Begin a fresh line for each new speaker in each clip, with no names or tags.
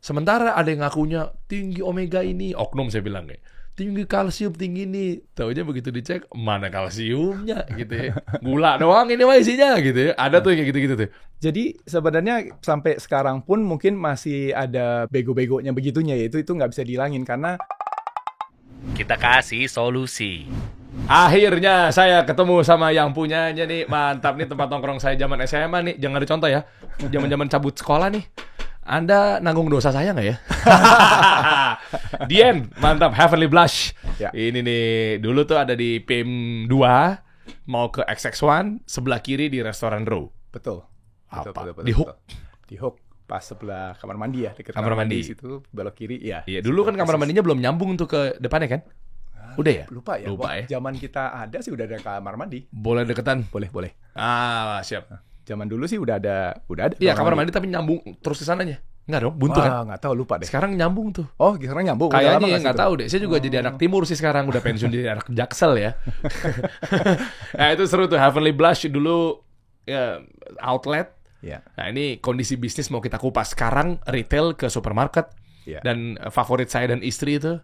Sementara ada yang ngakunya tinggi omega ini, oknum saya bilang ya. Tinggi kalsium tinggi nih. Taunya begitu dicek, mana kalsiumnya gitu ya. Gula doang ini mah isinya gitu ya. Ada tuh yang kayak gitu-gitu tuh.
Jadi sebenarnya sampai sekarang pun mungkin masih ada bego-begonya begitunya ya. Itu nggak bisa dihilangin karena
Kita kasih solusi.
Akhirnya saya ketemu sama yang punyanya nih. Mantap nih tempat nongkrong saya zaman SMA nih. Jangan dicontoh ya. Zaman-zaman cabut sekolah nih. Anda nanggung dosa saya nggak ya? Dien, mantap. Heavenly Blush.
Ya.
Ini nih, dulu tuh ada di PIM 2, mau ke XX1, sebelah kiri di restoran Row.
betul.
Apa?
Betul,
Di Hook?
Di Hook pas sebelah kamar mandi ya, dekat
Kamar mandi.
situ belok kiri ya.
Iya, dulu kan kamar mandinya belum nyambung tuh ke depannya kan? Udah ya?
Lupa ya.
Lupa
Wah,
ya.
Zaman kita ada sih udah ada kamar mandi.
Boleh deketan?
Boleh.
Ah, siap.
Zaman dulu sih udah ada.
Iya, kamar mandi tapi nyambung terus ke sananya. Enggak dong, buntu kan?
Nggak tahu, lupa deh.
Sekarang nyambung tuh.
Oh, sekarang nyambung. Udah lama
Kayaknya ya,
nggak
nggak
situ?
tahu deh. Saya juga jadi anak timur sih sekarang. Udah pensiun jadi anak Jaksel ya. Nah itu seru tuh. Heavenly Blush dulu ya, outlet.
Ya.
Nah ini kondisi bisnis mau kita kupas. Sekarang retail ke supermarket.
Ya.
Dan favorit saya dan istri itu.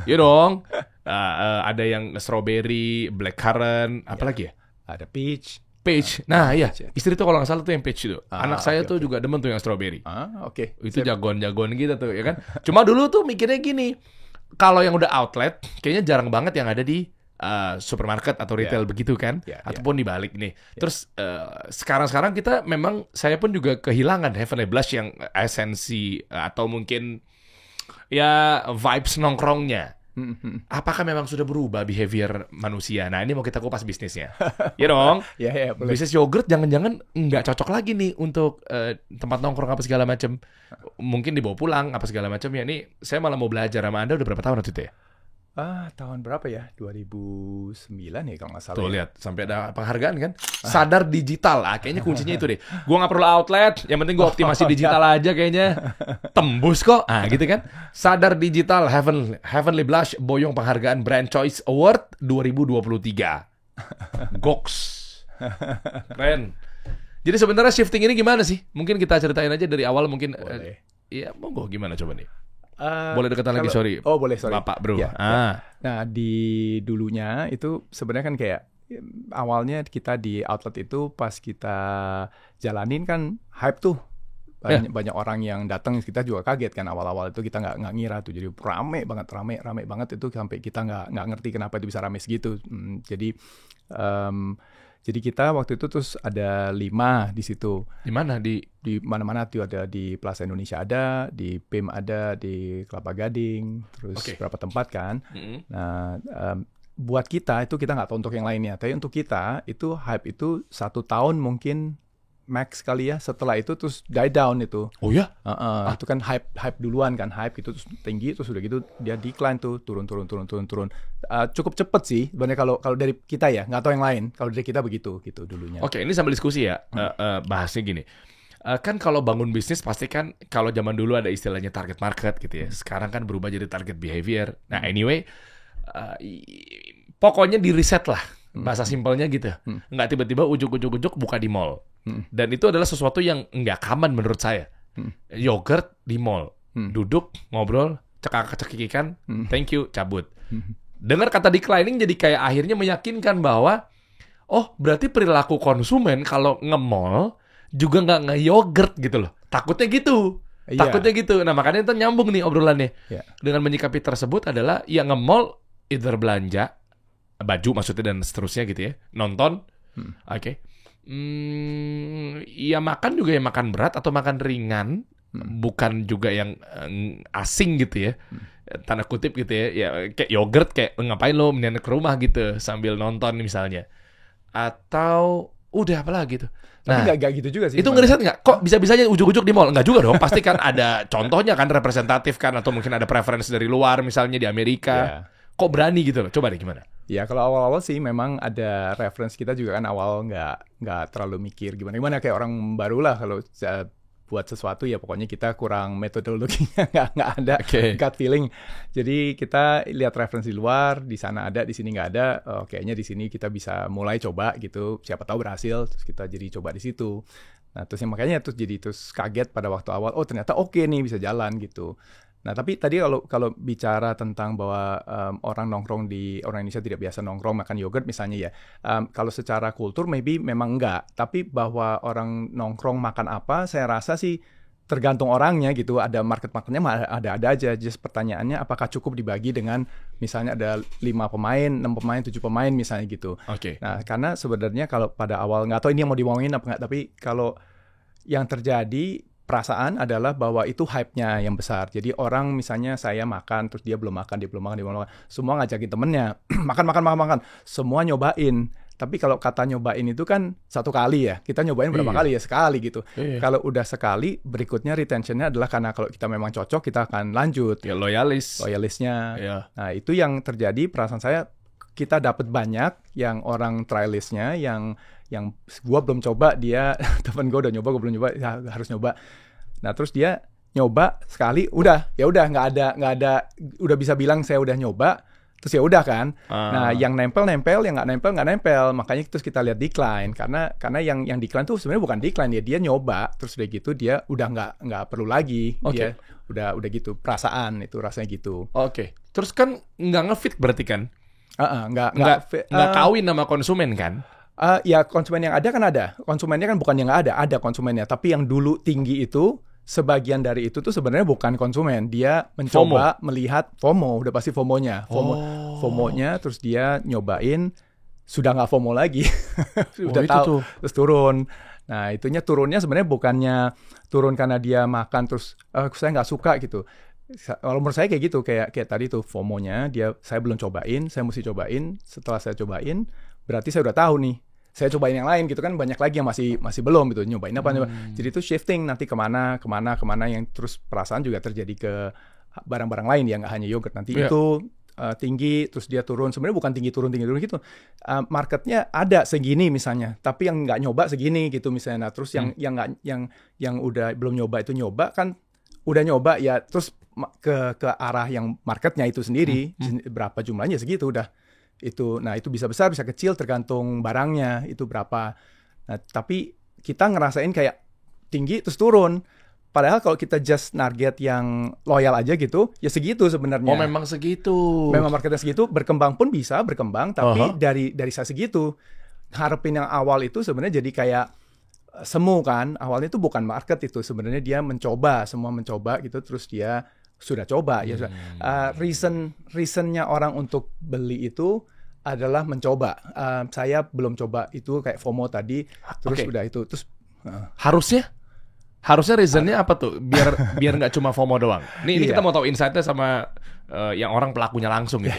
Ya dong. Ada yang strawberry, blackcurrant. Apalagi ya?
Ada peach.
Peach. Nah iya.
peach ya.
Istri tuh kalau nggak salah tuh yang peach itu. Anak saya
oke,
tuh
oke.
juga demen tuh yang strawberry.
Oke.
Itu jagoan-jagoan gitu tuh ya kan. Cuma dulu tuh mikirnya gini, kalau yang udah outlet kayaknya jarang banget yang ada di supermarket atau retail begitu kan, ataupun di balik nih. Terus sekarang kita memang, saya pun juga kehilangan Heavenly Blush yang esensi atau mungkin ya vibes nongkrongnya. Apakah memang sudah berubah behavior manusia? Nah ini mau kita kupas bisnisnya. Ya dong.
Ya, boleh.
Bisnis yogurt jangan-jangan nggak cocok lagi nih untuk tempat nongkrong apa segala macam. Mungkin dibawa pulang apa segala macam ya. Ini saya malah mau belajar sama Anda udah berapa tahun waktu itu ya?
Tahun berapa ya? 2009 ya kalau nggak salah.
Tuh
ya.
lihat sampai ada penghargaan kan. Sadar digital. Kayaknya kuncinya itu deh. Gua nggak perlu outlet, yang penting gua optimasi digital aja kayaknya. Tembus kok. Gitu kan. Sadar digital. Heavenly Blush boyong penghargaan Brand Choice Award 2023. Goks. Keren. Jadi sebenarnya shifting ini gimana sih? Mungkin kita ceritain aja dari awal mungkin.
Boleh.
Iya, monggo gimana coba nih. Boleh deketan lagi, sorry.
Oh boleh, sorry.
Bapak bro.
Ya. Nah di dulunya itu sebenarnya kan kayak awalnya kita di outlet itu pas kita jalanin kan hype tuh. Banyak orang yang datang, kita juga kaget kan awal-awal itu, kita nggak ngira tuh, jadi rame banget itu sampai kita nggak ngerti kenapa itu bisa rame segitu. Jadi kita waktu itu terus ada 5 di situ.
Di mana? Di
Mana-mana tuh, ada di Plaza Indonesia, ada di PIM, ada di Kelapa Gading, terus beberapa tempat kan. Nah, buat kita itu, kita nggak tahu untuk yang lainnya, tapi untuk kita itu hype itu 1 tahun mungkin max kali ya. Setelah itu terus die down itu.
Oh ya?
Itu kan hype duluan kan, hype gitu terus tinggi, terus udah gitu dia decline tuh, turun. Cukup cepet sih sebenarnya kalau dari kita ya, nggak tahu yang lain. Kalau dari kita begitu gitu dulunya.
Oke, ini sambil diskusi ya. Bahasnya gini. Kan kalau bangun bisnis pasti kan, kalau zaman dulu ada istilahnya target market gitu ya. Sekarang kan berubah jadi target behavior. Nah anyway, pokoknya di reset lah. Bahasa simpelnya gitu. Nggak tiba-tiba ujuk-ujuk buka di mall. Dan itu adalah sesuatu yang nggak common menurut saya. Yogurt di mall. Duduk, ngobrol, cekak-cekikan, thank you, cabut. Dengar kata declining jadi kayak akhirnya meyakinkan bahwa berarti perilaku konsumen kalau nge-mall juga nggak nge-yogurt gitu loh. Takutnya gitu. Nah makanya itu nyambung nih obrolannya. Dengan menyikapi tersebut adalah ya nge-mall either belanja baju maksudnya dan seterusnya gitu ya, nonton, ya makan juga ya makan berat atau makan ringan, bukan juga yang asing gitu ya, tanda kutip gitu ya, ya kayak yogurt, kayak ngapain lo mendingan ke rumah gitu sambil nonton misalnya, atau udah apalah gitu.
Tapi nggak gitu juga sih.
Itu ngeriset nggak? Kok bisa-bisanya ujuk-ujuk di mall? Nggak juga dong. Pasti kan ada contohnya kan, representatif kan, atau mungkin ada preferensi dari luar misalnya di Amerika. Kok berani gitu loh? Coba deh gimana?
Ya kalau awal-awal sih memang ada reference, kita juga kan awal nggak terlalu mikir gimana kayak orang baru lah kalau buat sesuatu ya, pokoknya kita kurang metodologinya, nggak ada gut feeling. Jadi kita lihat referensi luar, di sana ada, di sini nggak ada. Kayaknya di sini kita bisa mulai coba gitu. Siapa tahu berhasil, terus kita jadi coba di situ. Nah, terus makanya jadi kaget pada waktu awal, oh ternyata oke nih bisa jalan gitu. Nah, tapi tadi kalau bicara tentang bahwa orang Indonesia tidak biasa nongkrong makan yogurt misalnya ya, kalau secara kultur maybe memang enggak, tapi bahwa orang nongkrong makan apa, saya rasa sih tergantung orangnya gitu. Ada market-marketnya ada aja. Just pertanyaannya apakah cukup dibagi dengan misalnya ada 5 pemain, 6 pemain, 7 pemain misalnya gitu.
Oke.
Nah, karena sebenarnya kalau pada awal nggak tahu ini yang mau diomongin apa nggak, tapi kalau yang terjadi perasaan adalah bahwa itu hype-nya yang besar. Jadi orang misalnya saya makan, terus dia belum makan. Semua ngajakin temennya, makan. Semua nyobain. Tapi kalau kata nyobain itu kan satu kali ya. Kita nyobain berapa kali ya? Sekali gitu. Kalau udah sekali, berikutnya retention-nya adalah karena kalau kita memang cocok, kita akan lanjut.
Ya, loyalisnya.
Nah, itu yang terjadi perasaan saya. Kita dapat banyak yang orang trialistnya yang gua belum coba, dia temen gua udah nyoba, gua belum nyoba, ya, harus nyoba. Nah, terus dia nyoba sekali, udah nggak ada, udah bisa bilang saya udah nyoba, terus ya udah kan. Nah, yang nempel, yang nggak nempel. Makanya terus kita lihat decline, karena yang decline tuh sebenarnya bukan decline ya, dia nyoba, terus udah gitu dia udah nggak perlu lagi. Dia udah gitu, perasaan itu rasanya gitu.
Oke. Terus kan nggak ngefit berarti kan?
Nggak
kawin sama konsumen kan?
Ya konsumen yang ada kan ada. Konsumennya kan bukan yang nggak ada konsumennya. Tapi yang dulu tinggi itu, sebagian dari itu tuh sebenarnya bukan konsumen. Dia mencoba melihat FOMO, udah pasti FOMO-nya. FOMO-nya, terus dia nyobain, sudah nggak FOMO lagi. Udah tahu, terus turun. Nah, itunya turunnya sebenarnya bukannya turun karena dia makan terus saya nggak suka gitu. Kalau menurut saya kayak gitu, kayak tadi tuh FOMO-nya, saya belum cobain, saya mesti cobain. Setelah saya cobain, berarti saya udah tahu nih. Saya cobain yang lain gitu kan, banyak lagi yang masih belum gitu, nyobain apa. Jadi itu shifting nanti kemana yang terus perasaan juga terjadi ke barang-barang lain ya, nggak hanya yogurt. Nanti itu tinggi, terus dia turun. Sebenarnya bukan tinggi turun gitu. Marketnya ada segini misalnya, tapi yang nggak nyoba segini gitu misalnya. Nah, terus yang udah belum nyoba itu nyoba kan, udah nyoba ya, terus ke arah yang marketnya itu sendiri, berapa jumlahnya segitu udah itu. Nah, itu bisa besar bisa kecil tergantung barangnya itu berapa. Nah, tapi kita ngerasain kayak tinggi terus turun, padahal kalau kita just target yang loyal aja gitu ya segitu sebenarnya.
Oh, memang segitu.
Memang marketnya segitu, berkembang pun bisa berkembang, tapi dari saya segitu. Harapin yang awal itu sebenarnya jadi kayak semu kan, awalnya itu bukan market, itu sebenarnya dia semua mencoba gitu, terus dia sudah coba ya sudah. Reasonnya orang untuk beli itu adalah mencoba. Saya belum coba itu kayak FOMO tadi, terus udah itu terus
harusnya reasonnya apa tuh biar nggak cuma FOMO doang. Ini kita mau tahu insight-nya sama yang orang pelakunya langsung gitu.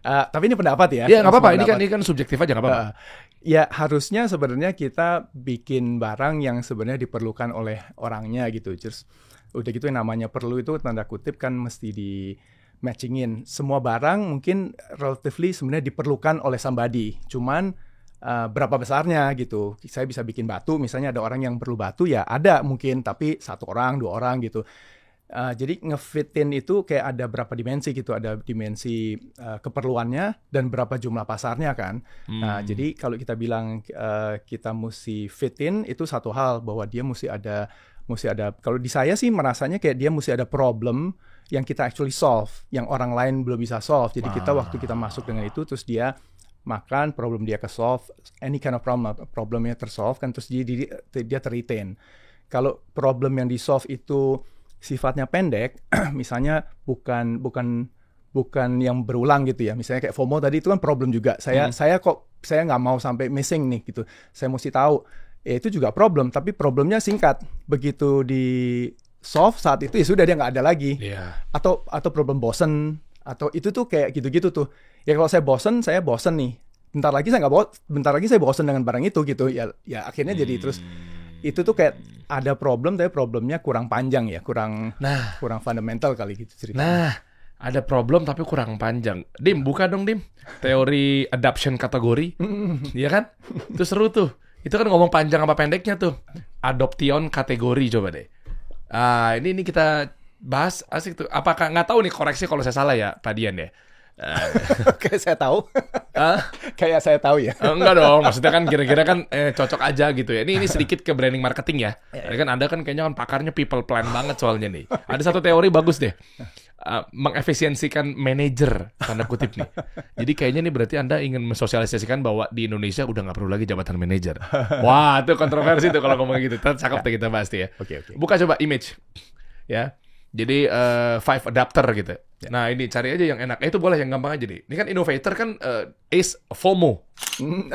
Tapi ini pendapat ya.
Ya nggak apa-apa, ini kan subjektif aja nggak apa-apa.
Ya harusnya sebenarnya kita bikin barang yang sebenarnya diperlukan oleh orangnya gitu. Terus udah gitu yang namanya perlu itu tanda kutip kan mesti di matchingin. Semua barang mungkin relatively sebenarnya diperlukan oleh somebody. Cuman berapa besarnya gitu. Saya bisa bikin batu, misalnya ada orang yang perlu batu ya ada mungkin, tapi 1 orang, 2 orang gitu. Jadi ngefitin itu kayak ada berapa dimensi gitu, ada dimensi keperluannya dan berapa jumlah pasarnya kan. Nah, jadi kalau kita bilang kita mesti fitin itu satu hal, bahwa dia mesti ada. Kalau di saya sih merasanya kayak dia mesti ada problem yang kita actually solve, yang orang lain belum bisa solve. Jadi kita waktu kita masuk dengan itu, terus dia makan, problem dia ke-solve, any kind of problemnya tersolve kan, terus dia ter-retain. Kalau problem yang di-solve itu sifatnya pendek, misalnya bukan yang berulang gitu ya. Misalnya kayak FOMO tadi itu kan problem juga. Saya nggak mau sampai missing nih gitu. Saya mesti tahu. Ya itu juga problem, tapi problemnya singkat. Begitu di solve saat itu ya sudah, dia nggak ada lagi. Atau problem bosen, atau itu tuh kayak gitu-gitu tuh. Ya kalau saya bosen nih. Bentar lagi saya bosen dengan barang itu gitu. Ya akhirnya jadi terus itu tuh kayak ada problem, tapi problemnya kurang panjang ya, kurang fundamental kali gitu ceritanya.
Nah, ada problem tapi kurang panjang. Dim, buka dong Dim. Teori adoption kategori. Iya kan? Itu seru tuh. Itu kan ngomong panjang apa pendeknya tuh. Adoption kategori coba deh. Ini kita bahas asik tuh. Apakah nggak tahu nih, koreksi kalau saya salah ya Pak Dian ya.
Kayak saya tahu.
Hah?
Kayak saya tahu ya.
Enggak dong, maksudnya kan kira-kira kan cocok aja gitu ya. Ini sedikit ke branding marketing ya. Tadi kan Anda kan kayaknya kan pakarnya people plan banget soalnya nih. Ada satu teori bagus deh. Mengefisiensikan manajer, tanda kutip nih. Jadi kayaknya nih berarti Anda ingin mensosialisasikan bahwa di Indonesia udah nggak perlu lagi jabatan manajer. Wah, itu kontroversi tuh kalau ngomong gitu. Cakep tuh kita bahas tuh ya.
Oke.
Buka coba image. Ya. Jadi 5 adapter gitu. Nah ini cari aja yang enak. Itu boleh yang gampang aja deh. Ini kan innovator kan is FOMO.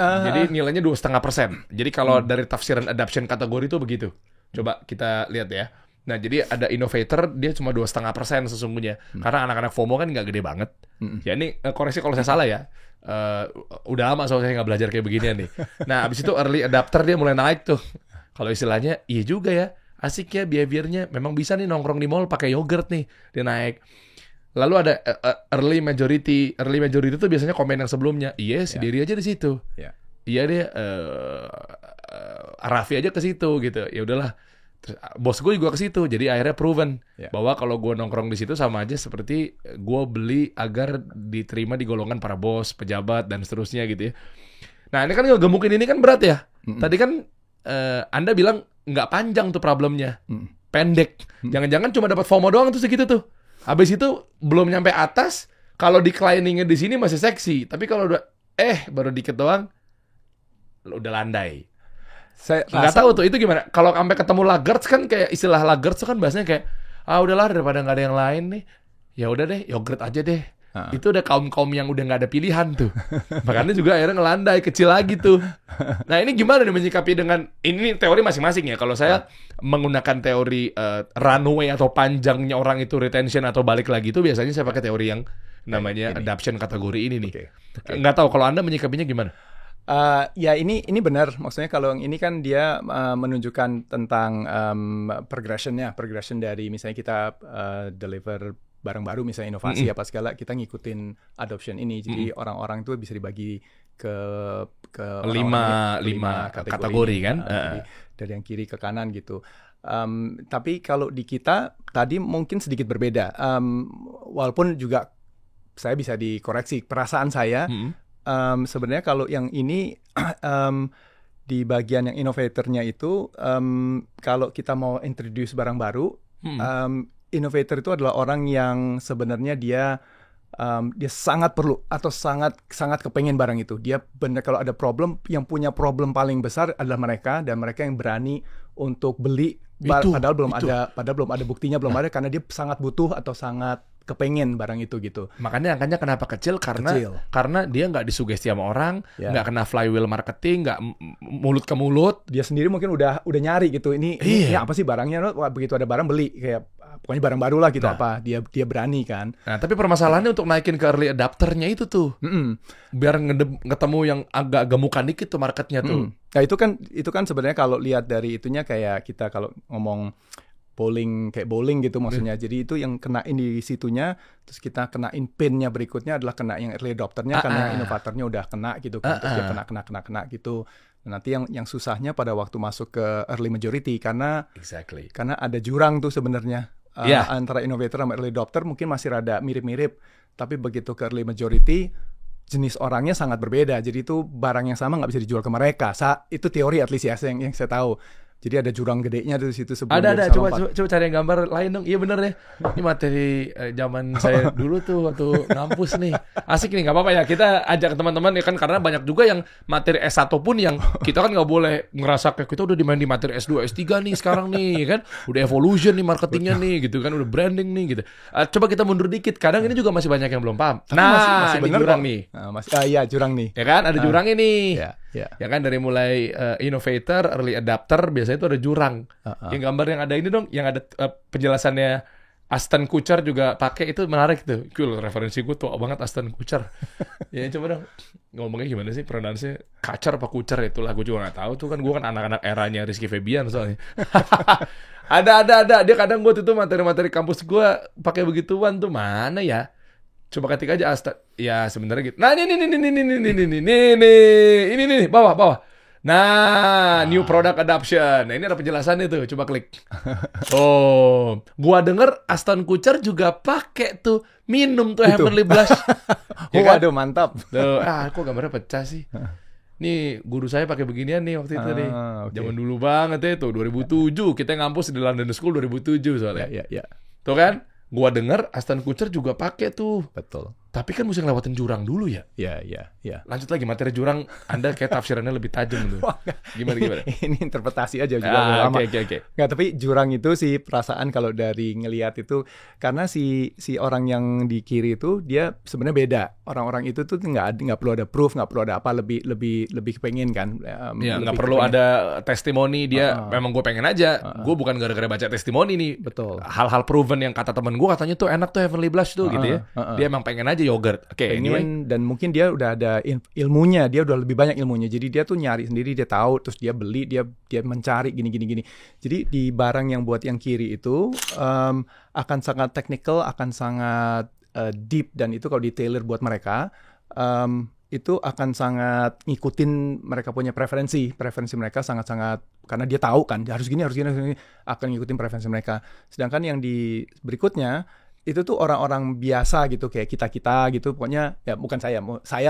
Jadi nilainya 2,5%. Jadi kalau dari tafsiran adoption kategori itu begitu. Coba kita lihat ya. Nah jadi ada innovator dia cuma 2,5% sesungguhnya. Karena anak-anak FOMO kan nggak gede banget. Ya ini koreksi kalau saya salah ya. Udah lama soalnya saya nggak belajar kayak beginian nih. Nah abis itu early adapter dia mulai naik tuh. Kalau istilahnya iya juga ya. Asik ya behaviornya. Memang bisa nih nongkrong di mall pakai yogurt nih. Dia naik. Lalu ada early majority. Early majority itu biasanya komen yang sebelumnya. Iya sendiri aja di situ. Iya deh. Raffi aja ke situ gitu. Ya udahlah. Terus, bos gue juga ke situ. Jadi akhirnya proven bahwa kalau gue nongkrong di situ sama aja seperti gue beli agar diterima di golongan para bos, pejabat dan seterusnya gitu ya. Nah ini kan gemukin ini kan berat ya. Tadi kan Anda bilang nggak panjang tuh problemnya, pendek. Jangan-jangan cuma dapat FOMO doang tuh segitu tuh. Habis itu belum nyampe atas. Kalau decliningnya di sini masih seksi, tapi kalau udah baru dikit doang, udah landai.
Saya
nggak tahu tuh itu gimana. Kalau sampai ketemu laggards kan kayak istilah laggards tuh kan bahasanya kayak udahlah daripada nggak ada yang lain nih, ya udah deh yogurt aja deh. Itu udah kaum yang udah nggak ada pilihan tuh. Makanya juga akhirnya ngelandai kecil lagi tuh. Nah ini gimana nih menyikapi dengan ini teori masing-masing ya. Kalau saya menggunakan teori runway atau panjangnya orang itu retention atau balik lagi itu biasanya saya pakai teori yang namanya adoption kategori ini nih. Nggak tahu kalau Anda menyikapinya gimana?
Ya ini benar. Maksudnya kalau yang ini kan dia menunjukkan tentang progression dari misalnya kita deliver barang baru misalnya inovasi apa segala, kita ngikutin adoption ini. Jadi orang-orang itu bisa dibagi ke lima kategori kan. Dari yang kiri ke kanan gitu. Tapi kalau di kita tadi mungkin sedikit berbeda. Walaupun juga saya bisa dikoreksi perasaan saya. Sebenarnya kalau yang ini di bagian yang innovatornya itu kalau kita mau introduce barang baru, innovator itu adalah orang yang sebenarnya dia sangat perlu atau sangat kepengen barang itu. Dia benar kalau ada problem, yang punya problem paling besar adalah mereka, dan mereka yang berani untuk beli padahal belum ada buktinya, belum ada, karena dia sangat butuh atau sangat kepengen barang itu gitu.
Makanya angkanya kenapa kecil karena dia nggak disugesti sama orang, nggak kena flywheel marketing, nggak mulut ke mulut.
Dia sendiri mungkin udah nyari gitu. Ini apa sih barangnya? Begitu ada barang beli, kayak pokoknya barang baru lah gitu. Dia berani kan.
Nah tapi permasalahannya untuk naikin ke early adapternya itu tuh, biar ketemu yang agak gemukan dikit tuh marketnya tuh.
Nah itu kan sebenarnya kalau lihat dari itunya kayak kita kalau ngomong bowling gitu maksudnya. Jadi itu yang kenain di situnya, terus kita kenain pinnya berikutnya adalah kena yang early adopternya karena yang inovatornya udah kena gitu kan. Terus dia kena gitu. Nanti yang susahnya pada waktu masuk ke early majority karena ada jurang tuh sebenarnya antara innovator sama early adopter mungkin masih rada mirip-mirip, tapi begitu ke early majority jenis orangnya sangat berbeda. Jadi itu barang yang sama nggak bisa dijual ke mereka. Itu teori at least ya yang saya tahu. Jadi ada jurang gedenya di situ sebelum
ada coba cari yang gambar lain dong. Iya bener ya. Ini materi zaman saya dulu tuh waktu ngampus nih. Asik nih, nggak apa-apa ya. Kita ajak teman-teman ya kan, karena banyak juga yang materi S1 pun yang kita kan nggak boleh ngerasa kayak kita udah dimain di materi S2, S3 nih sekarang nih kan. Udah evolution nih marketingnya nih gitu kan, udah branding nih gitu. Coba kita mundur dikit. Kadang ini juga masih banyak yang belum paham. Masih bener jurang nih.
Jurang nih.
Ya kan ada jurang ini.
Ya
kan dari mulai innovator, early adapter biasanya itu ada jurang. Yang gambar yang ada ini dong, yang ada penjelasannya Ashton Kutcher juga pakai, itu menarik tuh. Cool, referensi gue tua banget Ashton Kutcher. Ya coba dong ngomongnya gimana sih pronunciasinya, Kutcher apa Kutcher, itulah gue juga nggak tahu tuh kan, gue kan anak-anak eranya Rizky Febian soalnya. ada dia kadang gue tuh materi-materi kampus gue pakai begituan tuh, mana ya? Coba ketik aja Asta. Ya sebenarnya gitu. Nah ini bawah. Nah, new product adoption. Nah, ini ada penjelasannya tuh. Coba klik. Oh, gua denger Ashton Kutcher juga pakai tuh minum tuh Heavenly Blush. Ya kan?
Waduh, mantap.
Tuh, kok gambarnya pecah sih? Nih, guru saya pakai beginian nih waktu itu nih.
Oke.
Zaman dulu banget ya tuh, 2007. Kita ngampus di London School 2007 soalnya.
Ya.
Tuh kan? Gua denger Ashton Kutcher juga pakai tuh.
Betul.
Tapi kan mesti ngelewatin jurang dulu ya.
Ya.
Lanjut lagi materi jurang, Anda kayak tafsirannya lebih tajam tuh. Gimana?
Ini interpretasi aja juga lama.
Oke.
Nggak, tapi jurang itu sih perasaan kalau dari ngelihat itu, karena si orang yang di kiri itu dia sebenarnya beda. Orang-orang itu tuh nggak perlu ada proof, nggak perlu ada apa, lebih kepengen kan.
Ya, nggak perlu ada testimoni, dia memang gue pengen aja. Gue bukan gara-gara baca testimoni nih.
Betul.
Hal-hal proven yang kata temen gue katanya tuh enak tuh Heavenly Blush tuh gitu ya. Dia emang pengen aja yogurt. Oke, anyway.
Dan mungkin dia udah ada ilmunya, dia udah lebih banyak ilmunya. Jadi dia tuh nyari sendiri, dia tahu, terus dia beli, dia mencari gini. Jadi di barang yang buat yang kiri itu akan sangat technical, akan sangat deep, dan itu kalau di tailor buat mereka itu akan sangat ngikutin mereka punya preferensi mereka sangat-sangat, karena dia tahu kan harus gini, akan ngikutin preferensi mereka. Sedangkan yang di berikutnya itu tuh orang-orang biasa gitu, kayak kita gitu, pokoknya ya bukan saya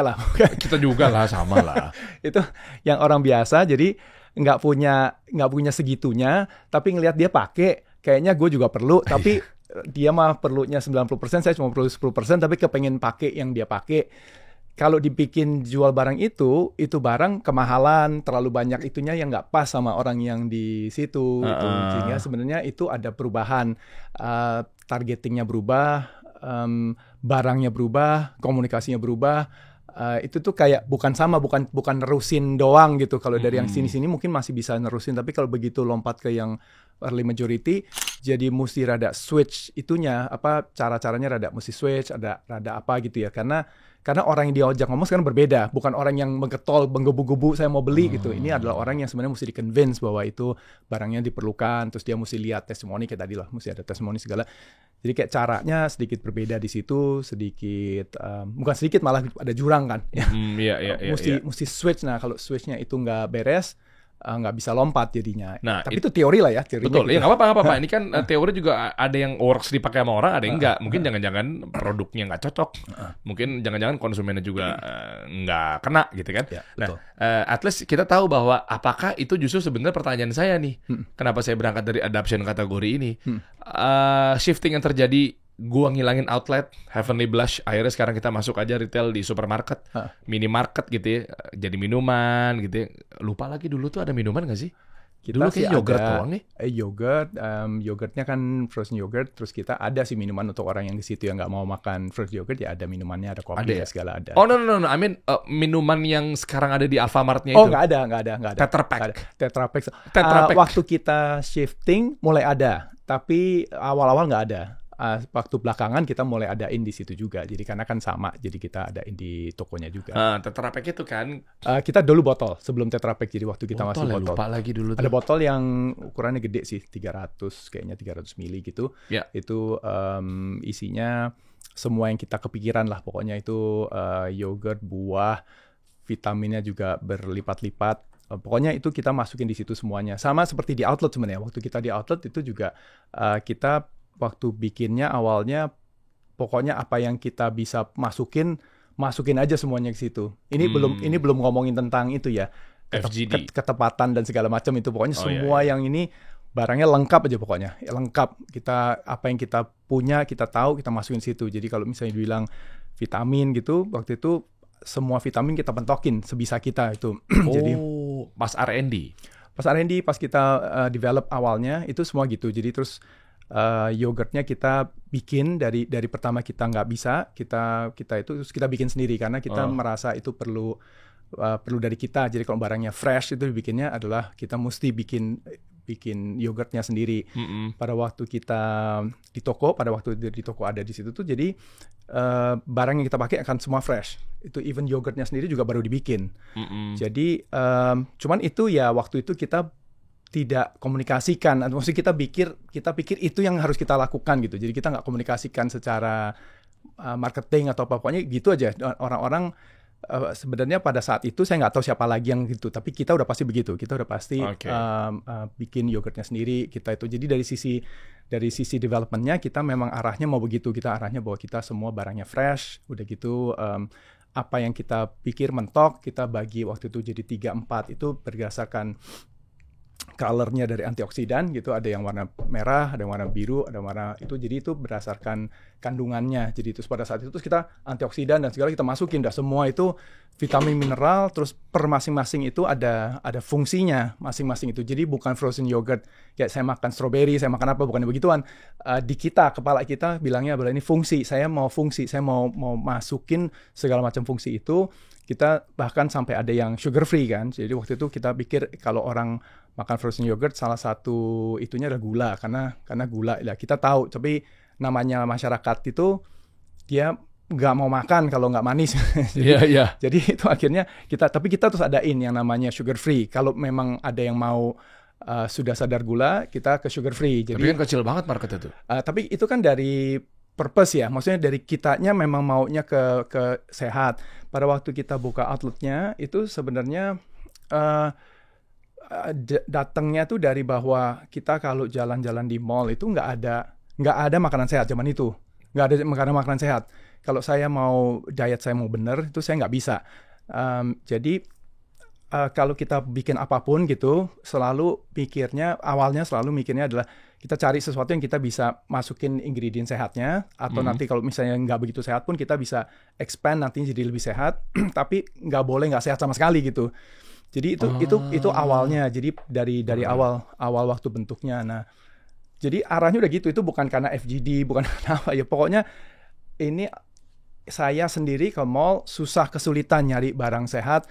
lah.
Kita juga lah, sama lah.
Itu yang orang biasa, jadi nggak punya segitunya, tapi ngelihat dia pakai, kayaknya gue juga perlu, tapi dia mah perlunya 90%, saya cuma perlu 10%, tapi kepengen pakai yang dia pakai. Kalau dibikin jual barang itu barang kemahalan, terlalu banyak itunya yang nggak pas sama orang yang di situ. Gitu. Sehingga sebenarnya itu ada perubahan, targetingnya berubah, barangnya berubah, komunikasinya berubah. Itu tuh kayak bukan nerusin doang gitu. Kalau dari yang sini mungkin masih bisa nerusin, tapi kalau begitu lompat ke yang early majority, jadi mesti rada switch itunya, cara-caranya rada mesti switch, rada apa gitu ya. Karena orang yang diajak ngomong sekarang berbeda, bukan orang yang menggetol, menggebu-gebu saya mau beli gitu. Ini adalah orang yang sebenarnya mesti di-convince bahwa itu barangnya diperlukan, terus dia mesti lihat testimoni kayak tadi lah, mesti ada testimoni segala. Jadi kayak caranya sedikit berbeda di situ, bukan sedikit, malah ada jurang kan. Mesti switch. Nah, kalau switchnya itu nggak beres, nggak bisa lompat jadinya.
Nah,
tapi itu teori lah ya.
Betul, ya nggak apa-apa. Ini kan teori juga ada yang works dipakai sama orang, ada yang nggak. Mungkin jangan-jangan produknya nggak cocok. Mungkin jangan-jangan konsumennya juga nggak kena gitu kan.
Ya,
nah, at least kita tahu bahwa apakah itu justru sebenarnya pertanyaan saya nih. Kenapa saya berangkat dari adoption kategori ini? Shifting yang terjadi, gua ngilangin outlet Heavenly Blush, akhirnya sekarang kita masuk aja retail di supermarket, minimarket gitu ya, jadi minuman gitu ya. Lupa lagi dulu tuh ada minuman nggak sih? Dulu kayak yogurt doang nih.
Yogurtnya kan frozen yogurt, terus kita ada sih minuman untuk orang yang di situ yang nggak mau makan frozen yogurt, ya ada minumannya, ada kopi, ada segala ada.
Oh no, I mean minuman yang sekarang ada di Alfamart-nya itu.
Oh nggak ada.
Tetra Pak.
Waktu kita shifting mulai ada, tapi awal-awal nggak ada. Waktu belakangan kita mulai adain di situ juga. Jadi karena kan sama, jadi kita adain di tokonya juga.
Tetra Pak itu kan
kita dulu botol sebelum Tetra Pak. Jadi waktu kita masih botol.
Lupa lagi dulu tuh.
Ada botol yang ukurannya gede sih, 300 mili gitu.
Yeah.
Itu isinya semua yang kita kepikiran lah. Pokoknya itu yogurt, buah, vitaminnya juga berlipat-lipat. Pokoknya itu kita masukin di situ semuanya. Sama seperti di outlet sebenarnya. Waktu kita di outlet itu juga kita waktu bikinnya awalnya pokoknya apa yang kita bisa masukin aja semuanya ke situ. Ini belum ngomongin tentang itu ya.
FGD.
Ketepatan dan segala macam itu, pokoknya semua yang ini barangnya lengkap aja pokoknya. Lengkap. Kita apa yang kita punya, kita tahu, kita masukin situ. Jadi kalau misalnya dibilang vitamin gitu, waktu itu semua vitamin kita pentokin sebisa kita itu. Jadi
pas R&D.
Pas kita develop awalnya itu semua gitu. Jadi terus yogurtnya kita bikin dari pertama kita nggak bisa, kita itu terus kita bikin sendiri karena kita merasa itu perlu dari kita. Jadi kalau barangnya fresh itu dibikinnya adalah kita mesti bikin yogurtnya sendiri. Pada waktu kita di toko ada di situ tuh, jadi barang yang kita pakai akan semua fresh. Itu even yogurtnya sendiri juga baru dibikin. Jadi cuman itu ya waktu itu kita tidak komunikasikan, atau maksudnya kita pikir itu yang harus kita lakukan gitu. Jadi kita nggak komunikasikan secara marketing atau apa, pokoknya gitu aja. Orang-orang sebenarnya pada saat itu saya nggak tahu siapa lagi yang gitu, tapi kita udah pasti begitu. Kita udah pasti bikin yogurtnya sendiri. Kita itu jadi dari sisi developmentnya kita memang arahnya mau begitu. Kita arahnya bahwa kita semua barangnya fresh. Udah gitu apa yang kita pikir mentok kita bagi waktu itu jadi 3-4 itu berdasarkan colornya dari antioksidan gitu, ada yang warna merah, ada yang warna biru, ada yang warna itu, jadi itu berdasarkan kandungannya. Jadi itu pada saat itu terus kita antioksidan dan segala kita masukin, dah semua itu vitamin mineral, terus per masing-masing itu ada fungsinya masing-masing itu. Jadi bukan frozen yogurt kayak saya makan strawberry, saya makan apa, bukan begituan. Di kepala kita bilangnya adalah ini fungsi, saya mau masukin segala macam fungsi itu. Kita bahkan sampai ada yang sugar free kan. Jadi waktu itu kita pikir kalau orang makan frozen yogurt salah satu itunya adalah gula, karena gula ya kita tahu, tapi namanya masyarakat itu dia nggak mau makan kalau nggak manis. Jadi itu akhirnya tapi kita terus adain yang namanya sugar free. Kalau memang ada yang mau sudah sadar gula, kita ke sugar free. Jadi
tapi kan kecil banget market itu.
Tapi itu kan dari purpose ya, maksudnya dari kitanya memang maunya ke sehat. Pada waktu kita buka outletnya itu sebenarnya datangnya tuh dari bahwa kita kalau jalan-jalan di mall itu nggak ada makanan sehat zaman itu, nggak ada makanan sehat. Kalau saya mau diet, saya mau bener itu saya nggak bisa. Jadi kalau kita bikin apapun gitu, awalnya selalu mikirnya adalah kita cari sesuatu yang kita bisa masukin ingredient sehatnya, atau nanti kalau misalnya nggak begitu sehat pun kita bisa expand nantinya jadi lebih sehat, tapi nggak boleh nggak sehat sama sekali gitu. Jadi itu awalnya. Jadi dari awal waktu bentuknya. Nah, jadi arahnya udah gitu. Itu bukan karena FGD, bukan karena apa ya. Pokoknya ini saya sendiri ke mall kesulitan nyari barang sehat.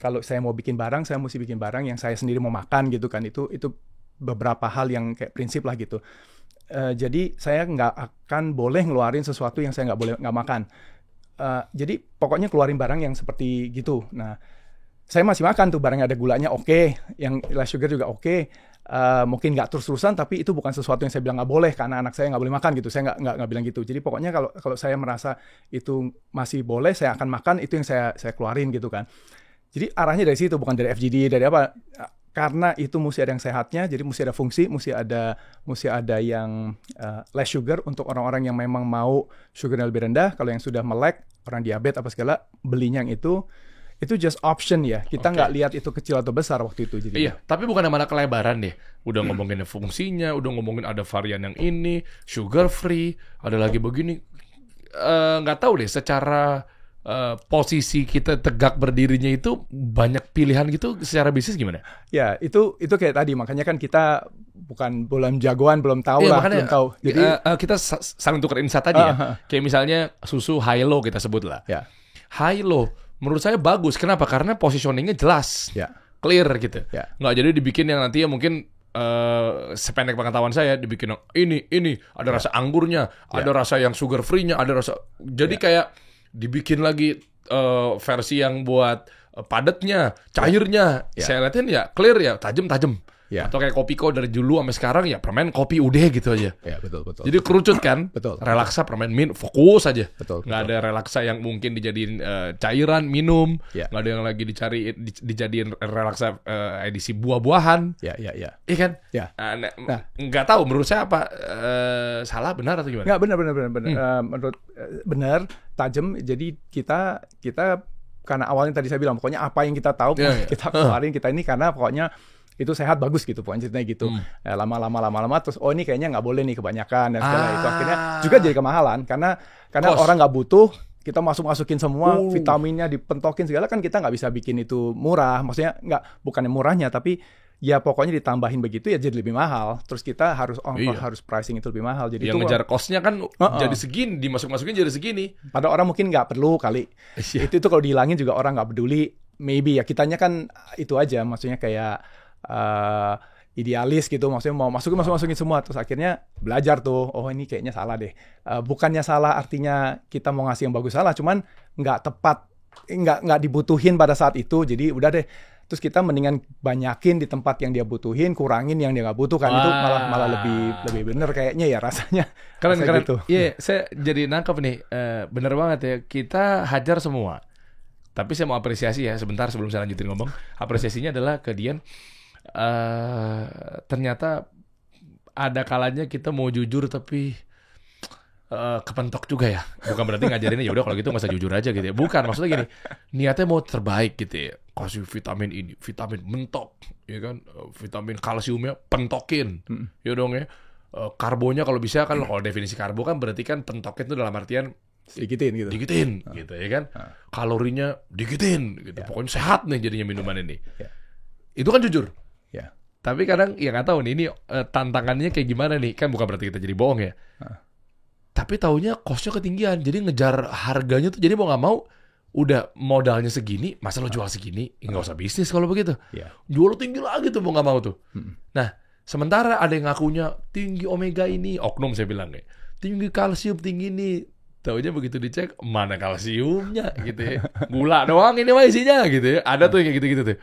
Kalau saya mau bikin barang, saya mesti bikin barang yang saya sendiri mau makan gitu kan. Itu beberapa hal yang kayak prinsip lah gitu. Jadi saya nggak akan boleh ngeluarin sesuatu yang saya nggak makan. Jadi pokoknya keluarin barang yang seperti gitu. Nah, saya masih makan tuh barang yang ada gulanya yang less sugar juga mungkin nggak terus-terusan, tapi itu bukan sesuatu yang saya bilang nggak boleh karena anak saya nggak boleh makan gitu. Saya nggak bilang gitu. Jadi pokoknya kalau saya merasa itu masih boleh, saya akan makan, itu yang saya keluarin gitu kan. Jadi arahnya dari situ, bukan dari FGD, dari apa. Karena itu mesti ada yang sehatnya, jadi mesti ada fungsi, mesti ada yang less sugar untuk orang-orang yang memang mau sugarnya lebih rendah. Kalau yang sudah melek, orang diabetes apa segala, belinya yang itu just option ya. Kita nggak lihat itu kecil atau besar waktu itu. Jadi
iya, tapi bukan mana kelebaran deh. Udah ngomongin fungsinya, udah ngomongin ada varian yang ini, sugar free, ada lagi begini. Nggak tahu deh secara posisi kita tegak berdirinya itu banyak pilihan gitu secara bisnis gimana?
Ya, itu kayak tadi, makanya kan kita belum jagoan, belum tahu lah, belum tahu.
Jadi kita saling tukar insight tadi ya. Kayak misalnya susu Hilo kita sebut lah.
Ya.
Hilo menurut saya bagus. Kenapa? Karena positioningnya jelas, clear gitu. Nggak jadi dibikin yang nanti ya mungkin sependek pengetahuan saya dibikin yang ini ada rasa anggurnya, ada rasa yang sugar free-nya, ada rasa jadi kayak dibikin lagi versi yang buat padatnya, cairnya. Saya liatin ya clear ya, tajam. Atau kayak Kopiko dari dulu sampai sekarang ya permen kopi udah gitu aja.
Ya, betul.
Jadi kerucut kan?
Betul.
Relaksa permen fokus aja.
Betul.
Nggak ada relaksa yang mungkin dijadiin cairan minum.
Ya.
Nggak ada yang lagi dijadiin relaksa edisi buah-buahan.
Ya.
Iya kan?
Ya.
Nah, nggak tahu menurut saya apa salah benar atau gimana?
Nggak, benar. Menurut benar, tajam. Jadi kita karena awalnya tadi saya bilang pokoknya apa yang kita tahu kita keluarin, kita ini karena pokoknya itu sehat, bagus gitu pokoknya ceritanya gitu. Lama-lama terus ini kayaknya nggak boleh nih kebanyakan dan segala itu akhirnya juga jadi kemahalan karena orang nggak butuh, kita masukin semua vitaminnya dipentokin segala, kan kita nggak bisa bikin itu murah, maksudnya bukannya murahnya tapi ya pokoknya ditambahin begitu ya jadi lebih mahal, terus kita harus pricing itu lebih mahal, jadi
yang
itu
ngejar cost-nya kan jadi segini, masukin jadi segini.
Padahal orang mungkin nggak perlu kali. Itu kalau dihilangin juga orang nggak peduli, maybe ya kitanya kan itu aja, maksudnya kayak idealis gitu, maksudnya mau masukin semua, terus akhirnya belajar tuh, ini kayaknya salah deh. Bukannya salah artinya kita mau ngasih yang bagus, salah, cuman nggak tepat, nggak dibutuhin pada saat itu, jadi udah deh. Terus kita mendingan banyakin di tempat yang dia butuhin, kurangin yang dia nggak butuhkan. Itu malah lebih bener kayaknya ya rasanya.
Keren.
Gitu.
Iya, saya jadi nangkep nih, bener banget ya, kita hajar semua. Tapi saya mau apresiasi ya sebentar sebelum saya lanjutin ngomong. Apresiasinya adalah ke Dian. Ternyata ada kalanya kita mau jujur tapi kepentok juga ya. Bukan berarti ngajarinnya ya udah kalau gitu nggak usah jujur aja gitu ya. Bukan, maksudnya gini, niatnya mau terbaik gitu ya. Kasih vitamin ini, vitamin mentok, ya kan? Vitamin kalsiumnya pentokin, ya dong ya. Karbonya kalau bisa kan, kalau definisi karbo kan berarti kan pentokin itu dalam artian
digitin gitu.
Digitin, gitu ya kan? Kalorinya digitin, gitu. Pokoknya sehat nih jadinya minuman ini. Itu kan jujur.
Ya.
Tapi kadang ya nggak tahu nih ini tantangannya kayak gimana nih, kan bukan berarti kita jadi bohong ya. Tapi taunya cost-nya ketinggian, jadi ngejar harganya tuh jadi mau nggak mau udah modalnya segini, masa lo jual segini, nggak usah bisnis kalau begitu. Jual tinggi lagi tuh mau nggak mau tuh. Nah, sementara ada yang ngakunya tinggi omega ini, oknum saya bilang ya, tinggi kalsium tinggi ini. Taunya begitu dicek, mana kalsiumnya gitu ya. Gula doang ini mah isinya gitu ya. Ada tuh yang kayak gitu-gitu tuh.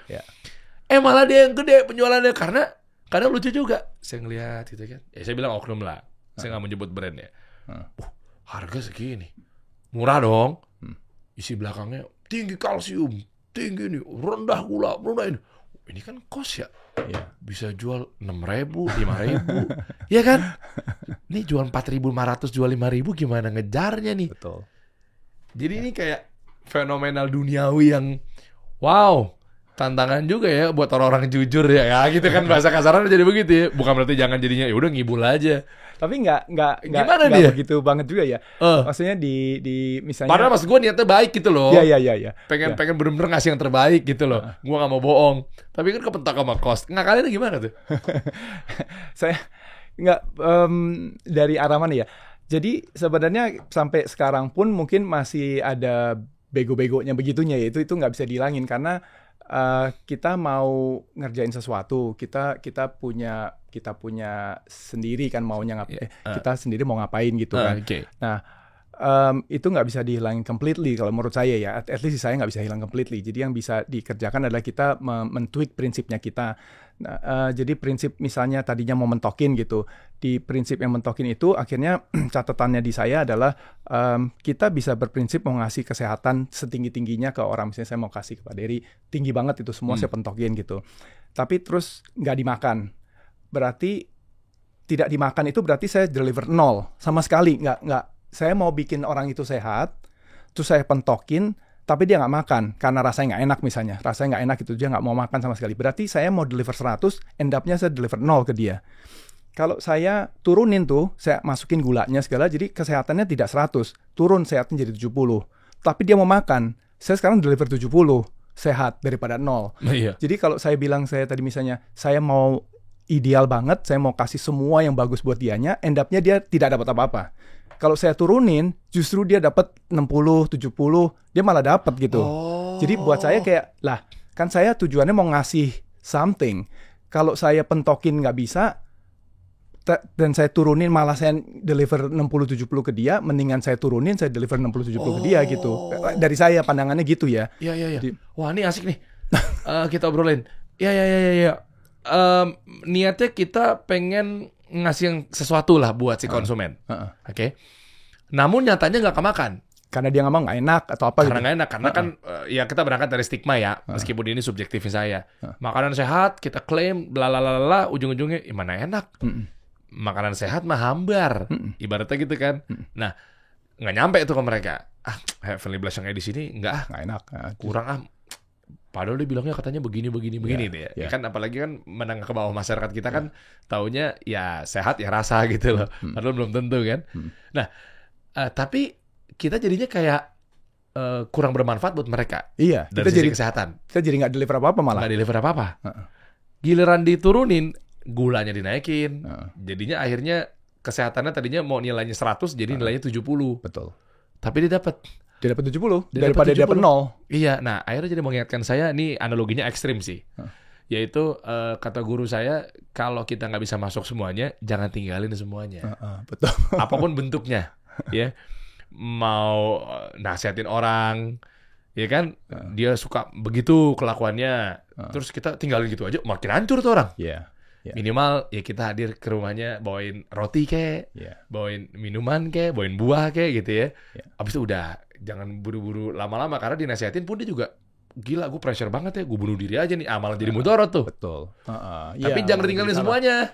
Malah dia yang gede penjualannya. Karena kadang lucu juga. Saya ngeliat gitu kan. Ya saya bilang oknum lah. Saya gak mau nyebut brand ya. Harga segini. Murah dong. Isi belakangnya tinggi kalsium. Tinggi nih. Rendah gula. Rendah ini. Ini kan kos ya. Bisa jual 6.000, 5.000. Ya kan? Ini jual 4.500, jual 5.000 gimana ngejarnya nih?
Betul.
Jadi ini kayak fenomenal duniawi yang wow, tantangan juga ya buat orang-orang jujur ya. Ya gitu kan bahasa kasarnya jadi begitu ya. Bukan berarti jangan jadinya ya udah ngibul aja.
Tapi nggak begitu banget juga ya. Maksudnya di misalnya.
Padahal mas gue niatnya baik gitu loh.
Iya.
Pengen bener-bener ngasih yang terbaik gitu loh. Gue nggak mau bohong. Tapi kan kepentok sama cost. Ngakalinnya gimana tuh?
Saya nggak dari arah mana ya. Jadi sebenarnya sampai sekarang pun mungkin masih ada bego-begonya begitunya ya. Itu nggak bisa dihilangin karena kita mau ngerjain sesuatu, kita punya sendiri kan maunya kita sendiri mau ngapain gitu kan. Nah, itu nggak bisa dihilangin completely kalau menurut saya ya. At least saya nggak bisa hilang completely. Jadi yang bisa dikerjakan adalah kita men-tweak prinsipnya kita. Nah, jadi prinsip misalnya tadinya mau mentokin gitu. Di prinsip yang mentokin itu akhirnya catatannya di saya adalah kita bisa berprinsip mau ngasih kesehatan setinggi-tingginya ke orang. Misalnya saya mau kasih ke Pak Dery, tinggi banget itu semua saya pentokin gitu. Tapi terus nggak dimakan. Berarti tidak dimakan itu berarti saya deliver 0 sama sekali. Nggak. Saya mau bikin orang itu sehat, terus saya pentokin, tapi dia nggak makan karena rasanya nggak enak misalnya. Rasanya nggak enak itu dia nggak mau makan sama sekali. Berarti saya mau deliver 100, end up-nya saya deliver 0 ke dia. Kalau saya turunin tuh, saya masukin gulanya segala, jadi kesehatannya tidak 100. Turun sehatnya jadi 70. Tapi dia mau makan, saya sekarang deliver 70 sehat daripada 0. Jadi kalau saya bilang saya tadi misalnya, saya mau ideal banget, saya mau kasih semua yang bagus buat dianya, end up-nya dia tidak dapat apa-apa. Kalau saya turunin, justru dia dapat 60, 70, dia malah dapat gitu. Jadi buat saya kayak, lah kan saya tujuannya mau ngasih something. Kalau saya pentokin nggak bisa, dan saya turunin malah saya deliver 60-70 ke dia, mendingan saya turunin, saya deliver 60-70 ke dia gitu. Dari saya pandangannya gitu ya.
Iya. Wah ini asik nih. Kita obrolin. Iya. Niatnya kita pengen ngasih yang sesuatu lah buat si konsumen. Oke. Namun nyatanya nggak kemakan.
Karena dia ngomong nggak enak atau apa
karena nggak enak. Karena kan ya kita berangkat dari stigma ya. Meskipun ini subjektifnya saya. Makanan sehat kita klaim blalalala, ujung-ujungnya mana enak. Makanan sehat mah hambar. Ibaratnya gitu kan. Nah nggak nyampe itu ke mereka. Heavenly Blast yang kayak di sini nggak
enak.
Kurang Padahal dia bilangnya katanya begini ya. Ya kan apalagi kan menengah ke bawah masyarakat kita kan taunya ya sehat ya rasa gitu loh. Padahal belum tentu kan. Nah, tapi kita jadinya kayak kurang bermanfaat buat mereka.
Iya.
Dari sisi kesehatan.
Kita jadi nggak deliver apa-apa malah.
Nggak deliver apa-apa. Giliran diturunin, gulanya dinaikin. Jadinya akhirnya kesehatannya tadinya mau nilainya 100 jadi nilainya 70.
Betul.
Tapi dia dapat
70 daripada dia dapat 0.
Iya, nah akhirnya jadi mengingatkan saya, ini analoginya ekstrim sih. Yaitu kata guru saya, kalau kita nggak bisa masuk semuanya, jangan tinggalin semuanya.
Betul.
Apapun bentuknya, ya. Mau nasihatin orang, ya kan? Dia suka begitu kelakuannya, terus kita tinggalin gitu aja, makin hancur tuh orang.
Iya.
Minimal ya kita hadir ke rumahnya bawain roti kek, bawain minuman kek, bawain buah kek gitu ya. Abis itu udah, jangan buru-buru lama-lama karena dinasihatin pun dia juga gila, gue pressure banget ya, gue bunuh diri aja nih, malah jadi mudarat tuh.
Betul.
Tapi jangan tinggalin semuanya.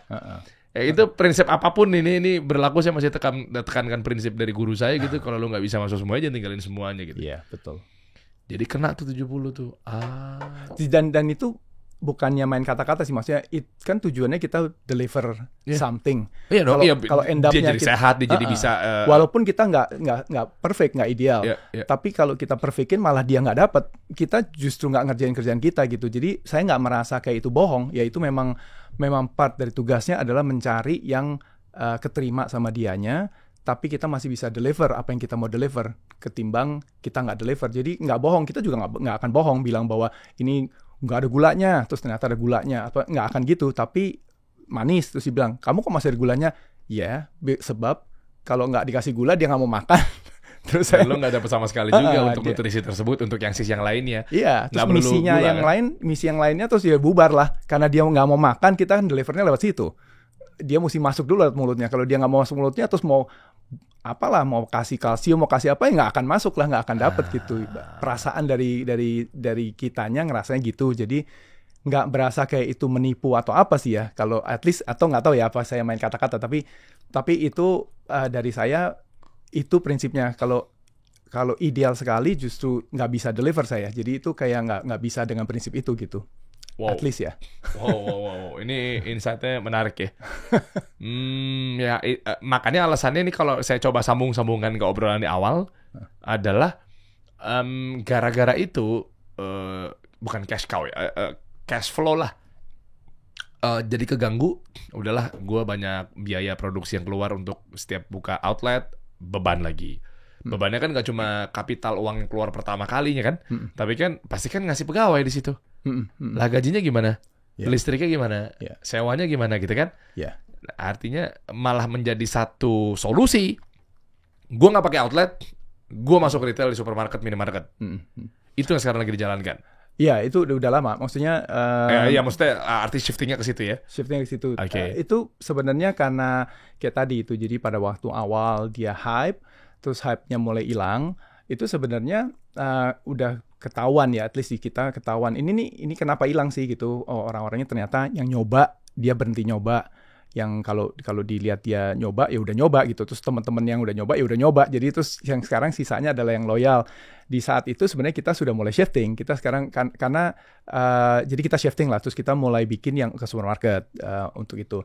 Itu prinsip apapun ini berlaku, saya masih tekankan prinsip dari guru saya gitu. Kalau lu nggak bisa masuk semuanya, jangan tinggalin semuanya gitu.
Iya, betul.
Jadi kena tuh 70 tuh.
Dan itu bukannya main kata-kata sih, maksudnya kan tujuannya kita deliver something.
Iya dong.
Kalau end up-nya
dia jadi sehat, dia jadi bisa.
Walaupun kita nggak perfect, nggak ideal. Tapi kalau kita perfectin malah dia nggak dapat, kita justru nggak ngerjain kerjaan kita gitu. Jadi saya nggak merasa kayak itu bohong. Ya itu memang part dari tugasnya adalah mencari yang keterima sama dianya. Tapi kita masih bisa deliver apa yang kita mau deliver, ketimbang kita nggak deliver. Jadi nggak bohong, kita juga nggak akan bohong bilang bahwa ini nggak ada gulanya, terus ternyata ada gulanya, atau nggak akan gitu. Tapi manis, terus dibilang, kamu kok masih ada gulanya? Ya, sebab kalau nggak dikasih gula dia nggak mau makan. Terus
lo nggak dapet sama sekali juga untuk nutrisi tersebut, untuk yang sisi yang lainnya.
Iya, terus misinya gula, misi yang lainnya terus dia bubar lah, karena dia nggak mau makan, kita kan delivernya lewat situ. Dia mesti masuk dulu lewat mulutnya. Kalau dia nggak mau masuk mulutnya, terus mau kasih kalsium, mau kasih apa, ya nggak akan masuk lah, nggak akan dapet gitu. Perasaan dari kitanya ngerasanya gitu. Jadi nggak berasa kayak itu menipu atau apa sih ya. Kalau at least, atau nggak tahu ya apa saya main kata-kata. Tapi itu dari saya itu prinsipnya. Kalau ideal sekali justru nggak bisa deliver saya. Jadi itu kayak nggak bisa dengan prinsip itu gitu.
Wow.
At least ya.
Wow. Ini insight-nya menarik ya. Makanya alasannya ini kalau saya coba sambung-sambungkan ke obrolan di awal adalah gara-gara itu bukan cash cow ya, cash flow lah. Jadi keganggu, udahlah gue banyak biaya produksi yang keluar untuk setiap buka outlet, beban lagi. Bebannya kan gak cuma kapital uang yang keluar pertama kalinya kan, tapi kan pasti kan ngasih pegawai di situ. Lah gajinya gimana? Listriknya gimana? Sewanya gimana gitu kan? Artinya malah menjadi satu solusi. Gue nggak pakai outlet, gue masuk retail di supermarket, minimarket. Itu yang sekarang lagi dijalankan.
Iya, itu udah lama. Maksudnya
maksudnya arti shiftingnya ke situ ya.
Shiftingnya ke situ.
Okay.
Itu sebenarnya karena kayak tadi itu. Jadi pada waktu awal dia hype, terus hype-nya mulai hilang, itu sebenarnya udah ketahuan ya, at least di kita ketahuan ini kenapa hilang sih gitu. Oh, orang-orangnya ternyata yang nyoba dia berhenti nyoba, yang kalau dilihat dia nyoba ya udah nyoba gitu, terus teman-teman yang udah nyoba ya udah nyoba, jadi terus yang sekarang sisanya adalah yang loyal. Di saat itu sebenarnya kita sudah mulai shifting, kita sekarang karena jadi kita shifting lah, terus kita mulai bikin yang ke supermarket untuk itu.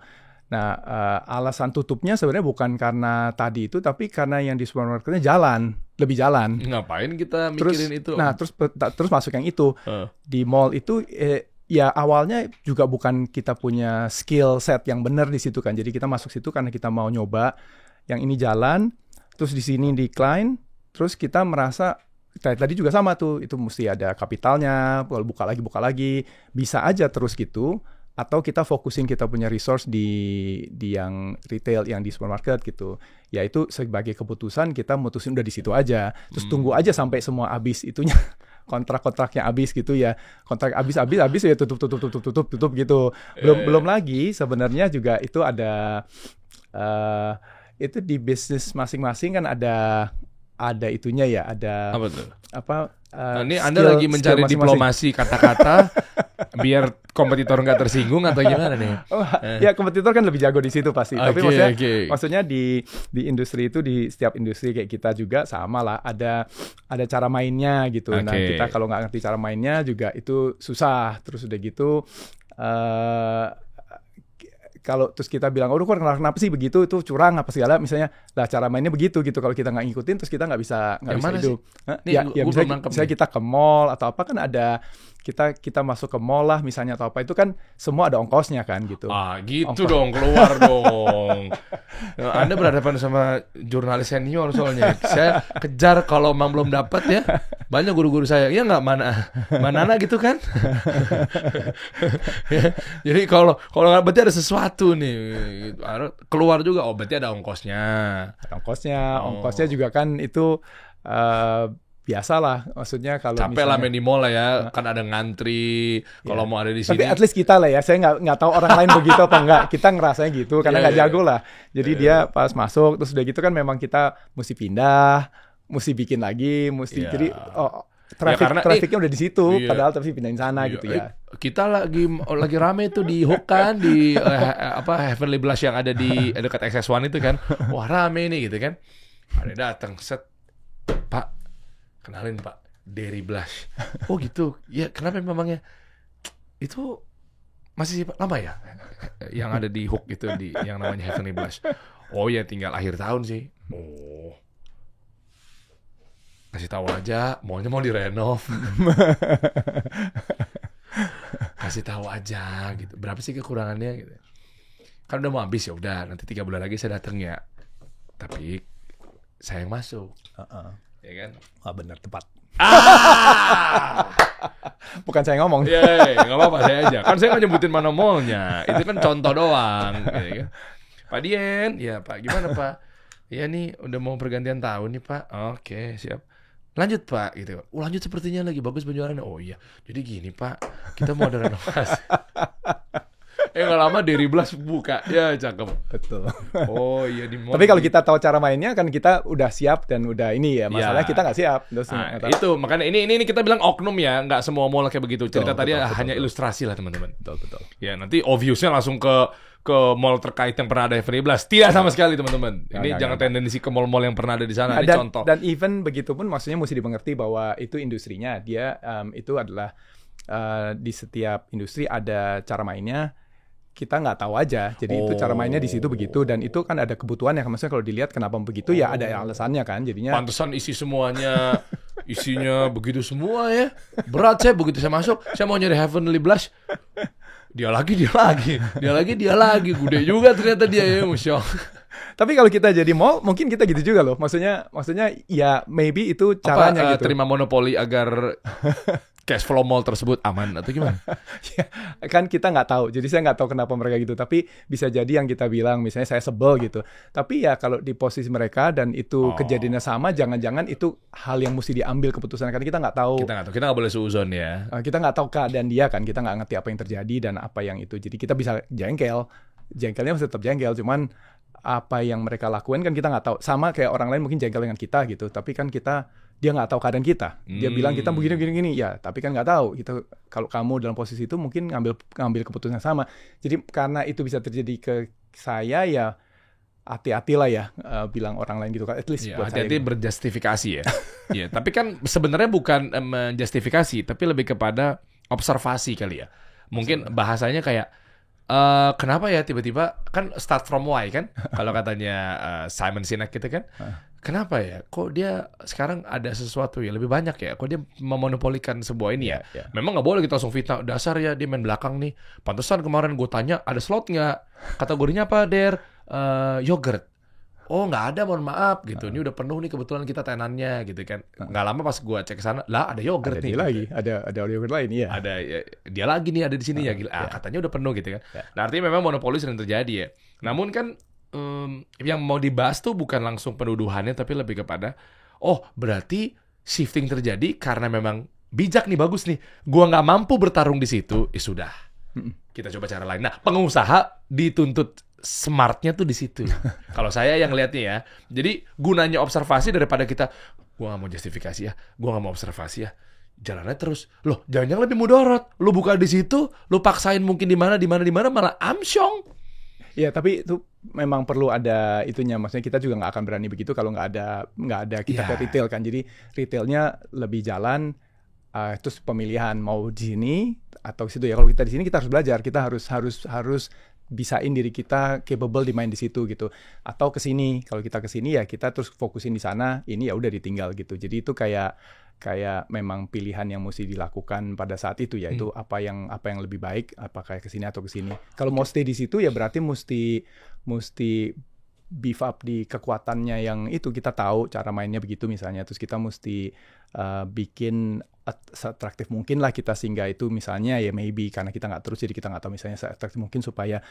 Nah, alasan tutupnya sebenarnya bukan karena tadi itu, tapi karena yang di supermarketnya lebih jalan.
Ngapain kita mikirin itu?
Nah, terus masuk yang itu. Di mall itu, ya awalnya juga bukan kita punya skill set yang benar di situ kan. Jadi kita masuk situ karena kita mau nyoba yang ini jalan, terus di sini decline, terus kita merasa tadi juga sama tuh, itu mesti ada kapitalnya, kalau buka lagi, bisa aja terus gitu. Atau kita fokusin kita punya resource di yang retail, yang di supermarket gitu. Ya itu sebagai keputusan kita mutusin udah di situ aja. Terus tunggu aja sampai semua habis itunya, kontrak-kontraknya habis gitu ya. Kontrak habis ya tutup gitu. Belum lagi sebenarnya juga itu ada itu di bisnis masing-masing kan ada itunya ya, ada
apa tuh? Ini
skill,
Anda lagi mencari diplomasi kata-kata biar kompetitor nggak tersinggung atau gimana nih?
Ya kompetitor kan lebih jago di situ pasti. Tapi maksudnya di industri itu, di setiap industri kayak kita juga sama lah. Ada cara mainnya gitu. Nah kita kalau nggak ngerti cara mainnya juga itu susah. Terus udah gitu. Kalau terus kita bilang, kenapa sih begitu, itu curang apa segala, misalnya, lah cara mainnya begitu gitu, kalau kita nggak ngikutin, terus kita nggak bisa hidup. Misalnya kita ke mall atau apa kan ada, kita masuk ke mall lah misalnya atau apa, itu kan semua ada ongkosnya kan gitu.
Dong, keluar dong. Anda berhadapan sama jurnalis senior soalnya. Saya kejar kalau memang belum dapat ya. Banyak guru-guru saya, ya nggak mana gitu kan. Jadi kalau berarti ada sesuatu nih, keluar juga, berarti ada ongkosnya.
Ongkosnya juga kan itu biasalah, maksudnya kalau
capek lah
misalnya,
main di mall lah ya, kan ada ngantri. Kalau mau ada di
tapi
sini.
at least kita lah ya, saya nggak tahu orang lain begitu apa enggak. Kita ngerasanya gitu karena nggak jago lah. Jadi dia pas masuk terus udah gitu kan memang kita mesti pindah, mesti bikin lagi, mesti jadi trafiknya udah di situ, padahal tapi pindahin sana gitu ya.
Kita lagi rame tuh di Hook kan, di Heavenly Blush yang ada di dekat XS1 itu kan. Wah rame nih gitu kan. Ada datang set, Pak, kenalin Pak, Derry Blush. Oh gitu. Ya kenapa memangnya? Itu masih lama ya? Yang ada di Hook itu, yang namanya Heavenly Blush. Oh ya tinggal akhir tahun sih. Oh. Kasih tahu aja, mallnya mau direnov. Kasih tahu aja gitu. Berapa sih kekurangannya gitu. Kan udah mau habis ya udah, nanti 3 bulan lagi saya datang ya. Tapi saya yang masuk. Ya kan?
Wah benar tepat.
Ah!
Bukan saya ngomong.
Iya, nggak apa-apa saya aja. Kan saya nggak nyebutin mana mallnya. Itu kan contoh doang. Ya kan? Pak Dien, ya Pak, gimana Pak? Iya nih, udah mau pergantian tahun nih Pak. Oke, siap. Lanjut Pak, gitu. Lanjut sepertinya lagi bagus penjualannya. Oh iya, jadi gini Pak, kita mau ada renovasi. Nggak lama Derry Blush buka, ya cakep.
Betul.
Oh iya di mall.
Tapi kalau kita tahu cara mainnya kan kita udah siap dan udah ini ya. Masalahnya kita nggak siap. Terus
itu makanya ini kita bilang oknum ya, nggak semua mall kayak begitu. Cerita tadi hanya ilustrasi lah teman-teman.
Betul.
Ya nanti obviousnya langsung ke mall terkait yang pernah ada Heavenly Blush. Tidak sama sekali teman-teman. Ini jangan tendensi ke mall-mall yang pernah ada di sana. Ini contoh.
Dan even begitu pun maksudnya mesti dimengerti bahwa itu industrinya. Dia itu adalah di setiap industri ada cara mainnya. Kita nggak tahu aja, jadi itu cara mainnya di situ begitu, dan itu kan ada kebutuhannya. Maksudnya kalau dilihat kenapa begitu ya ada alasannya kan, jadinya.
Pantesan isinya begitu semua ya. Berat saya begitu saya masuk, saya mau nyari Heavenly Blush. Dia lagi, gede juga ternyata dia ya, Musyo.
Tapi kalau kita jadi mall, mungkin kita gitu juga loh. Maksudnya ya maybe itu caranya gitu.
Terima monopoli agar cash flow mall tersebut aman atau gimana?
Ya, kan kita nggak tahu. Jadi saya nggak tahu kenapa mereka gitu. Tapi bisa jadi yang kita bilang, misalnya saya sebel gitu. Tapi ya kalau di posisi mereka dan itu kejadiannya sama, jangan-jangan itu hal yang mesti diambil keputusan. Karena kita nggak tahu.
Kita nggak boleh suuzon ya.
Kita nggak tahu keadaan dia kan. Kita nggak ngerti apa yang terjadi dan apa yang itu. Jadi kita bisa jengkel. Jengkelnya masih tetap jengkel. Cuman apa yang mereka lakukan kan kita nggak tahu. Sama kayak orang lain mungkin jengkel dengan kita gitu. Tapi kan dia nggak tahu keadaan kita. Dia bilang kita begini ya, tapi kan nggak tahu. Itu kalau kamu dalam posisi itu mungkin ngambil keputusan yang sama. Jadi karena itu bisa terjadi ke saya ya hati-hatilah ya bilang orang lain gitu kan. At least
ya,
buat
hati-hati
saya.
Berjustifikasi ya. Ya, tapi kan sebenarnya bukan menjustifikasi, tapi lebih kepada observasi kali ya. Mungkin bahasanya kayak kenapa ya tiba-tiba kan start from why kan? Kalau katanya Simon Sinek gitu kan. Kenapa ya? Kok dia sekarang ada sesuatu ya lebih banyak ya? Kok dia memonopolikan sebuah ini ya? Memang nggak boleh kita langsung fitnah. Dasar ya dia main belakang nih. Pantesan kemarin gue tanya ada slot nggak? Kategorinya apa Der? Yogurt. Oh nggak ada, mohon maaf gitu. Ini udah penuh nih kebetulan kita tenannya gitu kan. Nggak lama pas gue cek sana, lah ada yogurt nih.
Lagi, ada yogurt lain ya.
Ada ya, dia lagi nih ada di sini ya. Katanya udah penuh gitu kan. Nah artinya memang monopoli sering terjadi ya. Namun kan yang mau dibahas tuh bukan langsung penuduhannya, tapi lebih kepada berarti shifting terjadi karena memang bijak nih, bagus nih. Gua nggak mampu bertarung di situ, sudah. Kita coba cara lain. Nah, pengusaha dituntut smartnya tuh di situ. Kalau saya yang lihatnya ya. Jadi gunanya observasi daripada kita, gua nggak mau justifikasi ya, gua nggak mau observasi ya. Jalannya terus. Loh, jangan-jangan lebih mudarat. Lu buka di situ, lu paksain mungkin di mana malah amsyong.
Ya, tapi itu memang perlu ada itunya. Maksudnya kita juga nggak akan berani begitu kalau nggak ada kita ke retail kan. Jadi retailnya lebih jalan, terus pemilihan mau di sini atau situ ya. Kalau kita di sini kita harus belajar. Kita harus bisain diri kita capable di main di situ gitu. Atau ke sini. Kalau kita ke sini ya kita terus fokusin di sana. Ini ya udah ditinggal gitu. Jadi itu kayak memang pilihan yang mesti dilakukan pada saat itu ya. Itu apa yang lebih baik, apakah ke sini atau ke sini. Kalau mau stay di situ ya berarti mesti beef up di kekuatannya yang itu. Kita tahu cara mainnya begitu misalnya, terus kita mesti bikin seatraktif mungkin lah kita, sehingga itu misalnya ya maybe karena kita nggak terus jadi kita nggak tahu, misalnya seatraktif mungkin supaya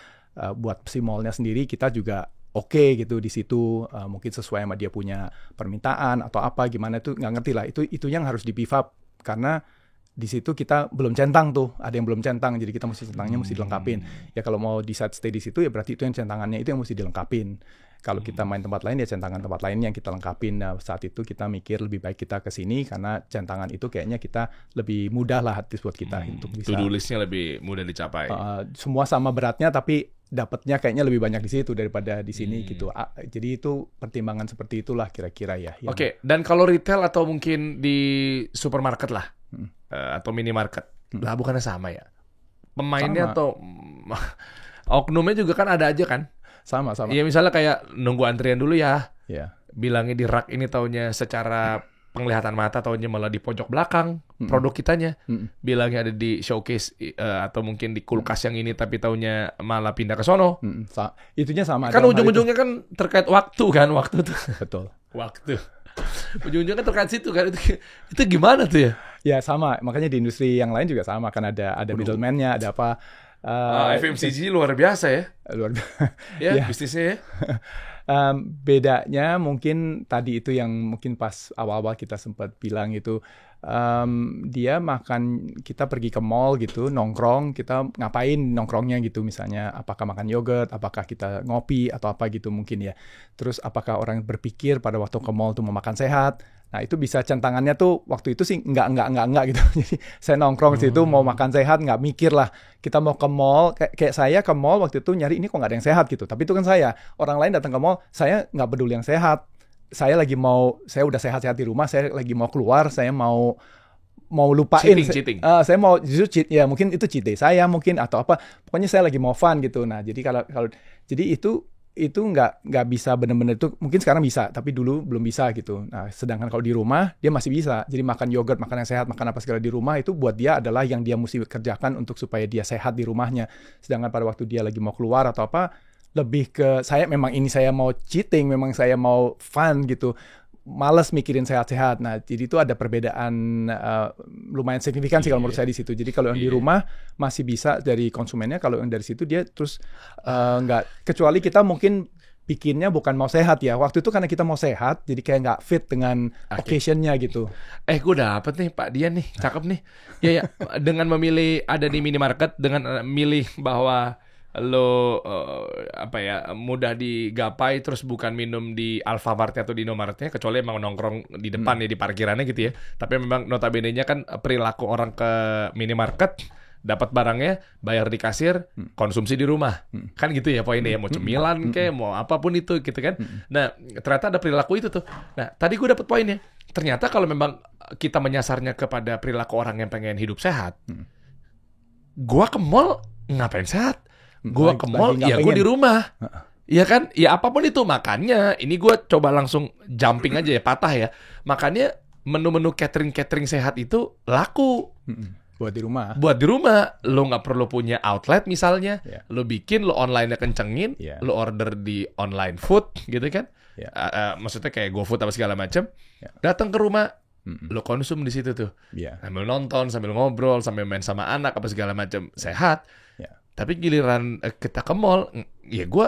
buat si mallnya sendiri kita juga oke gitu di situ, mungkin sesuai sama dia punya permintaan atau apa gimana itu nggak ngerti lah, itu yang harus di beef up karena di situ kita belum centang tuh, ada yang belum centang, jadi kita mesti centangnya mesti dilengkapin. Ya kalau mau decide stay di situ ya berarti itu yang centangannya itu yang mesti dilengkapin. Kalau kita main tempat lain ya centangan tempat lain yang kita lengkapin. Nah saat itu kita mikir lebih baik kita ke sini karena centangan itu kayaknya kita lebih mudah lah buat kita untuk bisa.
To-do listnya lebih mudah dicapai.
Semua sama beratnya tapi dapatnya kayaknya lebih banyak di situ daripada di sini gitu. Jadi itu pertimbangan seperti itulah kira-kira ya.
Oke, dan kalau retail atau mungkin di supermarket lah atau minimarket, lah bukannya sama ya? Pemainnya atau oknumnya juga kan ada aja kan?
Sama.
Iya misalnya kayak nunggu antrian dulu ya.
Iya.
Bilangnya di rak ini taunya secara penglihatan mata taunya malah di pojok belakang produk kitanya. Bilangnya ada di showcase atau mungkin di kulkas yang ini tapi taunya malah pindah ke sono.
Itunya sama.
Kan ujung-ujungnya kan terkait waktu tuh.
Betul.
Waktu. Ujung-ujungnya kan terkait situ kan. Itu gimana tuh ya?
Ya sama. Makanya di industri yang lain juga sama kan ada middleman-nya, ada apa.
FMCG luar biasa ya. Ya, bisnisnya ya.
Bedanya mungkin tadi itu yang mungkin pas awal-awal kita sempat bilang itu dia makan, kita pergi ke mall gitu nongkrong, kita ngapain nongkrongnya gitu, misalnya apakah makan yogurt, apakah kita ngopi atau apa gitu mungkin ya. Terus apakah orang berpikir pada waktu ke mall tuh mau makan sehat. Nah itu bisa centangannya tuh waktu itu sih enggak gitu. Jadi saya nongkrong situ mau makan sehat, nggak mikir lah. Kita mau ke mall, kayak saya ke mall waktu itu nyari ini kok nggak ada yang sehat gitu. Tapi itu kan saya, orang lain datang ke mall, saya nggak peduli yang sehat. Saya udah sehat-sehat di rumah, saya lagi mau keluar, saya mau lupain.
Cheating.
Saya mau justru cheat, ya mungkin itu cheat day saya mungkin atau apa. Pokoknya saya lagi mau fun gitu. Nah jadi kalau jadi itu nggak bisa benar-benar, itu mungkin sekarang bisa tapi dulu belum bisa gitu. Nah sedangkan kalau di rumah dia masih bisa, jadi makan yogurt, makan yang sehat, makan apa segala di rumah itu buat dia adalah yang dia mesti kerjakan untuk supaya dia sehat di rumahnya. Sedangkan pada waktu dia lagi mau keluar atau apa, lebih ke saya memang ini saya mau cheating, memang saya mau fun gitu, malas mikirin sehat-sehat. Nah, jadi itu ada perbedaan lumayan signifikan sih kalau menurut saya di situ. Jadi kalau yang di rumah masih bisa dari konsumennya, kalau yang dari situ dia terus nggak, kecuali kita mungkin bikinnya bukan mau sehat ya. Waktu itu karena kita mau sehat, jadi kayak nggak fit dengan occasion-nya gitu.
Gue dapet nih Pak Dian nih, cakep nih. Ya, dengan memilih ada di minimarket, dengan milih bahwa lo mudah digapai, terus bukan minum di Alfamart atau di Indomaretnya, kecuali emang nongkrong di depan ya di parkirannya gitu ya. Tapi memang notabene-nya kan perilaku orang ke minimarket, dapat barangnya, bayar di kasir, konsumsi di rumah. Kan gitu ya poinnya ya, mau cemilan kayak mau apapun itu gitu kan. Nah, ternyata ada perilaku itu tuh. Nah, tadi gue dapat poinnya. Ternyata kalau memang kita menyasarnya kepada perilaku orang yang pengen hidup sehat, gue ke mall ngapain sehat? Gue ke mall, ya gue di rumah. Iya kan? Ya apapun itu. Makanya ini gue coba langsung jumping aja ya, patah ya. Makanya menu-menu catering sehat itu laku.
Buat di rumah.
Lo nggak perlu punya outlet misalnya. Lo bikin, lo online-nya kencengin. Lo order di online food gitu kan. Maksudnya kayak GoFood apa segala macam. Datang ke rumah. Lo konsum di situ tuh. Sambil nonton, sambil ngobrol, sambil main sama anak apa segala macam. Sehat. Tapi giliran kita ke mall, ya gue,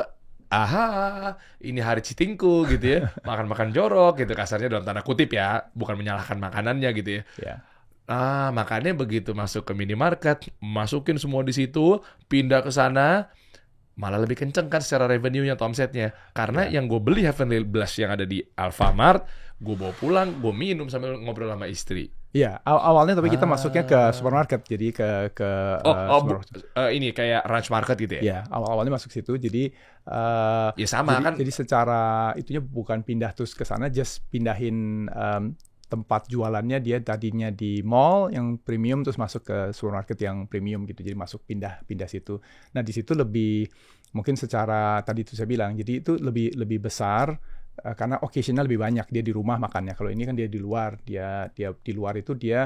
ini hari cheatingku gitu ya, makan-makan jorok gitu kasarnya dalam tanda kutip ya, bukan menyalahkan makanannya gitu ya. Makanya begitu masuk ke minimarket, masukin semua di situ, pindah ke sana, malah lebih kenceng kan secara revenue-nya atau omsetnya. Karena yang gue beli Heavenly Blast yang ada di Alfamart, gue bawa pulang, gue minum sambil ngobrol sama istri.
Iya, awalnya tapi kita masuknya ke supermarket, jadi ke
ini kayak Ranch Market gitu ya?
Iya, awalnya masuk situ, jadi
ya sama kan?
Jadi secara itunya bukan pindah terus ke sana, just pindahin tempat jualannya, dia tadinya di mall yang premium terus masuk ke supermarket yang premium gitu, jadi masuk pindah situ. Nah di situ lebih mungkin secara tadi itu saya bilang, jadi itu lebih besar. Karena occasionnya lebih banyak, dia di rumah makannya. Kalau ini kan dia di luar, dia di luar itu dia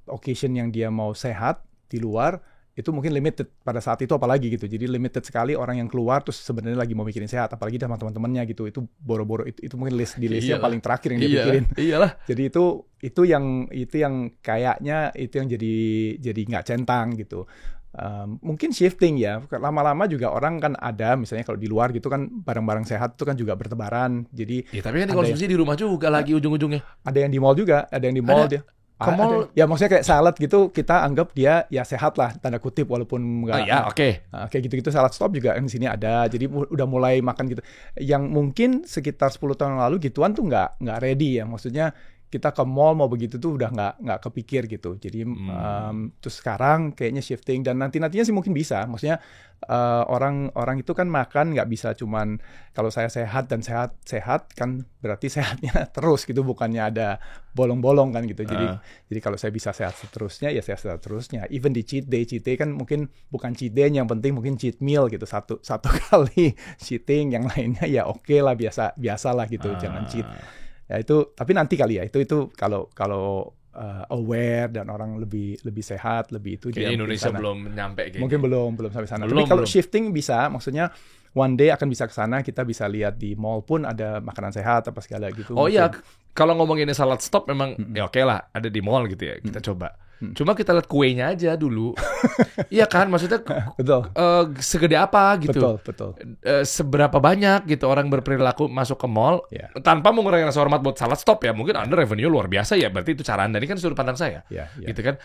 occasion yang dia mau sehat di luar itu mungkin limited pada saat itu, apalagi gitu. Jadi limited sekali orang yang keluar terus sebenarnya lagi mau mikirin sehat, apalagi sama teman-temannya gitu. Itu boro-boro itu mungkin list yang paling terakhir yang dia pikirin.
Iyalah.
Jadi itu yang kayaknya itu yang jadi nggak centang gitu. mungkin shifting ya. Lama-lama juga orang kan ada, misalnya kalau di luar gitu kan barang-barang sehat itu kan juga bertebaran. Jadi
Ya tapi kan dikonsumsi di rumah juga lagi ujung-ujungnya.
ada yang di mall juga, ada yang di mall dia.
Ke mall?
Ya maksudnya kayak salad gitu, kita anggap dia ya sehat lah, tanda kutip, walaupun
Oh
enggak.
ya, oke.
Kayak gitu-gitu salad stop juga yang di sini ada. Jadi udah mulai makan gitu. Yang mungkin sekitar 10 tahun yang lalu gituan tuh nggak ready ya. Maksudnya kita ke mall mau begitu tuh udah nggak kepikir gitu. Jadi terus sekarang kayaknya shifting, dan nantinya sih mungkin bisa. Maksudnya orang itu kan makan nggak bisa cuman kalau saya sehat dan sehat kan berarti sehatnya terus gitu, bukannya ada bolong-bolong kan gitu. Jadi kalau saya bisa sehat seterusnya ya sehat terusnya. Even di cheat day kan mungkin bukan cheat day, yang penting mungkin cheat meal gitu, satu kali cheating, yang lainnya ya oke lah, biasa lah gitu, jangan cheat. Ya itu, tapi nanti kali ya, itu kalau aware dan orang lebih sehat, lebih itu
Kayaknya Indonesia belum nyampe kayak
mungkin
gitu.
belum sampai sana. Tapi kalau shifting bisa, maksudnya one day akan bisa ke sana, kita bisa lihat di mall pun ada makanan sehat apa segala gitu.
Oh iya, kalau ngomongin salad stop memang ya oke lah, ada di mall gitu ya, kita coba. Cuma kita lihat kuenya aja dulu. Iya kan, maksudnya
betul.
Segede apa gitu.
Betul.
Seberapa banyak gitu orang berperilaku masuk ke mall tanpa mengurangi rasa hormat buat salad stop ya. Mungkin Anda revenue luar biasa ya, berarti itu cara Anda. Ini kan sudut pandang saya. Gitu kan.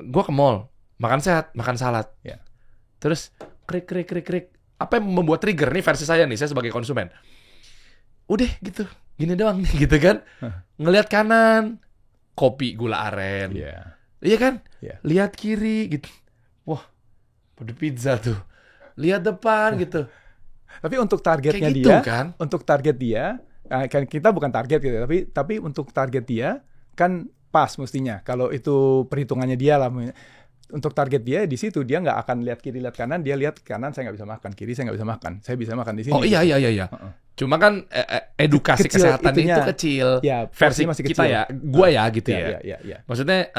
Gue ke mall, makan sehat, makan salad. Terus krik. Apa yang membuat trigger nih versi saya nih, saya sebagai konsumen. Udah gitu, gini doang nih gitu kan. Ngelihat kanan, kopi gula aren. Iya kan? Lihat kiri gitu. Wah, ada pizza tuh. Lihat depan gitu.
Tapi untuk targetnya
kayak gitu,
dia,
kan?
Untuk target dia, kan kita bukan target gitu, tapi untuk target dia kan pas mestinya. Kalau itu perhitungannya dia lah. Untuk target dia di situ, dia nggak akan lihat kiri, lihat kanan. Dia lihat kanan, saya nggak bisa makan, kiri saya nggak bisa makan. Saya bisa makan di sini.
Oh iya. Cuma kan edukasi
Kecil,
kesehatan
itunya,
itu kecil.
Ya,
versi
masih
kita
kecil.
ya, gua ya gitu ya.
Ya.
Maksudnya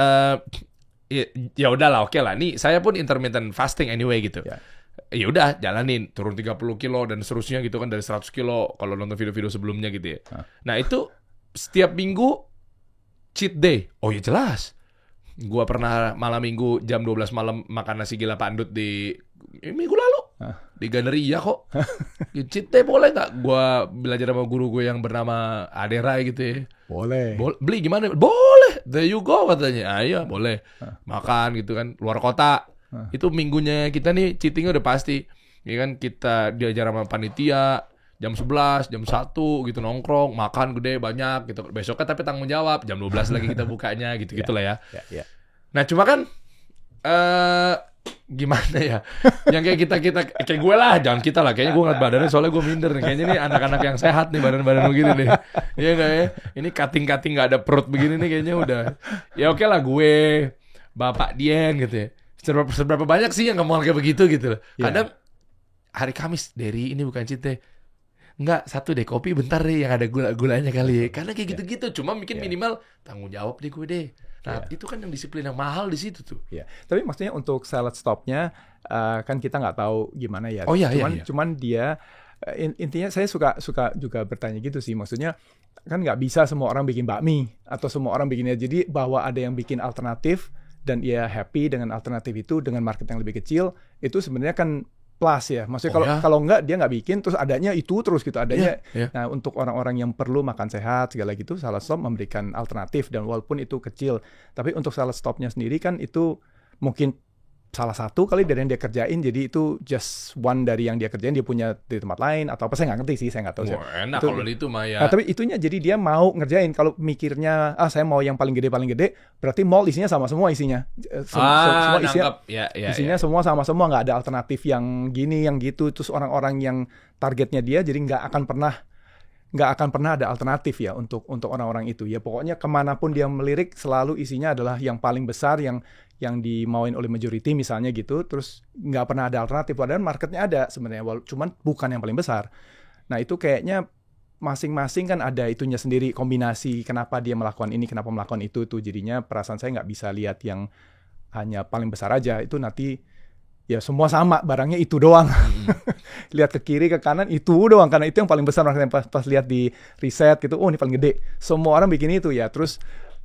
ya udahlah, oke lah. Nih saya pun intermittent fasting anyway gitu. Ya udah jalanin, turun 30 kilo dan seterusnya gitu kan, dari 100 kilo kalau nonton video-video sebelumnya gitu ya. Nah itu setiap minggu cheat day. Oh ya jelas. Gua pernah malam minggu jam 12 malam makan nasi gila pandut di minggu lalu. Di Gandaria kok. Cheat day boleh nggak? Gua belajar sama guru gue yang bernama Adera gitu ya.
Boleh.
Beli gimana? Boleh. There you go katanya. Iya boleh. Makan gitu kan, luar kota. Itu minggunya kita nih cheatingnya udah pasti. Ya kan, kita diajar sama panitia jam 11, jam 1 gitu nongkrong, makan gede banyak gitu. Besoknya tapi tanggung jawab, jam 12 lagi kita bukanya gitu-gitulah ya. Nah, cuma kan gimana ya? Yang kayak kayak gue lah, jangan kita lah. Kayaknya gue ngeliat badannya, soalnya gue minder nih. Kayaknya nih anak-anak yang sehat nih, badan-badan begini nih. Iya enggak ya? Ini cutting enggak ada perut begini nih kayaknya udah. Ya oke lah, gue Bapak Dian gitu ya. Seberapa banyak sih yang ke mall kayak begitu gitu loh. Kadang hari Kamis, Derry ini bukan cheat day. Enggak, satu deh kopi bentar deh yang ada gula-gulanya kali ya. Karena kayak gitu-gitu, cuma bikin minimal tanggung jawab deh gue deh. Nah, itu kan yang disiplin yang mahal di situ tuh.
Tapi maksudnya untuk salad stopnya kan kita nggak tahu gimana ya.
Oh iya.
Cuman dia intinya saya suka juga bertanya gitu sih. Maksudnya kan nggak bisa semua orang bikin bakmi atau semua orang bikinnya. Jadi bahwa ada yang bikin alternatif dan dia happy dengan alternatif itu dengan market yang lebih kecil, itu sebenarnya kan plus ya. Maksudnya kalau enggak dia nggak bikin, terus adanya itu terus gitu adanya. Nah, untuk orang-orang yang perlu makan sehat segala gitu, salad stop memberikan alternatif, dan walaupun itu kecil, tapi untuk salad stopnya sendiri kan itu mungkin salah satu kali dari yang dia kerjain, jadi itu just one dari yang dia kerjain, dia punya di tempat lain atau apa, saya nggak ngerti sih, saya nggak tahu.
Enak itu, kalau itu mah ya.
Nah, tapi itunya jadi dia mau ngerjain. Kalau mikirnya saya mau yang paling gede, berarti mall isinya sama semua isinya. Semua isinya semua sama semua, nggak ada alternatif yang gini yang gitu. Terus orang-orang yang targetnya dia jadi nggak akan pernah ada alternatif ya untuk orang-orang itu. Ya pokoknya kemanapun dia melirik selalu isinya adalah yang paling besar, yang dimauin oleh majority misalnya gitu, terus nggak pernah ada alternatif. Padahal marketnya ada sebenarnya, cuman bukan yang paling besar. Nah itu kayaknya masing-masing kan ada itunya sendiri, kombinasi kenapa dia melakukan ini, kenapa melakukan itu tuh. Jadinya perasaan saya nggak bisa lihat yang hanya paling besar aja, itu nanti ya semua sama, barangnya itu doang. Lihat ke kiri, ke kanan, itu doang. Karena itu yang paling besar. Pas lihat di riset gitu, oh ini paling gede. Semua orang bikin itu ya. Terus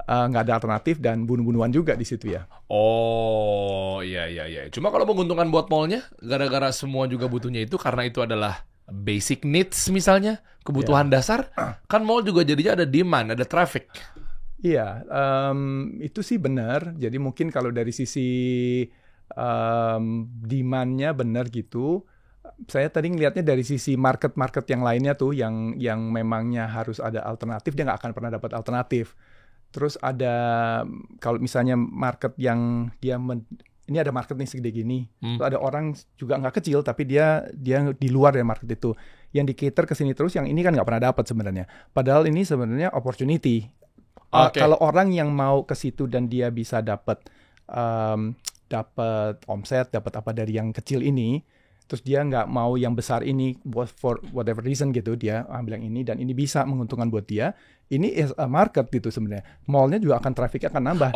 nggak ada alternatif dan bunuh-bunuhan juga di situ ya.
Oh, iya. Cuma kalau menguntungkan buat mallnya, gara-gara semua juga butuhnya itu, karena itu adalah basic needs misalnya, kebutuhan dasar, kan mall juga jadinya ada demand, ada traffic.
Iya, itu sih benar. Jadi mungkin kalau dari sisi demand-nya benar gitu. Saya tadi ngelihatnya dari sisi market-market yang lainnya tuh, yang memangnya harus ada alternatif, dia nggak akan pernah dapat alternatif. Terus ada, kalau misalnya market yang ini ada market nih segede gini, terus ada orang juga nggak kecil, tapi dia di luar dari market itu, yang di cater ke sini terus, yang ini kan nggak pernah dapat sebenarnya. Padahal ini sebenarnya opportunity. Kalau orang yang mau ke situ dan dia bisa dapat omset, dapat apa dari yang kecil ini, terus dia nggak mau yang besar ini for whatever reason gitu, dia ambil yang ini dan ini bisa menguntungkan buat dia, ini is a market gitu sebenarnya. Mallnya juga akan trafficnya akan nambah.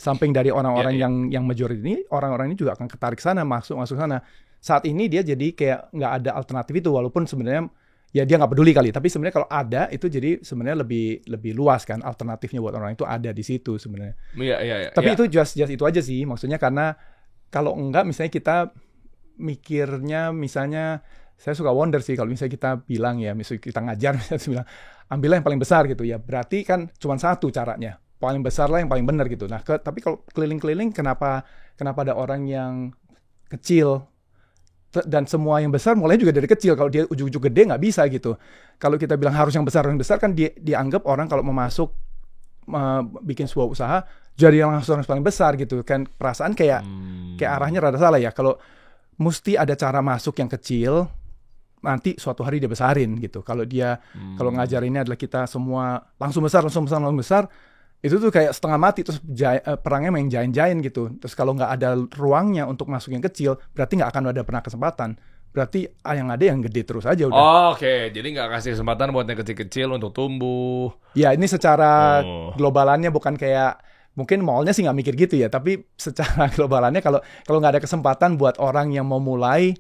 Samping dari orang-orang yang majority ini, orang-orang ini juga akan ketarik sana, masuk sana. Saat ini dia jadi kayak nggak ada alternatif itu, walaupun sebenarnya ya dia nggak peduli kali, tapi sebenarnya kalau ada itu jadi sebenarnya lebih luas kan, alternatifnya buat orang itu ada di situ sebenarnya.
Iya.
Tapi itu just itu aja sih, maksudnya karena kalau enggak misalnya kita mikirnya, misalnya saya suka wonder sih kalau misalnya kita bilang ya, misalnya kita ngajar, misalnya bilang ambillah yang paling besar gitu ya, berarti kan cuma satu caranya, paling besar lah yang paling benar gitu. Nah, tapi kalau keliling-keliling, kenapa ada orang yang kecil dan semua yang besar mulai juga dari kecil? Kalau dia ujung-ujung gede nggak bisa gitu. Kalau kita bilang harus yang besar kan dianggap orang kalau mau masuk bikin sebuah usaha jadi yang langsung paling besar gitu kan, perasaan kayak arahnya rada salah ya. Kalau mesti ada cara masuk yang kecil, nanti suatu hari dia besarin gitu. Kalau kalau ngajarinnya adalah kita semua langsung besar, itu tuh kayak setengah mati, terus perangnya main giant gitu. Terus kalau nggak ada ruangnya untuk masuk yang kecil, berarti nggak akan ada pernah kesempatan. Berarti yang ada yang gede terus aja udah.
Oke. Jadi nggak kasih kesempatan buat yang kecil-kecil untuk tumbuh.
Ya ini secara globalannya, bukan kayak mungkin mallnya sih nggak mikir gitu ya, tapi secara globalannya kalau nggak ada kesempatan buat orang yang mau mulai,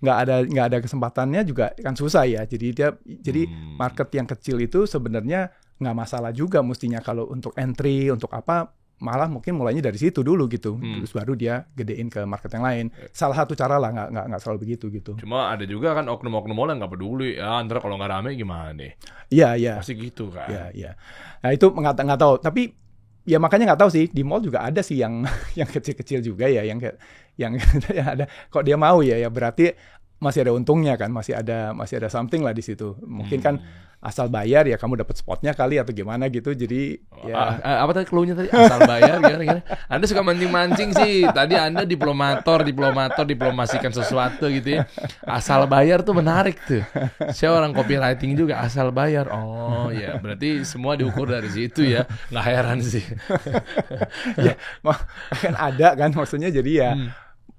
nggak ada kesempatannya juga kan susah ya. Jadi market yang kecil itu sebenarnya nggak masalah juga mestinya kalau untuk entry, untuk apa, malah mungkin mulainya dari situ dulu gitu, terus baru dia gedein ke market yang lain. Salah satu cara lah, nggak selalu begitu gitu.
Cuma ada juga kan oknum-oknum mall yang nggak peduli, ya antara kalau nggak rame gimana nih?
Iya.
Pasti gitu kan?
Iya. Nah itu nggak tahu, tapi ya makanya nggak tahu sih, di mall juga ada sih yang kecil-kecil juga ya, yang ada. Kok dia mau ya berarti masih ada untungnya kan, masih ada something lah di situ. Mungkin kan asal bayar ya kamu dapat spotnya kali atau gimana gitu. Jadi ya
apa tadi cluenya tadi? Asal bayar gimana? Anda suka mancing-mancing sih. Tadi Anda diplomasikan sesuatu gitu ya. Asal bayar tuh menarik tuh. Saya orang copywriting juga, asal bayar. Oh ya, berarti semua diukur dari situ ya. Nggak heran sih.
Ya, kan ada kan, maksudnya jadi ya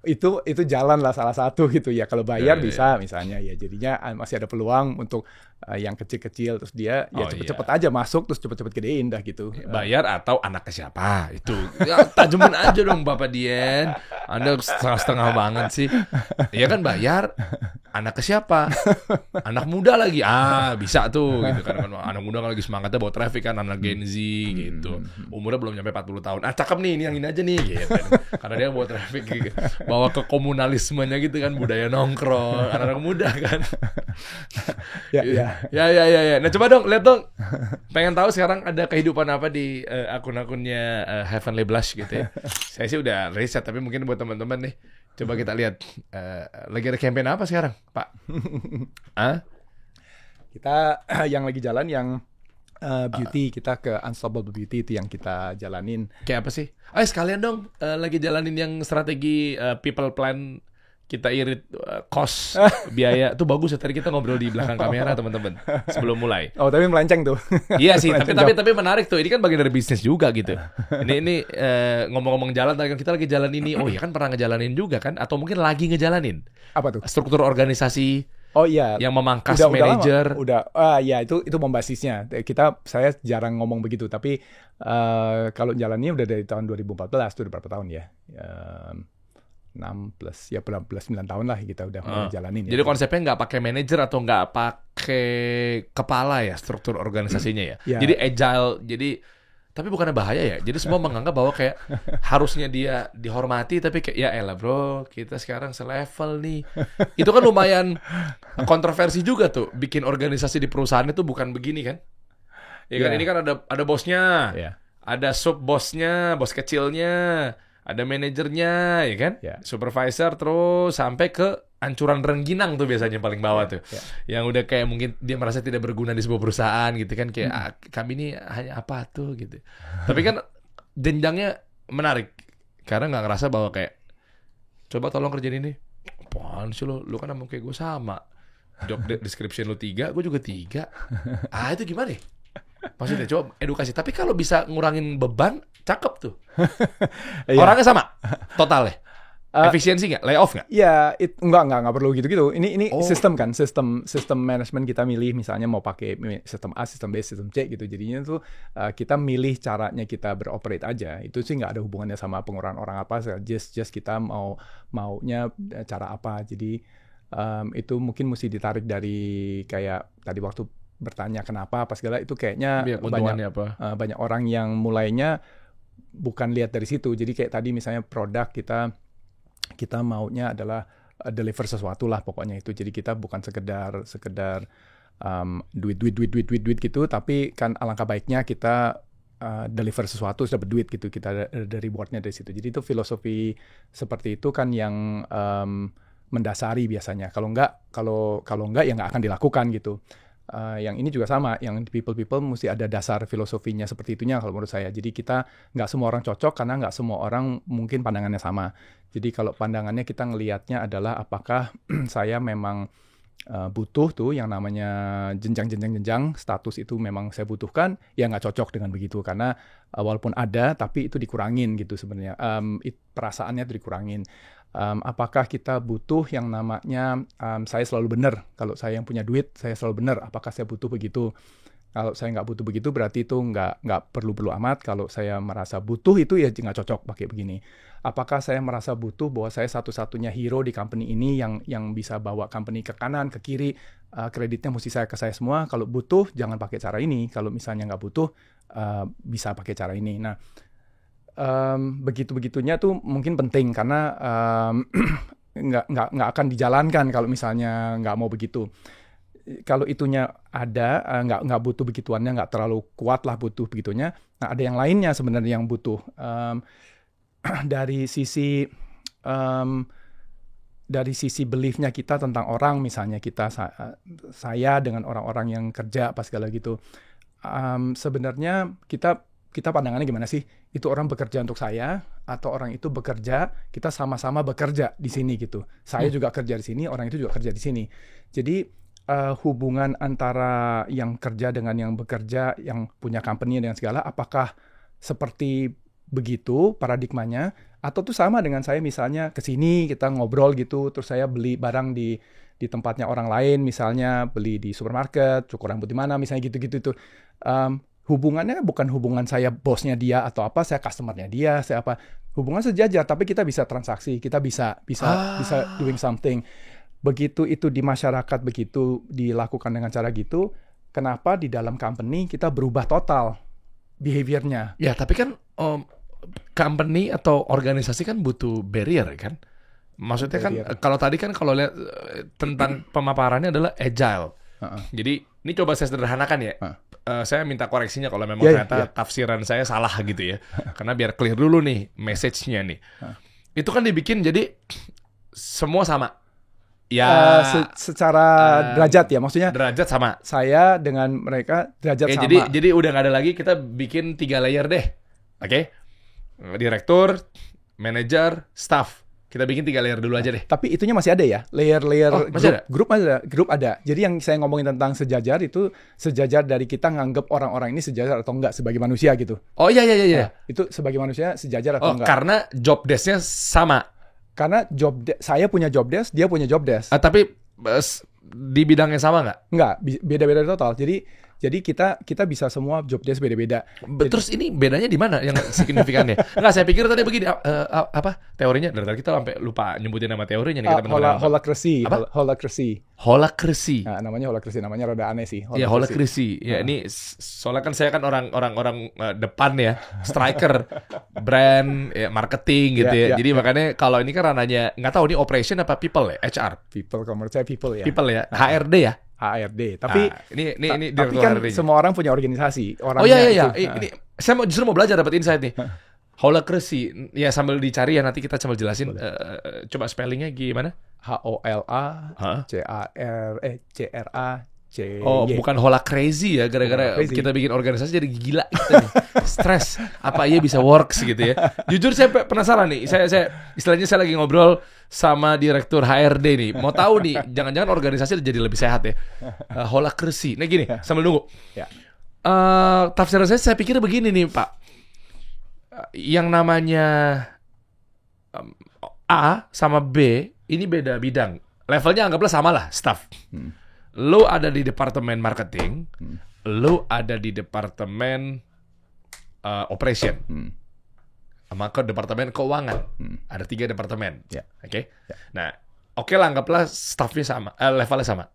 itu jalan lah salah satu gitu ya. Kalau bayar bisa misalnya ya, jadinya masih ada peluang untuk yang kecil-kecil, terus dia cepet-cepet aja masuk, terus cepet-cepet gedein dah gitu.
Bayar atau anaknya siapa itu ya, tajemin aja dong Bapak Dian. Anda setengah banget sih. Iya kan, bayar anaknya siapa, anak muda lagi, bisa tuh gitu kan. Anak muda kan lagi semangatnya bawa traffic kan, anak Gen Z gitu, umurnya belum nyampe 40 tahun, cakep nih, ini yang ini aja nih gitu. Karena dia bawa traffic gitu, bawa ke komunalismenya gitu kan, budaya nongkrong, anak-anak muda kan. Ya. Nah coba dong, lihat dong, pengen tahu sekarang ada kehidupan apa di akun-akunnya Heavenly Blush gitu ya. Saya sih udah riset, tapi mungkin buat teman-teman nih, coba kita lihat lagi ada campaign apa sekarang, Pak?
Kita yang lagi jalan yang beauty, kita ke Unstoppable Beauty itu yang kita jalanin.
Kayak apa sih? Sekalian dong, lagi jalanin yang strategi people plan, kita irit cost, biaya. Tuh bagus ya, tadi kita ngobrol di belakang kamera teman-teman sebelum mulai.
Oh, tapi melenceng tuh.
Iya sih, tapi menarik tuh. Ini kan bagian dari bisnis juga gitu. Ini ngomong-ngomong jalan, kita lagi jalan ini. Oh iya kan, pernah ngejalanin juga kan? Atau mungkin lagi ngejalanin.
Apa tuh?
Struktur organisasi.
Oh iya.
Yang memangkas manajer.
Udah. Ya itu basisnya. Saya jarang ngomong begitu, tapi kalau jalannya udah dari tahun 2014, itu udah berapa tahun ya? 6 plus 9 tahun lah kita udah ngejalanin.
Jadi konsepnya nggak pakai manajer atau nggak pakai kepala ya, struktur organisasinya ya. Jadi agile, jadi Tapi bukannya bahaya ya? Jadi semua menganggap bahwa kayak harusnya dia dihormati, tapi kayak ya elah bro, kita sekarang selevel nih. Itu kan lumayan kontroversi juga tuh. Bikin organisasi di perusahaan itu bukan begini kan? Ya kan, ini kan ada bosnya, ada sub bosnya, bos kecilnya, ada manajernya, ya kan? Supervisor, terus sampai ke ancuran rengginang tuh biasanya paling bawah tuh. Yang udah kayak mungkin dia merasa tidak berguna di sebuah perusahaan gitu kan. Kayak kami ini hanya apa tuh gitu. Tapi kan jenjangnya menarik. Karena nggak ngerasa bahwa kayak coba tolong kerjain ini. Apaan sih lu kan emang kayak gue sama. Job description lu 3, gue juga 3. Itu gimana ya? Maksudnya coba edukasi. Tapi kalau bisa ngurangin beban, cakep tuh. Orangnya sama totalnya. Efisiensi nggak? Layoff nggak?
Ya, nggak perlu gitu-gitu. Ini sistem kan, sistem manajemen kita milih, misalnya mau pakai sistem A, sistem B, sistem C gitu. Jadinya tuh kita milih caranya kita beroperate aja. Itu sih nggak ada hubungannya sama pengurangan orang apa. Just kita maunya cara apa. Jadi itu mungkin mesti ditarik dari kayak tadi waktu bertanya kenapa apa segala itu kayaknya banyak orang yang mulainya bukan lihat dari situ. Jadi kayak tadi misalnya produk kita maunya adalah deliver sesuatu lah pokoknya itu. Jadi kita bukan sekedar duit gitu, tapi kan alangkah baiknya kita deliver sesuatu dapat duit gitu. Kita ada rewardnya dari situ. Jadi itu filosofi seperti itu kan yang mendasari biasanya. Kalau enggak ya nggak akan dilakukan gitu. Yang ini juga sama, yang people mesti ada dasar filosofinya seperti itunya kalau menurut saya. Jadi kita nggak semua orang cocok karena nggak semua orang mungkin pandangannya sama. Jadi kalau pandangannya kita ngelihatnya adalah apakah saya memang butuh tuh yang namanya jenjang status itu memang saya butuhkan, ya nggak cocok dengan begitu karena walaupun ada tapi itu dikurangin gitu sebenarnya, perasaannya itu dikurangin. Apakah kita butuh yang namanya saya selalu benar, kalau saya yang punya duit saya selalu benar, apakah saya butuh begitu? Kalau saya nggak butuh begitu berarti itu nggak perlu amat. Kalau saya merasa butuh itu ya nggak cocok pakai begini. Apakah saya merasa butuh bahwa saya satu-satunya hero di company ini yang bisa bawa company ke kanan ke kiri, kreditnya mesti ke saya semua. Kalau butuh jangan pakai cara ini, kalau misalnya nggak butuh bisa pakai cara ini. Nah begitu-begitunya tuh mungkin penting karena nggak akan dijalankan kalau misalnya nggak mau begitu. Kalau itunya ada, nggak butuh begituannya, nggak terlalu kuat lah butuh begitunya. Nah ada yang lainnya sebenarnya yang butuh dari sisi beliefnya kita tentang orang, misalnya saya dengan orang-orang yang kerja pas segala gitu. Sebenarnya kita pandangannya gimana sih? Itu orang bekerja untuk saya atau orang itu bekerja, kita sama-sama bekerja di sini gitu. Saya juga kerja di sini, orang itu juga kerja di sini. Jadi hubungan antara yang kerja dengan yang bekerja, yang punya company dengan segala, apakah seperti begitu paradigmanya atau tuh sama dengan saya misalnya ke sini kita ngobrol gitu, terus saya beli barang di tempatnya orang lain, misalnya beli di supermarket, cukur rambut di mana, misalnya gitu-gitu itu. Hubungannya bukan hubungan saya bosnya dia atau apa, saya customernya dia, saya apa. Hubungan sejajar, tapi kita bisa transaksi, kita bisa doing something. Begitu itu di masyarakat, begitu dilakukan dengan cara gitu, kenapa di dalam company kita berubah total behaviornya?
Ya, tapi kan company atau organisasi kan butuh barrier kan? Maksudnya barrier. Kan kalau tadi kan kalau lihat tentang pemaparannya adalah agile. Jadi ini coba saya sederhanakan ya. Saya minta koreksinya kalau memang ternyata tafsiran saya salah gitu ya. Karena biar clear dulu nih message-nya nih. Itu kan dibikin jadi semua sama. Ya,
secara derajat ya, maksudnya
derajat sama.
Saya dengan mereka derajat sama.
Jadi udah nggak ada lagi, kita bikin 3 layer deh, oke? Direktur, manager, staff. Kita bikin 3 layer dulu aja deh.
Tapi itunya masih ada ya, layer grup ada. Jadi yang saya ngomongin tentang sejajar itu sejajar dari kita nganggap orang-orang ini sejajar atau enggak sebagai manusia gitu.
Oh iya.
Nah, itu sebagai manusia sejajar atau enggak?
Karena job desk-nya sama.
Karena saya punya job desk, dia punya job desk.
Tapi di bidangnya sama nggak?
Nggak, beda-beda total. Jadi Jadi kita bisa semua job desk beda-beda.
Terus ini bedanya di mana yang signifikannya? Enggak, saya pikir tadi begini, apa teorinya? Dari tadi kita sampai lupa nyebutin nama teorinya nih kita
Holacracy. Holacracy.
Holacracy.
Nah, namanya holacracy, namanya rada aneh sih.
Ya, holacracy. Ya, ini soalnya kan saya kan orang depan ya, striker, brand, ya, marketing gitu ya. Jadi makanya kalau ini kan ranahnya nggak tahu ini operation apa people ya, HR.
People, kalau menurut saya people ya.
People ya, HRD ya.
HRD. Tapi
ini
tapi kan semua orang punya organisasi.
Iya. Ini saya justru mau belajar dapat insight nih. Holacracy. Ya sambil dicari ya nanti kita sambil jelasin. Coba spellingnya gimana?
HOLACRACY.
Oh, bukan holacrazy ya, gara-gara kita bikin organisasi jadi gila kita nih. Stres. Apa iya bisa works gitu ya. Jujur saya penasaran nih. Saya istilahnya saya lagi ngobrol sama direktur HRD nih. Mau tahu nih, jangan-jangan organisasi jadi lebih sehat ya. Holacracy. Nah gini, sambil nunggu. Tafsiran saya pikir begini nih, Pak. Yang namanya A sama B ini beda bidang. Levelnya anggaplah sama lah, staff. Lo ada di departemen marketing, lo ada di departemen operation, sama ke departemen keuangan. Ada 3 departemen, oke? Nah, oke lah anggaplah staffnya sama, levelnya sama.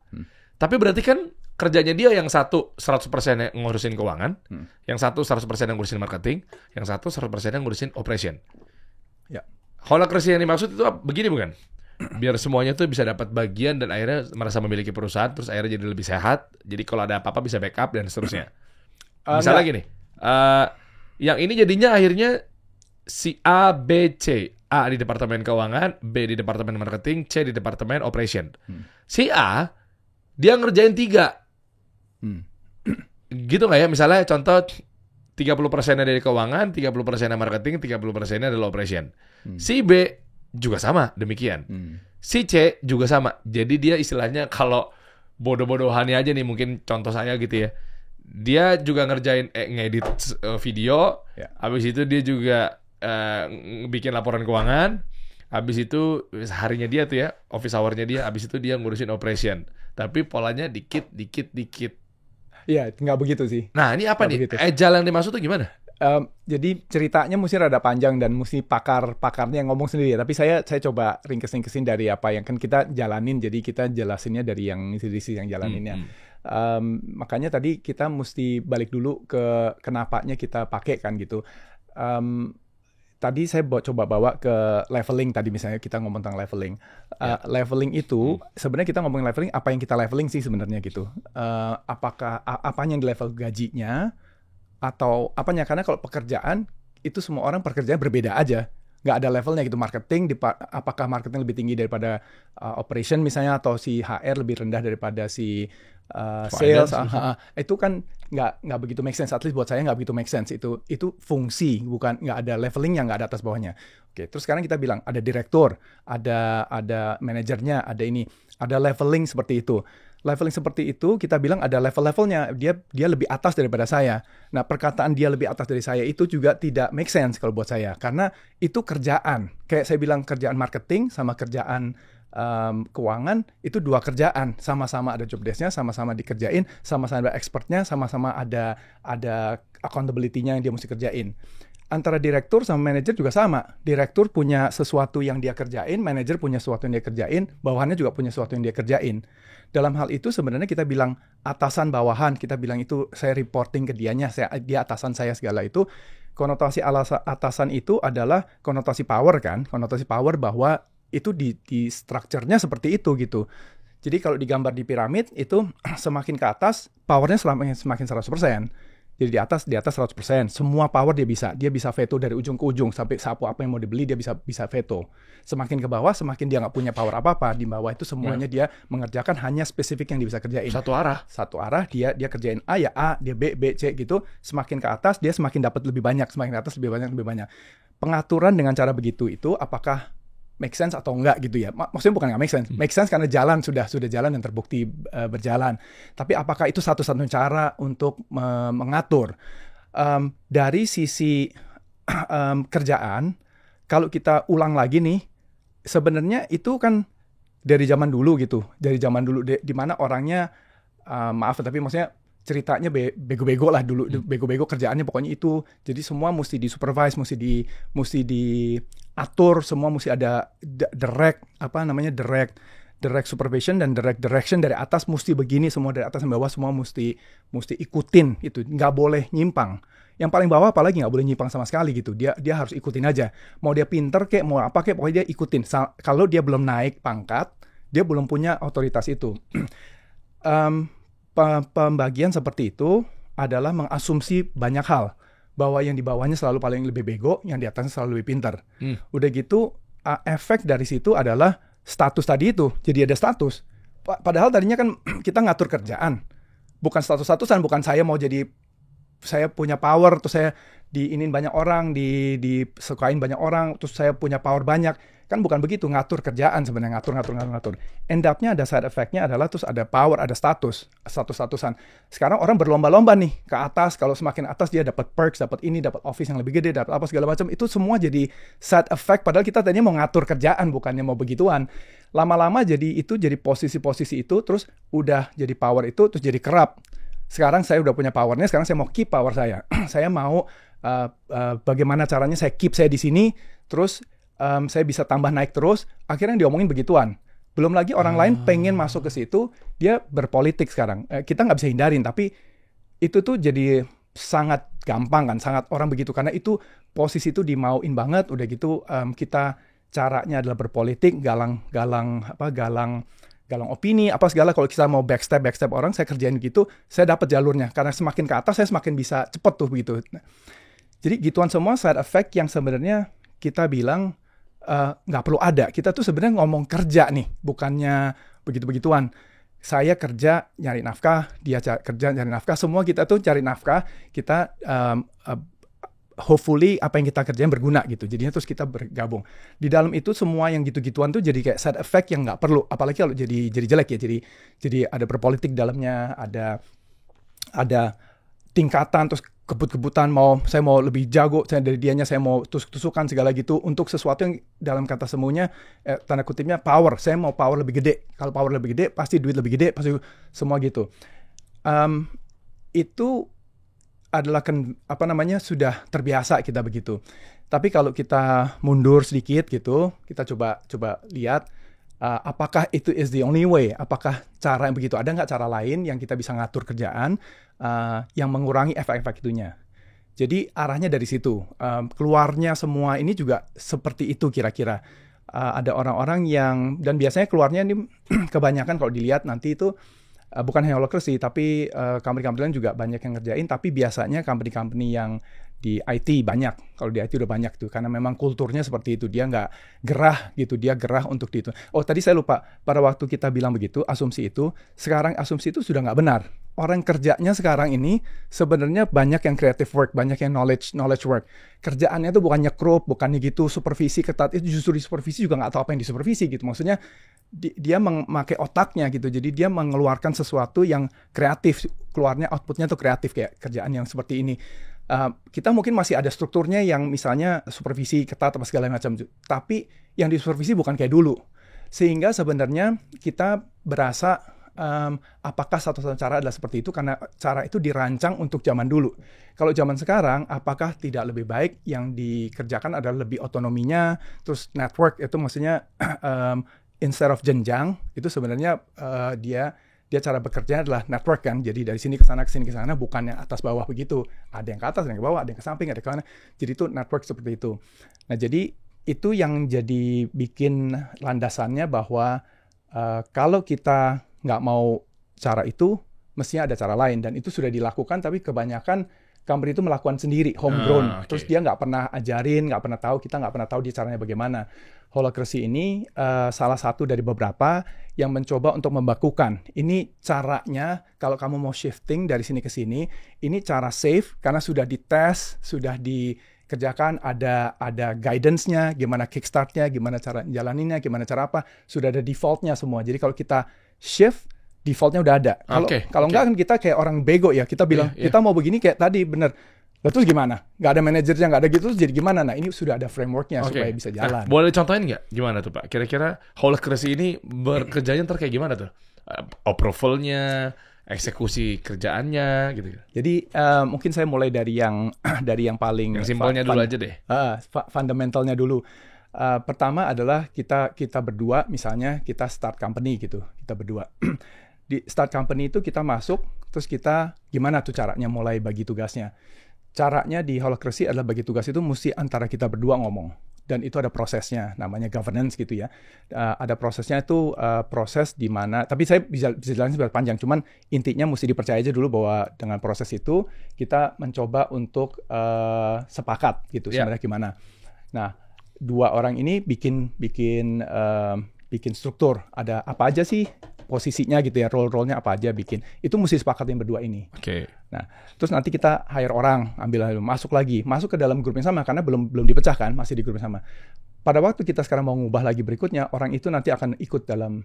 Tapi berarti kan kerjanya dia yang satu 100% yang ngurusin keuangan, yang satu 100% yang ngurusin marketing, yang satu 100% yang ngurusin operation. Holacracy yang dimaksud itu begini bukan? Biar semuanya tuh bisa dapat bagian dan akhirnya merasa memiliki perusahaan, terus akhirnya jadi lebih sehat. Jadi kalau ada apa-apa bisa backup dan seterusnya. Misalnya gini, yang ini jadinya akhirnya si A, B, C. A di departemen keuangan, B di departemen marketing, C di departemen operation. Si A, dia ngerjain 3. Gitu nggak ya? Misalnya contoh 30% dari keuangan, 30% marketing, 30% adalah operation. Si B juga sama, demikian. Si C juga sama. Jadi dia istilahnya kalau bodoh-bodohannya aja nih, mungkin contoh saya gitu ya. Dia juga ngerjain ngedit video, habis itu dia juga bikin laporan keuangan, habis itu harinya dia tuh ya, office hour-nya dia, habis itu dia ngurusin operation. Tapi polanya dikit.
Iya, nggak begitu sih.
Nah, ini apa nih? Agile yang dimaksud tuh gimana?
Jadi ceritanya mesti rada panjang dan mesti pakarnya yang ngomong sendiri ya. Tapi saya coba ringkesin dari apa yang kan kita jalanin. Jadi kita jelasinnya dari yang sisi yang jalaninnya. Makanya tadi kita mesti balik dulu ke kenapanya kita pakai kan gitu. Tadi saya coba bawa ke leveling tadi, misalnya kita ngomong tentang leveling. Leveling itu sebenarnya kita ngomongin leveling, apa yang kita leveling sih sebenarnya gitu. Apakah apanya yang di level gajinya atau apanya, karena kalau pekerjaan itu semua orang pekerjaan berbeda aja. Nggak ada levelnya gitu. Marketing, apakah marketing lebih tinggi daripada operation misalnya, atau si HR lebih rendah daripada si sales, itu kan nggak begitu make sense. At least buat saya nggak begitu make sense. Itu fungsi, bukan, nggak ada levelingnya, nggak ada atas bawahnya. Oke, terus sekarang kita bilang ada direktur, ada manajernya, ada leveling seperti itu. Leveling seperti itu kita bilang ada level-levelnya. Dia lebih atas daripada saya. Nah, perkataan dia lebih atas dari saya itu juga tidak make sense kalau buat saya, karena itu kerjaan. Kayak saya bilang kerjaan marketing sama kerjaan keuangan itu 2 kerjaan, sama-sama ada job desk-nya, sama-sama dikerjain, sama-sama ada expertnya, sama-sama ada accountability-nya yang dia mesti kerjain. Antara direktur sama manajer juga sama. Direktur punya sesuatu yang dia kerjain, manajer punya sesuatu yang dia kerjain, bawahannya juga punya sesuatu yang dia kerjain. Dalam hal itu sebenarnya kita bilang atasan bawahan, kita bilang itu saya reporting ke dianya, dia atasan saya segala itu. Konotasi atasan itu adalah konotasi power kan, konotasi power bahwa itu di structure-nya seperti itu gitu. Jadi kalau digambar di piramid itu semakin ke atas powernya semakin 100%. Jadi di atas 100%. Semua power dia bisa veto dari ujung ke ujung, sampai sapu apa yang mau dibeli dia bisa veto. Semakin ke bawah semakin dia nggak punya power apa-apa. Di bawah itu semuanya dia mengerjakan hanya spesifik yang dia bisa kerjain. Satu arah dia kerjain A ya A, dia B C gitu. Semakin ke atas dia semakin dapat lebih banyak, semakin ke atas lebih banyak. Pengaturan dengan cara begitu itu apakah make sense atau enggak gitu ya. Maksudnya bukan nggak make sense. Make sense karena sudah jalan dan terbukti berjalan. Tapi apakah itu satu-satunya cara untuk mengatur? Dari sisi kerjaan, kalau kita ulang lagi nih, sebenarnya itu kan dari zaman dulu gitu. Dari zaman dulu di mana orangnya, maaf tapi maksudnya ceritanya bego-bego lah dulu, bego-bego kerjaannya pokoknya itu. Jadi semua mesti disupervise, mesti diatur, semua mesti ada direct supervision dan direct direction dari atas, mesti begini semua, dari atas sampai bawah semua mesti ikutin itu, nggak boleh nyimpang. Yang paling bawah apalagi nggak boleh nyimpang sama sekali gitu. Dia harus ikutin aja. Mau dia pinter kek, mau apa kek, pokoknya dia ikutin. Kalau dia belum naik pangkat, dia belum punya otoritas itu. Pembagian seperti itu adalah mengasumsi banyak hal, bahwa yang di bawahnya selalu paling lebih bego, yang di atasnya selalu lebih pintar. Udah gitu efek dari situ adalah status tadi itu, jadi ada status. Padahal tadinya kan kita ngatur kerjaan, bukan status-statusan, bukan saya punya power, terus saya diinin banyak orang, disukain banyak orang, terus saya punya power banyak. Kan bukan begitu ngatur kerjaan sebenarnya, ngatur. End up-nya ada side effect-nya adalah terus ada power, ada status-statusan. Sekarang orang berlomba-lomba nih ke atas, kalau semakin atas dia dapat perks, dapat ini, dapat office yang lebih gede, dapat apa segala macam. Itu semua jadi side effect, padahal kita tadinya mau ngatur kerjaan, bukannya mau begituan. Lama-lama jadi posisi-posisi itu, terus udah jadi power itu, terus jadi kerap. Sekarang saya udah punya powernya, sekarang saya mau keep power saya. Saya mau bagaimana caranya saya keep saya di sini, terus saya bisa tambah naik terus, akhirnya diomongin begituan. Belum lagi orang lain pengen masuk ke situ, dia berpolitik sekarang. Kita nggak bisa hindarin, tapi itu tuh jadi sangat gampang kan, sangat orang begitu. Karena itu posisi itu dimauin banget, udah gitu kita caranya adalah berpolitik, galang opini, apa segala. Kalau kita mau backstep orang, saya kerjain gitu, saya dapat jalurnya. Karena semakin ke atas, saya semakin bisa cepet tuh begitu. Jadi gituan semua side effect yang sebenarnya kita bilang nggak perlu ada. Kita tuh sebenarnya ngomong kerja nih, bukannya begitu-begituan. Saya kerja nyari nafkah, dia kerja nyari nafkah, semua kita tuh cari nafkah, kita hopefully apa yang kita kerjain berguna gitu. Jadinya terus kita bergabung. Di dalam itu semua yang gitu-gituan tuh jadi kayak side effect yang nggak perlu. Apalagi kalau jadi jelek ya. Jadi ada berpolitik dalamnya, ada tingkatan, terus kebut-kebutan, saya mau lebih jago dari dianya, saya mau tusuk-tusukan segala gitu untuk sesuatu yang dalam kata semuanya tanda kutipnya power. Saya mau power lebih gede. Kalau power lebih gede pasti duit lebih gede, pasti semua gitu. Itu adalah sudah terbiasa kita begitu. Tapi kalau kita mundur sedikit gitu, kita coba lihat apakah itu is the only way? Apakah cara yang begitu? Ada nggak cara lain yang kita bisa ngatur kerjaan yang mengurangi efek-efek itunya? Jadi arahnya dari situ. Keluarnya semua ini juga seperti itu kira-kira. Ada orang-orang yang, dan biasanya keluarnya ini kebanyakan kalau dilihat nanti itu bukan hanya holacracy, tapi company-company lain juga banyak yang ngerjain. Tapi biasanya company-company yang di IT banyak. Kalau di IT udah banyak tuh, karena memang kulturnya seperti itu. Dia nggak gerah gitu, dia gerah untuk itu. Oh tadi saya lupa, pada waktu kita bilang begitu, asumsi itu, sekarang asumsi itu sudah nggak benar. Orang kerjanya sekarang ini sebenarnya banyak yang creative work, banyak yang knowledge work. Kerjaannya tuh bukannya nyekrup, bukannya gitu supervisi ketat. Itu justru di supervisi juga nggak tahu apa yang disupervisi gitu. Maksudnya dia memakai otaknya gitu. Jadi dia mengeluarkan sesuatu yang kreatif, keluarnya outputnya tuh kreatif kayak kerjaan yang seperti ini. Kita mungkin masih ada strukturnya yang misalnya supervisi ketat apa segala macam, tapi yang disupervisi bukan kayak dulu, sehingga sebenarnya kita berasa apakah satu-satunya cara adalah seperti itu karena cara itu dirancang untuk zaman dulu. Kalau zaman sekarang, apakah tidak lebih baik yang dikerjakan adalah lebih otonominya, terus network itu maksudnya instead of jenjang itu sebenarnya dia cara bekerja adalah network kan. Jadi dari sini ke sana, bukannya atas bawah begitu. Ada yang ke atas, ada yang ke bawah, ada yang ke samping, ada yang ke mana. Jadi itu network seperti itu. Nah, jadi itu yang jadi bikin landasannya bahwa kalau kita nggak mau cara itu, mestinya ada cara lain. Dan itu sudah dilakukan, tapi kebanyakan company itu melakukan sendiri, homegrown. Terus dia nggak pernah ajarin, nggak pernah tahu, kita nggak pernah tahu dia caranya bagaimana. Holacracy ini salah satu dari beberapa yang mencoba untuk membakukan. Ini caranya, kalau kamu mau shifting dari sini ke sini, ini cara safe, karena sudah dites, sudah dikerjakan, ada guidance-nya, gimana kickstart-nya, gimana cara jalaninnya, gimana cara apa, sudah ada default-nya semua. Jadi kalau kita shift, default-nya udah ada. Kalau enggak kan kita kayak orang bego ya, kita bilang, kita mau begini kayak tadi, bener. Lah terus gimana? Nggak ada manajernya, nggak ada gitu, terus jadi gimana? Nah ini sudah ada framework-nya supaya bisa jalan.
Boleh contohin nggak? Gimana tuh Pak? Kira-kira holacracy ini bekerjanya ntar kayak gimana tuh? Approval-nya, eksekusi kerjaannya gitu.
Jadi mungkin saya mulai dari yang paling
Yang simpelnya dulu aja deh.
Fundamentalnya dulu. Pertama adalah kita berdua, misalnya kita start company gitu, kita berdua. Di start company itu kita masuk, terus kita gimana tuh caranya mulai bagi tugasnya. Caranya di Holacracy adalah bagi tugas itu mesti antara kita berdua ngomong. Dan itu ada prosesnya, namanya governance gitu ya. Ada prosesnya itu proses di mana, tapi saya bisa jelasin sebentar panjang, cuman intinya mesti dipercaya aja dulu bahwa dengan proses itu kita mencoba untuk sepakat gitu sebenarnya gimana. Nah, dua orang ini bikin struktur, ada apa aja sih posisinya gitu ya, role-nya apa aja bikin. Itu mesti sepakatin berdua ini.
Oke.
Nah, terus nanti kita hire orang, masuk ke dalam grup yang sama karena belum dipecah kan, masih di grup yang sama. Pada waktu kita sekarang mau ngubah lagi berikutnya, orang itu nanti akan ikut dalam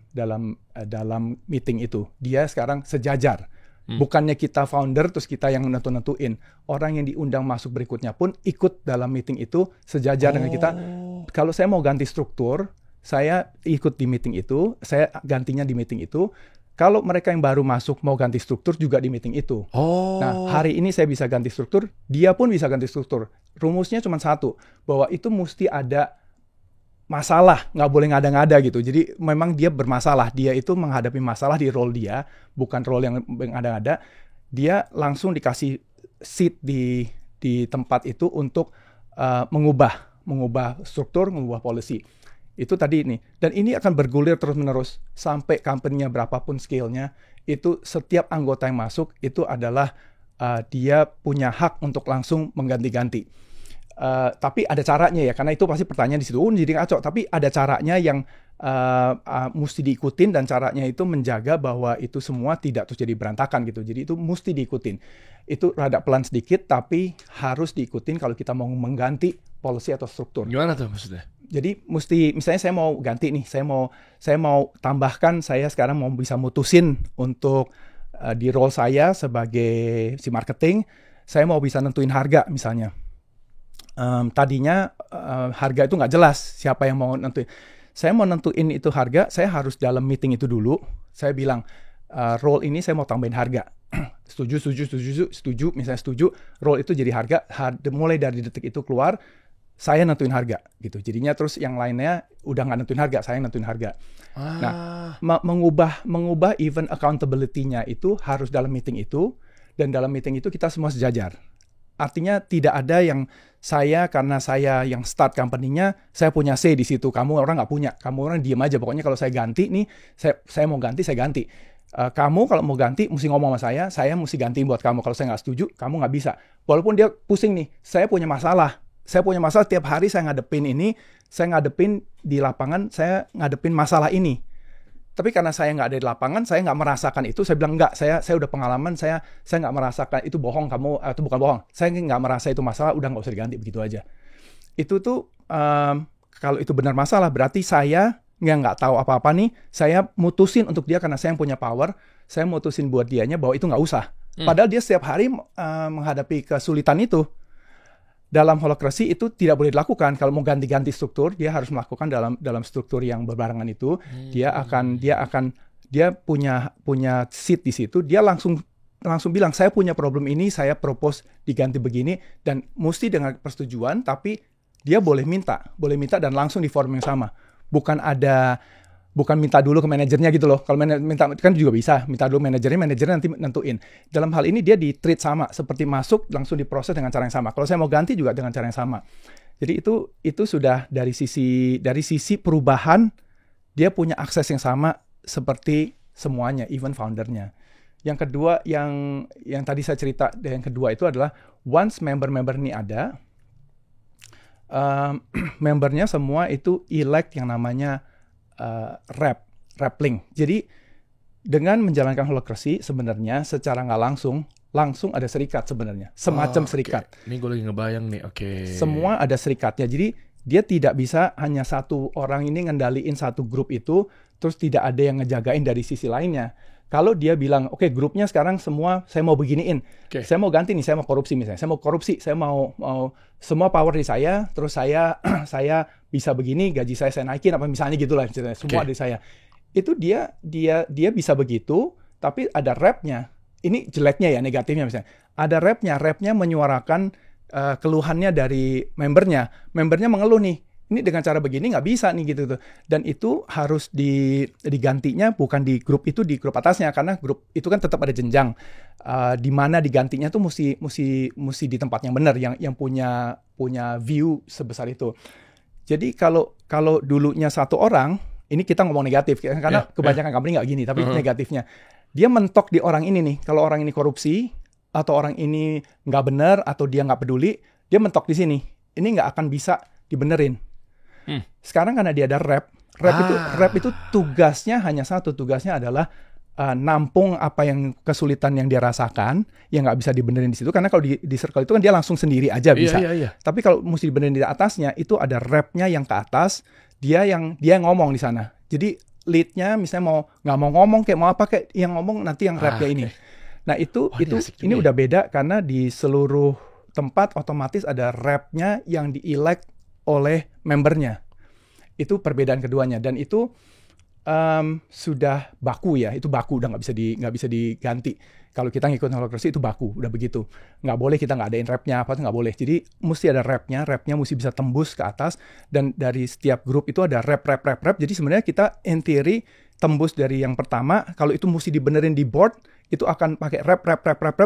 meeting itu. Dia sekarang sejajar. Bukannya kita founder terus kita yang nentuin. Orang yang diundang masuk berikutnya pun ikut dalam meeting itu sejajar dengan kita. Kalau saya mau ganti struktur, saya ikut di meeting itu, saya gantinya di meeting itu. Kalau mereka yang baru masuk mau ganti struktur juga di meeting itu. Nah, hari ini saya bisa ganti struktur, dia pun bisa ganti struktur. Rumusnya cuma satu, bahwa itu mesti ada masalah, nggak boleh ngada-ngada gitu. Jadi memang dia bermasalah, dia itu menghadapi masalah di role dia, bukan role yang ngada-ngada. Dia langsung dikasih seat di tempat itu untuk mengubah struktur, mengubah policy. Itu tadi nih. Dan ini akan bergulir terus-menerus sampai company-nya berapapun scale-nya. Itu setiap anggota yang masuk itu adalah dia punya hak untuk langsung mengganti-ganti. Tapi ada caranya ya, karena itu pasti pertanyaan di situ. Jadi kacau. Tapi ada caranya yang mesti diikutin, dan caranya itu menjaga bahwa itu semua tidak terus jadi berantakan gitu. Jadi itu mesti diikutin. Itu rada pelan sedikit, tapi harus diikutin kalau kita mau mengganti policy atau struktur.
Gimana tuh maksudnya?
Jadi mesti, misalnya saya mau ganti nih, saya mau tambahkan, saya sekarang mau bisa mutusin untuk di role saya sebagai si marketing, saya mau bisa nentuin harga misalnya. Tadinya harga itu nggak jelas siapa yang mau nentuin. Saya mau nentuin itu harga, saya harus dalam meeting itu dulu. Saya bilang, role ini saya mau tambahin harga. Setuju, misalnya setuju, role itu jadi harga mulai dari detik itu keluar, saya nentuin harga gitu. Jadinya terus yang lainnya udah nggak nentuin harga, saya nentuin harga. Nah, mengubah even accountability-nya itu harus dalam meeting itu, dan dalam meeting itu kita semua sejajar. Artinya tidak ada yang karena saya yang start company-nya, saya punya say di situ, kamu orang nggak punya, kamu orang diem aja. Pokoknya kalau saya ganti nih, saya mau ganti, saya ganti. Kamu kalau mau ganti mesti ngomong sama saya mesti gantiin buat kamu. Kalau saya nggak setuju, kamu nggak bisa. Walaupun dia pusing nih, saya punya masalah tiap hari, saya ngadepin di lapangan, saya ngadepin masalah ini. Tapi karena saya nggak ada di lapangan, saya nggak merasakan itu. Saya bilang enggak, saya udah pengalaman, saya nggak merasakan itu bohong kamu, itu bukan bohong. Saya nggak merasa itu masalah, udah nggak usah diganti, begitu aja. Itu tuh kalau itu benar masalah, berarti saya nggak tahu apa-apa nih. Saya mutusin untuk dia karena saya yang punya power. Saya mutusin buat dianya bahwa itu nggak usah. Padahal dia setiap hari menghadapi kesulitan itu. Dalam Holacracy itu tidak boleh dilakukan. Kalau mau ganti-ganti struktur, dia harus melakukan dalam struktur yang berbarengan itu. Dia punya seat di situ. Dia langsung bilang, saya punya problem ini, saya propose diganti begini, dan mesti dengan persetujuan. Tapi dia boleh minta dan langsung di forum yang sama. Bukan minta dulu ke manajernya gitu loh. Kalau minta kan juga bisa, minta dulu manajernya nanti nentuin. Dalam hal ini dia di-treat sama, seperti masuk langsung diproses dengan cara yang sama. Kalau saya mau ganti juga dengan cara yang sama. Jadi itu sudah dari sisi perubahan, dia punya akses yang sama seperti semuanya, even foundernya. Yang kedua, yang tadi saya cerita, yang kedua itu adalah once member ini ada, membernya semua itu elect yang namanya rep link. Jadi dengan menjalankan Holacracy sebenarnya secara nggak langsung ada serikat sebenarnya, semacam serikat.
Ini gue lagi ngebayang nih.
Semua ada serikatnya. Jadi dia tidak bisa hanya satu orang ini ngendaliin satu grup itu, terus tidak ada yang ngejagain dari sisi lainnya. Kalau dia bilang, oke, grupnya sekarang semua saya mau beginiin, saya mau ganti nih, saya mau korupsi misalnya, saya mau semua power di saya, terus saya bisa begini, gaji saya naikin apa misalnya gitulah, semua di saya. Itu dia bisa begitu, Tapi ada rapnya. Ini jeleknya ya, negatifnya misalnya. Ada rapnya menyuarakan keluhannya dari membernya. Membernya mengeluh nih, ini dengan cara begini nggak bisa nih gitu tuh. Dan itu harus digantinya bukan di grup itu, di grup atasnya, karena grup itu kan tetap ada jenjang. Di mana digantinya tuh mesti di tempat yang benar, yang punya view sebesar itu. Jadi kalau dulunya satu orang, ini kita ngomong negatif karena kebanyakan company nggak gini, tapi negatifnya dia mentok di orang ini nih. Kalau orang ini korupsi atau orang ini nggak benar atau dia nggak peduli, dia mentok di sini. Ini nggak akan bisa dibenerin. Sekarang karena dia ada rap itu tugasnya hanya satu, tugasnya adalah nampung apa yang kesulitan yang dia rasakan, yang nggak bisa dibenerin di situ. Karena kalau di circle itu kan dia langsung sendiri aja bisa.
Iya.
Tapi kalau mesti dibenerin di atasnya, itu ada rapnya yang ke atas, dia yang ngomong di sana. Jadi leadnya misalnya nggak mau ngomong kayak mau apa kayak yang ngomong nanti yang rapnya ini. Nah itu ini udah beda karena di seluruh tempat otomatis ada rapnya yang di-elect oleh membernya. Itu perbedaan keduanya, dan itu sudah baku ya, itu baku udah nggak bisa diganti. Kalau kita ngikut holacracy itu baku, udah begitu. Nggak boleh kita nggak adain rapnya apa, nggak boleh. Jadi mesti ada rapnya mesti bisa tembus ke atas, dan dari setiap grup itu ada rap. Jadi sebenarnya kita in theory tembus dari yang pertama, kalau itu mesti dibenerin di board, itu akan pakai rap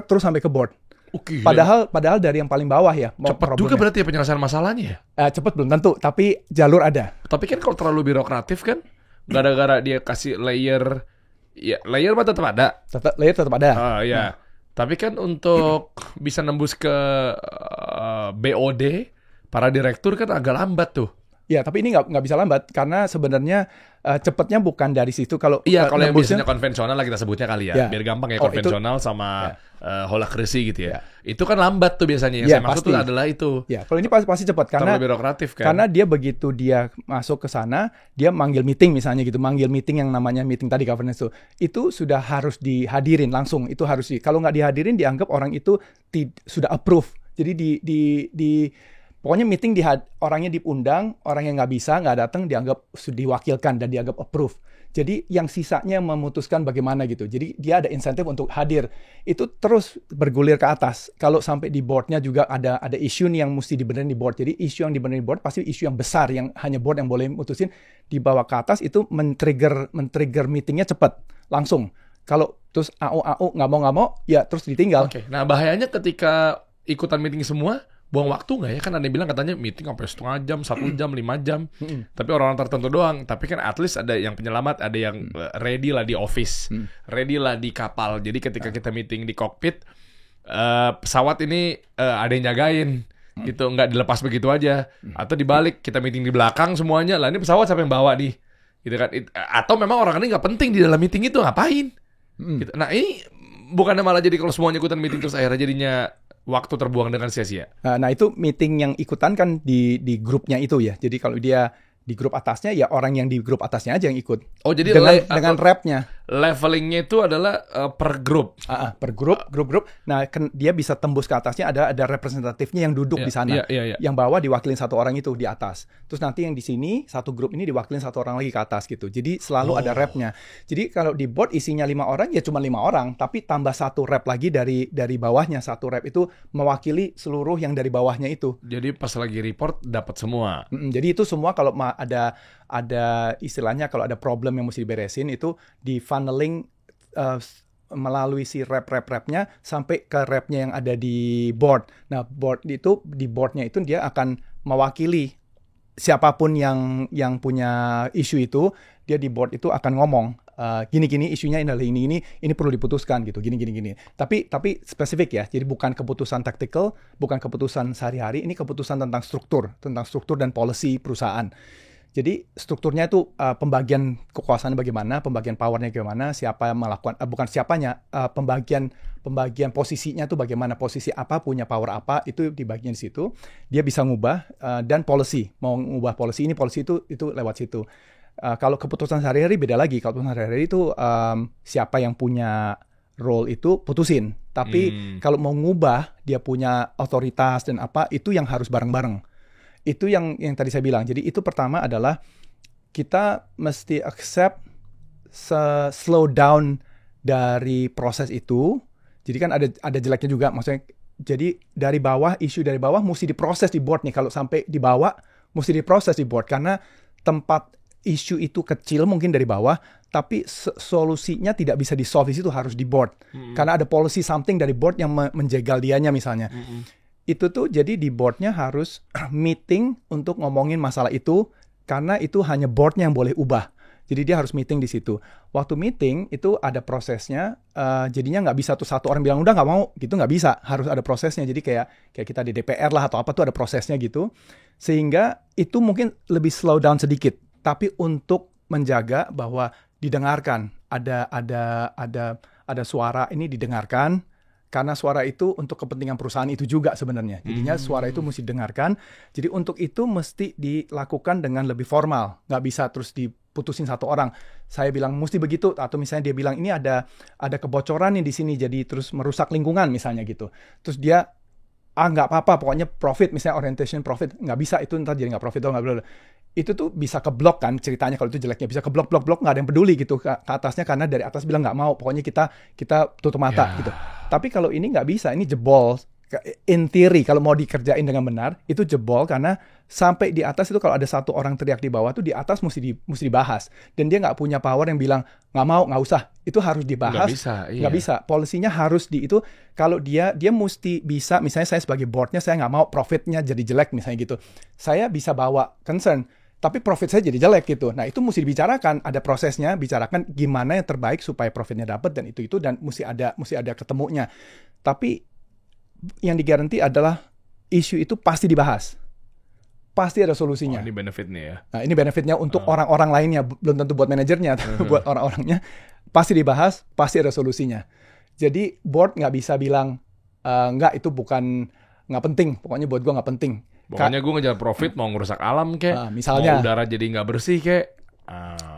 terus sampai ke board.
Okay.
Padahal dari yang paling bawah ya.
Cepat juga berarti ya penyelesaian masalahnya ya?
Cepat belum tentu, tapi jalur ada.
Tapi kan kalau terlalu birokratif kan, gara-gara dia kasih layer mah tetap ada.
Layer tetap ada.
Ya. Tapi kan untuk bisa nembus ke BOD, para direktur kan agak lambat tuh.
Ya, tapi ini nggak bisa lambat karena sebenarnya cepatnya bukan dari situ. Kalau
yang biasanya konvensional lah kita sebutnya kali ya, biar gampang ya, konvensional
itu,
sama holacracy gitu ya. Itu kan lambat tuh biasanya. Yang saya maksud tuh adalah itu.
Ya, kalau ini pasti cepat karena
terlalu birokratif kan.
Karena dia begitu dia masuk ke sana, dia manggil meeting misalnya gitu, manggil meeting yang namanya meeting tadi governance itu sudah harus dihadirin langsung. Itu harus kalau nggak dihadirin dianggap orang itu sudah approve. Jadi pokoknya meeting orangnya diundang, orang yang nggak bisa, nggak datang dianggap diwakilkan dan dianggap approve. Jadi yang sisanya memutuskan bagaimana gitu. Jadi dia ada insentif untuk hadir. Itu terus bergulir ke atas. Kalau sampai di boardnya juga ada isu nih yang mesti dibenerin di board. Jadi isu yang dibenerin di board pasti isu yang besar yang hanya board yang boleh mutusin. Dibawa ke atas itu men-trigger meetingnya cepat, langsung. Kalau terus AO nggak mau ya terus ditinggal.
Oke. Nah bahayanya ketika ikutan meeting semua, buang waktu nggak ya? Kan ada yang bilang katanya meeting sampai setengah jam, 1 jam, 5 jam. Tapi orang-orang tertentu doang. Tapi kan at least ada yang penyelamat, ada yang ready lah di office, ready lah di kapal. Jadi ketika kita meeting di cockpit, pesawat ini ada yang jagain. Gitu, nggak dilepas begitu aja. Atau dibalik, kita meeting di belakang semuanya. Lah ini pesawat siapa yang bawa nih? Gitu kan? Atau memang orang ini nggak penting di dalam meeting itu, ngapain? Gitu. Nah ini bukannya malah jadi kalau semuanya ikutan meeting terus akhirnya jadinya waktu terbuang dengan sia-sia.
Nah itu meeting yang ikutan kan di grupnya itu ya. Jadi kalau dia di grup atasnya ya orang yang di grup atasnya aja yang ikut.
Oh jadi
dengan rapnya.
Levelingnya itu adalah per grup.
Per grup. Nah dia bisa tembus ke atasnya, ada representatifnya yang duduk di sana. Yang bawah diwakilin satu orang itu di atas. Terus nanti yang di sini satu grup ini diwakilin satu orang lagi ke atas gitu. Jadi selalu ada rapnya. Jadi kalau di board isinya 5 orang ya cuma 5 orang, tapi tambah satu rep lagi dari bawahnya. Satu rep itu mewakili seluruh yang dari bawahnya itu.
Jadi pas lagi report dapat semua.
Jadi itu semua kalau ada istilahnya kalau ada problem yang mesti diberesin itu di funneling melalui si repnya sampai ke repnya yang ada di board. Nah board itu di boardnya itu dia akan mewakili siapapun yang punya isu itu, dia di board itu akan ngomong gini isunya ini perlu diputuskan gitu gini. Tapi spesifik ya. Jadi bukan keputusan taktikal, bukan keputusan sehari-hari, ini keputusan tentang struktur dan policy perusahaan. Jadi strukturnya itu pembagian kekuasaannya bagaimana, pembagian powernya bagaimana, siapa yang melakukan bukan siapanya, pembagian posisinya itu bagaimana, posisi apa punya power apa itu dibagian di situ. Dia bisa ngubah dan policy, mau ngubah policy ini policy itu lewat situ. Kalau keputusan sehari-hari beda lagi. Kalau keputusan sehari-hari itu siapa yang punya role itu putusin. Tapi kalau mau ngubah dia punya otoritas dan apa itu yang harus bareng-bareng. Itu yang tadi saya bilang. Jadi itu pertama adalah kita mesti accept slow down dari proses itu. Jadi kan ada jeleknya juga, maksudnya. Jadi isu dari bawah mesti diproses di board nih. Kalau sampai dibawa, mesti diproses di board. Karena tempat isu itu kecil mungkin dari bawah, tapi solusinya tidak bisa di-solve di situ, harus di board. Karena ada policy something dari board yang menjegal dianya misalnya. Itu tuh jadi di boardnya harus meeting untuk ngomongin masalah itu, karena itu hanya boardnya yang boleh ubah. Jadi dia harus meeting di situ. Waktu meeting itu ada prosesnya, jadinya nggak bisa tuh satu orang bilang udah nggak mau, gitu nggak bisa. Harus ada prosesnya. Jadi kayak kita di DPR lah atau apa tuh ada prosesnya gitu. Sehingga itu mungkin lebih slow down sedikit. Tapi untuk menjaga bahwa didengarkan, ada suara ini didengarkan. Karena suara itu untuk kepentingan perusahaan itu juga sebenarnya. Jadinya suara itu mesti didengarkan. Jadi untuk itu mesti dilakukan dengan lebih formal. Nggak bisa terus diputusin satu orang. Saya bilang mesti begitu. Atau misalnya dia bilang ini ada kebocoran nih di sini. Jadi terus merusak lingkungan misalnya gitu. Terus dia, nggak apa-apa. Pokoknya profit. Misalnya orientation profit. Nggak bisa itu ntar jadi nggak profit. Itu tuh bisa keblok kan ceritanya kalau itu jeleknya. Bisa keblok, nggak ada yang peduli gitu ke atasnya. Karena dari atas bilang nggak mau. Pokoknya kita tutup mata gitu. Tapi kalau ini nggak bisa, ini jebol. In theory, kalau mau dikerjain dengan benar, itu jebol karena sampai di atas itu kalau ada satu orang teriak di bawah tuh di atas mesti dibahas. Dan dia nggak punya power yang bilang, nggak mau, nggak usah. Itu harus dibahas. Nggak bisa. Polisinya harus itu, kalau dia mesti bisa, misalnya saya sebagai boardnya, saya nggak mau profitnya jadi jelek misalnya gitu. Saya bisa bawa concern. Tapi profit saya jadi jelek gitu. Nah itu mesti dibicarakan, ada prosesnya, bicarakan gimana yang terbaik supaya profitnya dapat dan itu dan mesti ada ketemunya. Tapi yang digaranti adalah isu itu pasti dibahas, pasti ada solusinya.
Ini benefitnya ya.
Nah ini benefitnya untuk orang-orang lainnya, belum tentu buat manajernya, tapi buat orang-orangnya pasti dibahas, pasti ada solusinya. Jadi board nggak bisa bilang nggak itu nggak penting, pokoknya buat gue nggak penting.
Pokoknya gue ngejar profit, mau ngerusak alam kek,
misalnya,
mau udara jadi nggak bersih kek.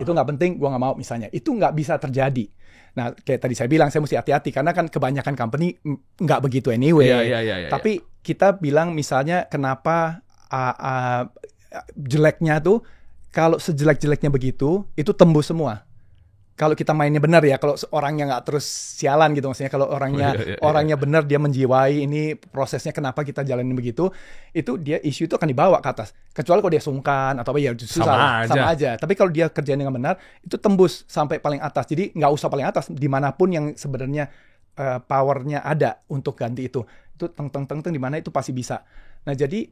Itu nggak penting, gue nggak mau misalnya. Itu nggak bisa terjadi. Nah, kayak tadi saya bilang, saya mesti hati-hati. Karena kan kebanyakan company nggak begitu anyway.
Iya.
Tapi kita bilang misalnya kenapa jeleknya tuh, kalau sejelek-jeleknya begitu, itu tembus semua. Kalau kita mainnya benar ya, kalau orangnya nggak terus sialan gitu maksudnya, kalau orangnya benar, dia menjiwai ini prosesnya kenapa kita jalanin begitu, itu dia isu itu akan dibawa ke atas. Kecuali kalau dia sungkan atau apa ya susah, sama aja. Tapi kalau dia kerjain dengan benar, itu tembus sampai paling atas. Jadi nggak usah paling atas, dimanapun yang sebenarnya powernya ada untuk ganti itu teng di mana itu pasti bisa. Nah jadi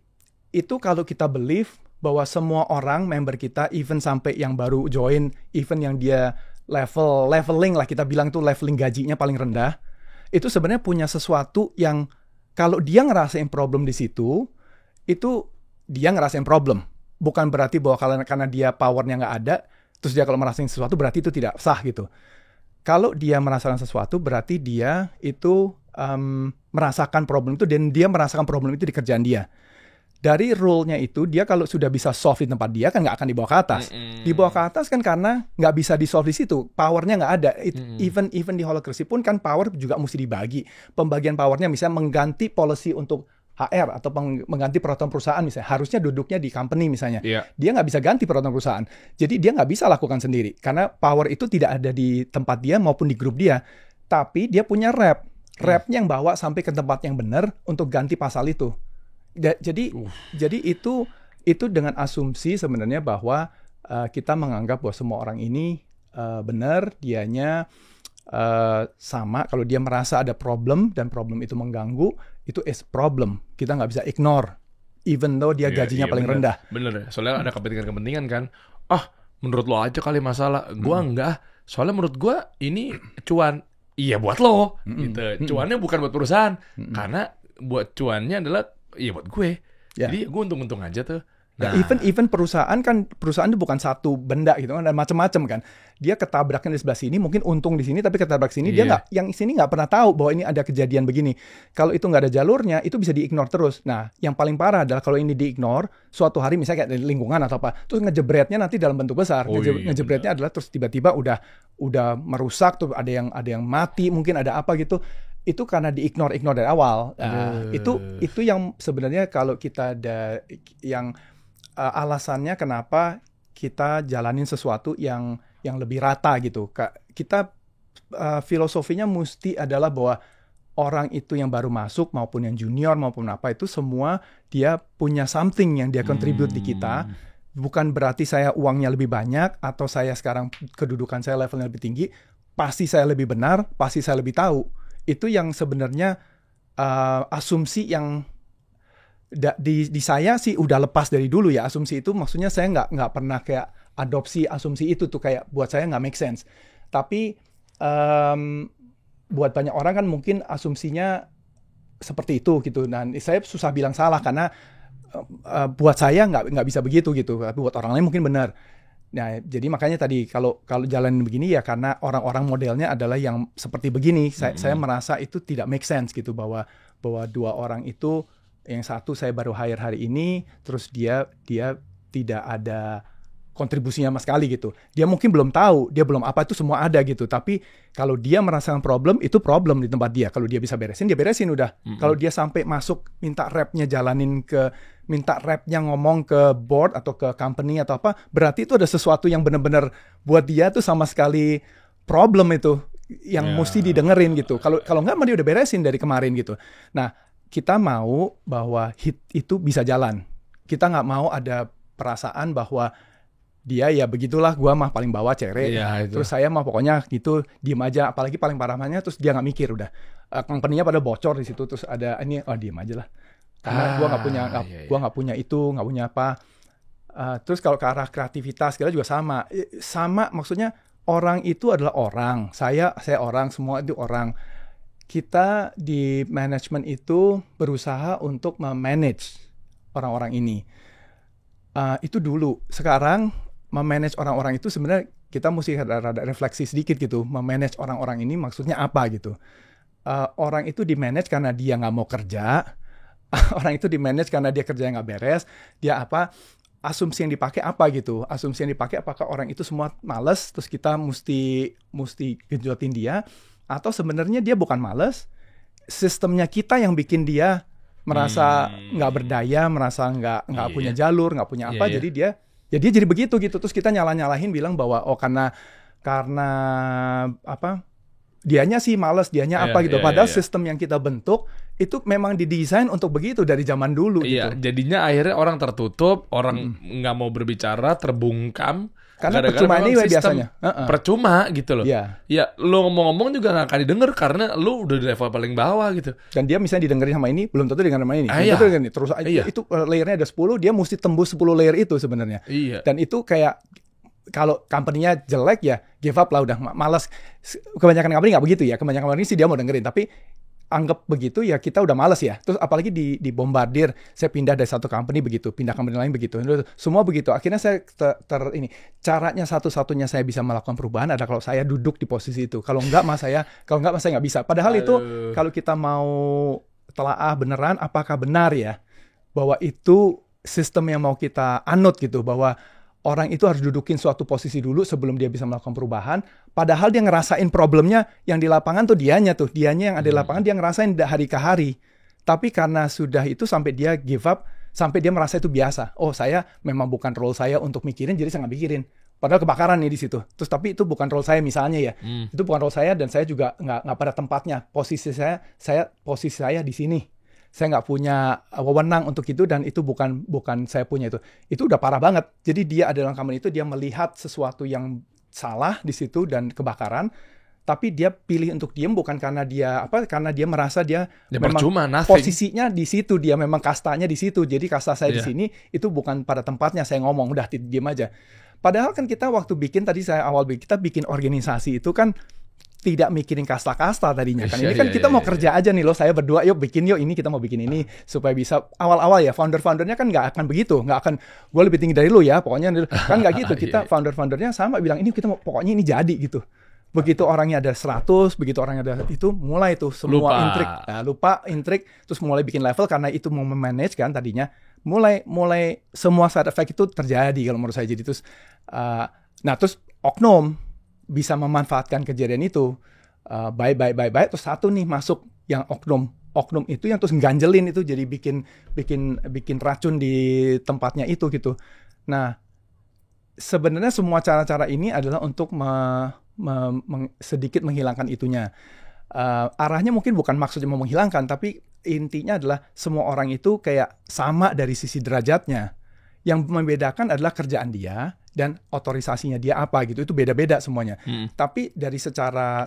itu kalau kita believe bahwa semua orang member kita, even sampai yang baru join, even yang dia leveling lah, kita bilang tuh leveling gajinya paling rendah, itu sebenarnya punya sesuatu yang kalau dia ngerasain problem di situ, itu dia ngerasain problem. Bukan berarti bahwa karena dia powernya nggak ada, terus dia kalau merasain sesuatu berarti itu tidak sah gitu. Kalau dia merasakan sesuatu berarti dia itu merasakan problem itu, dan dia merasakan problem itu di kerjaan dia. Dari rule-nya itu, dia kalau sudah bisa solve di tempat dia, kan nggak akan dibawa ke atas. Dibawa ke atas kan karena nggak bisa di-solve di situ. Powernya nggak ada. Even di holacracy pun kan power juga mesti dibagi. Pembagian powernya misalnya mengganti policy untuk HR atau mengganti peraturan perusahaan misalnya. Harusnya duduknya di company misalnya.
Yeah.
Dia nggak bisa ganti peraturan perusahaan. Jadi dia nggak bisa lakukan sendiri. Karena power itu tidak ada di tempat dia maupun di grup dia. Tapi dia punya rep. Repnya yang bawa sampai ke tempat yang benar untuk ganti pasal itu. Jadi itu dengan asumsi sebenarnya bahwa kita menganggap bahwa semua orang ini benar, dianya sama. Kalau dia merasa ada problem dan problem itu mengganggu, itu is problem. Kita nggak bisa ignore, even though dia gajinya paling rendah.
Bener, soalnya ada kepentingan kan. Menurut lo aja kali masalah. Gua enggak. Soalnya menurut gua ini cuan. Iya buat lo, gitu. Cuannya bukan buat perusahaan, karena buat cuannya adalah buat gue. Jadi gue untung-untung aja tuh.
Nah, even perusahaan itu bukan satu benda gitu kan, ada macam-macam kan. Dia ketabraknya di sebelah sini, mungkin untung di sini, tapi ketabrak sini dia nggak, yang sini nggak pernah tahu bahwa ini ada kejadian begini. Kalau itu nggak ada jalurnya, itu bisa diignore terus. Nah, yang paling parah adalah kalau ini diignore, suatu hari misalnya kayak dari lingkungan atau apa, terus ngejebretnya nanti dalam bentuk besar. Ngejebretnya adalah terus tiba-tiba udah merusak tuh, ada yang mati, mungkin ada apa gitu. Itu karena di-ignore dari awal. Itu yang sebenarnya kalau kita ada yang alasannya kenapa kita jalanin sesuatu yang lebih rata gitu. Kita filosofinya mesti adalah bahwa orang itu yang baru masuk maupun yang junior maupun apa itu semua dia punya something yang dia contribute di kita. Bukan berarti saya uangnya lebih banyak atau saya sekarang kedudukan saya levelnya lebih tinggi, pasti saya lebih benar, pasti saya lebih tahu. Itu yang sebenarnya asumsi yang di saya sih udah lepas dari dulu ya. Asumsi itu maksudnya saya nggak pernah kayak adopsi asumsi itu tuh, kayak buat saya nggak make sense. Tapi buat banyak orang kan mungkin asumsinya seperti itu gitu. Dan saya susah bilang salah karena buat saya nggak bisa begitu gitu. Tapi buat orang lain mungkin benar. Nah, jadi makanya tadi kalau jalan begini ya karena orang-orang modelnya adalah yang seperti begini. Saya merasa itu tidak make sense gitu, bahwa dua orang itu, yang satu saya baru hire hari ini, terus dia tidak ada kontribusinya sama sekali gitu. Dia mungkin belum tahu, dia belum apa itu semua ada gitu. Tapi kalau dia merasakan problem, itu problem di tempat dia. Kalau dia bisa beresin, dia beresin udah. Kalau dia sampai masuk minta repnya minta repnya ngomong ke board atau ke company atau apa, berarti itu ada sesuatu yang benar-benar buat dia tuh sama sekali problem itu yang mesti didengerin gitu. Kalau nggak mah dia udah beresin dari kemarin gitu. Nah, kita mau bahwa hit itu bisa jalan. Kita nggak mau ada perasaan bahwa dia ya begitulah, gua mah paling bawah cere. Terus saya mah pokoknya gitu diem aja. Apalagi paling parahnya terus dia nggak mikir udah. Company-nya pada bocor di situ, terus ada ini, diem aja lah. Karena gua nggak punya itu, nggak punya apa. Terus kalau ke arah kreativitas kita juga sama maksudnya orang itu adalah orang. Saya orang, semua itu orang. Kita di manajemen itu berusaha untuk memanage orang-orang ini. Itu dulu. Sekarang memanage orang-orang itu sebenarnya kita mesti rada refleksi sedikit gitu. Memanage orang-orang ini maksudnya apa gitu. Orang itu di-manage karena dia nggak mau kerja. Orang itu di-manage karena dia kerjanya nggak beres. Dia apa? Asumsi yang dipakai apa gitu. Asumsi yang dipakai apakah orang itu semua males, terus kita mesti genjotin dia. Atau sebenarnya dia bukan males. Sistemnya kita yang bikin dia merasa nggak berdaya, merasa nggak punya jalur, nggak punya apa. Jadi dia jadi begitu gitu. Terus kita nyalahin bilang bahwa karena apa, dianya sih males, dianya apa gitu. Padahal sistem yang kita bentuk itu memang didesain untuk begitu dari zaman dulu.
Iya, gitu. Jadinya akhirnya orang tertutup, orang nggak mau berbicara, terbungkam.
Karena percuma ini biasanya.
Percuma gitu loh. Ya, lo ngomong-ngomong juga gak akan didengar karena lo udah di level paling bawah gitu.
Dan dia misalnya didengerin sama ini, belum tentu dengerin sama ini. Terus itu layernya ada 10, dia mesti tembus 10 layer itu sebenarnya. Dan itu kayak kalau company-nya jelek ya give up lah, udah malas. Kebanyakan company nggak begitu ya. Kebanyakan company sih dia mau dengerin, tapi anggap begitu ya kita udah males ya. Terus apalagi dibombardir, saya pindah dari satu company begitu, pindah company lain begitu. Semua begitu. Akhirnya saya ini caranya satu-satunya saya bisa melakukan perubahan ada kalau saya duduk di posisi itu. Kalau enggak mas saya nggak bisa. Padahal itu kalau kita mau telaah beneran apakah benar ya bahwa itu sistem yang mau kita anut gitu, bahwa orang itu harus dudukin suatu posisi dulu sebelum dia bisa melakukan perubahan. Padahal dia ngerasain problemnya yang di lapangan tuh dianya yang ada di lapangan, dia ngerasain hari ke hari. Tapi karena sudah itu sampai dia give up, sampai dia merasa itu biasa. Saya memang bukan role saya untuk mikirin, jadi saya nggak mikirin. Padahal kebakaran nih di situ. Terus tapi itu bukan role saya misalnya ya. Itu bukan role saya dan saya juga nggak pada tempatnya. Posisi saya di sini. Saya nggak punya wewenang untuk itu dan itu bukan saya punya itu. Itu udah parah banget. Jadi dia adalah company itu, dia melihat sesuatu yang salah di situ dan kebakaran, tapi dia pilih untuk diem bukan karena dia karena dia merasa dia memang
percuma,
posisinya di situ, dia memang kastanya di situ. Jadi kasta saya di sini itu bukan pada tempatnya saya ngomong, udah diem aja. Padahal kan kita waktu bikin tadi kita bikin organisasi itu kan tidak mikirin kasta-kasta tadinya kan. Ini kan kita mau kerja aja nih loh, saya berdua yuk ini kita mau bikin ini supaya bisa awal-awal ya founder-foundernya kan nggak akan begitu, nggak akan gue lebih tinggi dari lu ya pokoknya kan nggak gitu. Kita founder-foundernya sama bilang ini kita mau pokoknya ini jadi gitu. Begitu orangnya ada 100, begitu orangnya ada itu mulai tuh semua lupa intrik terus mulai bikin level karena itu mau memanage kan tadinya mulai semua side effect itu terjadi kalau menurut saya. Jadi terus terus oknum bisa memanfaatkan kejadian itu baik terus satu nih masuk yang oknum itu yang terus ganjelin itu jadi bikin racun di tempatnya itu gitu. Nah sebenarnya semua cara-cara ini adalah untuk sedikit menghilangkan itunya. Arahnya mungkin bukan maksudnya mau menghilangkan, tapi intinya adalah semua orang itu kayak sama dari sisi derajatnya. Yang membedakan adalah kerjaan dia dan otorisasinya dia apa gitu. Itu beda-beda semuanya. Tapi dari secara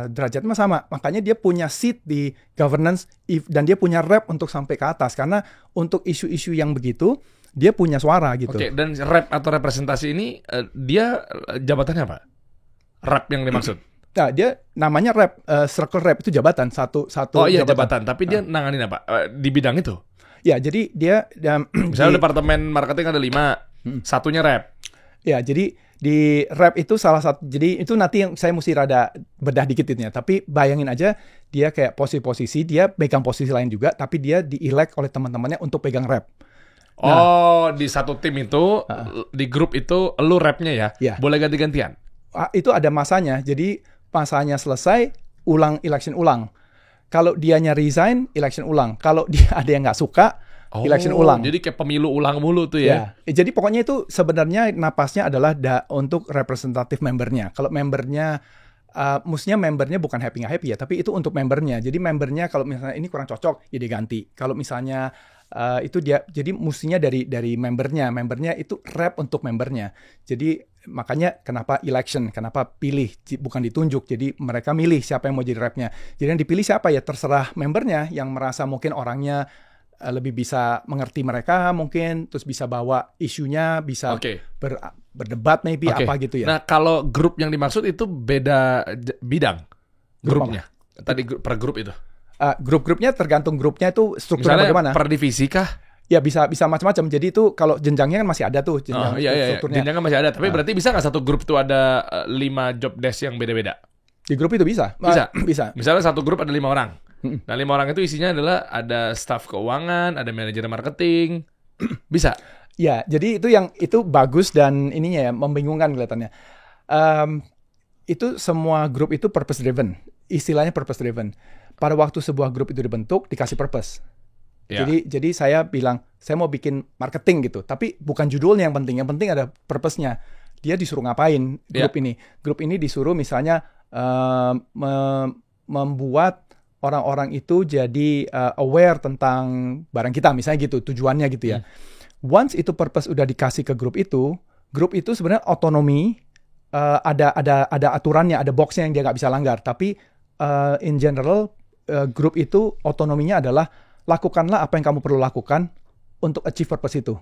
derajatnya sama. Makanya dia punya seat di governance dan dia punya rep untuk sampai ke atas. Karena untuk isu-isu yang begitu dia punya suara gitu.
Oke, dan rep atau representasi ini dia jabatannya apa? Rep yang dimaksud?
Nah, dia namanya rep, circle rep itu jabatan satu.
Oh iya jabatan. Tapi dia nanganin apa? Di bidang itu?
Ya, jadi dia
misalnya departemen marketing ada 5, satunya rep.
Ya, jadi di rep itu salah satu. Jadi itu nanti yang saya mesti rada bedah dikit itunya. Tapi bayangin aja dia kayak posisi dia pegang posisi lain juga, tapi dia di-elect oleh teman-temannya untuk pegang rep.
Nah, di satu tim itu, di grup itu lu repnya ya?
Ya.
Boleh ganti-gantian?
Itu ada masanya. Jadi masanya selesai, election ulang. Kalau dianya resign, election ulang. Kalau dia ada yang nggak suka, election ulang.
Jadi kayak pemilu ulang mulu tuh ya?
Jadi pokoknya itu sebenarnya napasnya adalah untuk representatif membernya. Kalau membernya, mestinya membernya bukan happy nggak happy ya, tapi itu untuk membernya. Jadi membernya kalau misalnya ini kurang cocok, ya diganti. Kalau misalnya itu dia, jadi mestinya dari membernya itu rep untuk membernya. Jadi makanya kenapa election, kenapa pilih, bukan ditunjuk. Jadi mereka milih siapa yang mau jadi repnya. Jadi yang dipilih siapa ya terserah membernya yang merasa mungkin orangnya lebih bisa mengerti mereka mungkin, terus bisa bawa isunya, bisa berdebat maybe apa gitu ya.
Nah kalau grup yang dimaksud itu beda bidang grupnya. Tadi per grup itu.
Grup-grupnya tergantung grupnya itu strukturnya bagaimana.
Per divisi kah?
Ya bisa macam-macam. Jadi itu kalau jenjangnya kan masih ada tuh strukturnya.
Jenjangnya masih ada. Tapi berarti bisa nggak satu grup itu ada 5 job desk yang beda-beda?
Di grup itu bisa. Bisa.
Misalnya satu grup ada 5 orang. Nah 5 orang itu isinya adalah ada staf keuangan, ada manajer marketing. Bisa?
Ya, jadi itu bagus dan ininya ya membingungkan kelihatannya. Itu semua grup itu purpose driven. Istilahnya purpose driven. Pada waktu sebuah grup itu dibentuk, dikasih purpose. Yeah. Jadi saya bilang, saya mau bikin marketing gitu. Tapi bukan judulnya yang penting. Yang penting ada purpose-nya. Dia disuruh ngapain grup ini. Grup ini disuruh misalnya membuat orang-orang itu jadi aware tentang barang kita. Misalnya gitu, tujuannya gitu ya. Once itu purpose udah dikasih ke grup itu sebenarnya otonomi, ada aturannya, ada box-nya yang dia nggak bisa langgar. Tapi in general, grup itu otonominya adalah lakukanlah apa yang kamu perlu lakukan untuk achieve purpose itu.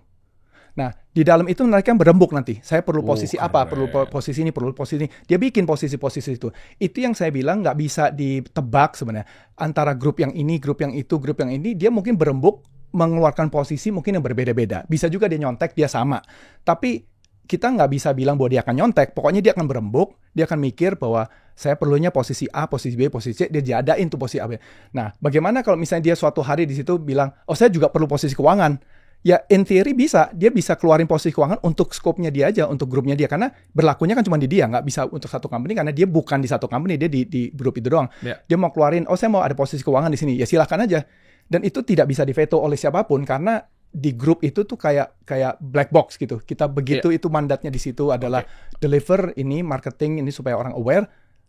Nah, di dalam itu mereka berembuk nanti. Saya perlu posisi apa, perlu posisi ini, perlu posisi ini. Dia bikin posisi-posisi itu. Itu yang saya bilang nggak bisa ditebak sebenarnya. Antara grup yang ini, grup yang itu, grup yang ini, dia mungkin berembuk mengeluarkan posisi mungkin yang berbeda-beda. Bisa juga dia nyontek, dia sama. Tapi kita nggak bisa bilang bahwa dia akan nyontek. Pokoknya dia akan berembuk, dia akan mikir bahwa saya perlunya posisi A, posisi B, posisi C, dia jadain tuh posisi A, B. Nah, bagaimana kalau misalnya dia suatu hari di situ bilang, oh saya juga perlu posisi keuangan. Ya, in theory bisa. Dia bisa keluarin posisi keuangan untuk scope-nya dia aja, untuk grupnya dia. Karena berlakunya kan cuma di dia, nggak bisa untuk satu company, karena dia bukan di satu company, dia di grup itu doang. Yeah. Dia mau keluarin, oh saya mau ada posisi keuangan di sini. Ya silahkan aja. Dan itu tidak bisa diveto oleh siapapun, karena di grup itu tuh kayak black box gitu. Kita begitu itu mandatnya di situ adalah deliver ini, marketing ini supaya orang aware.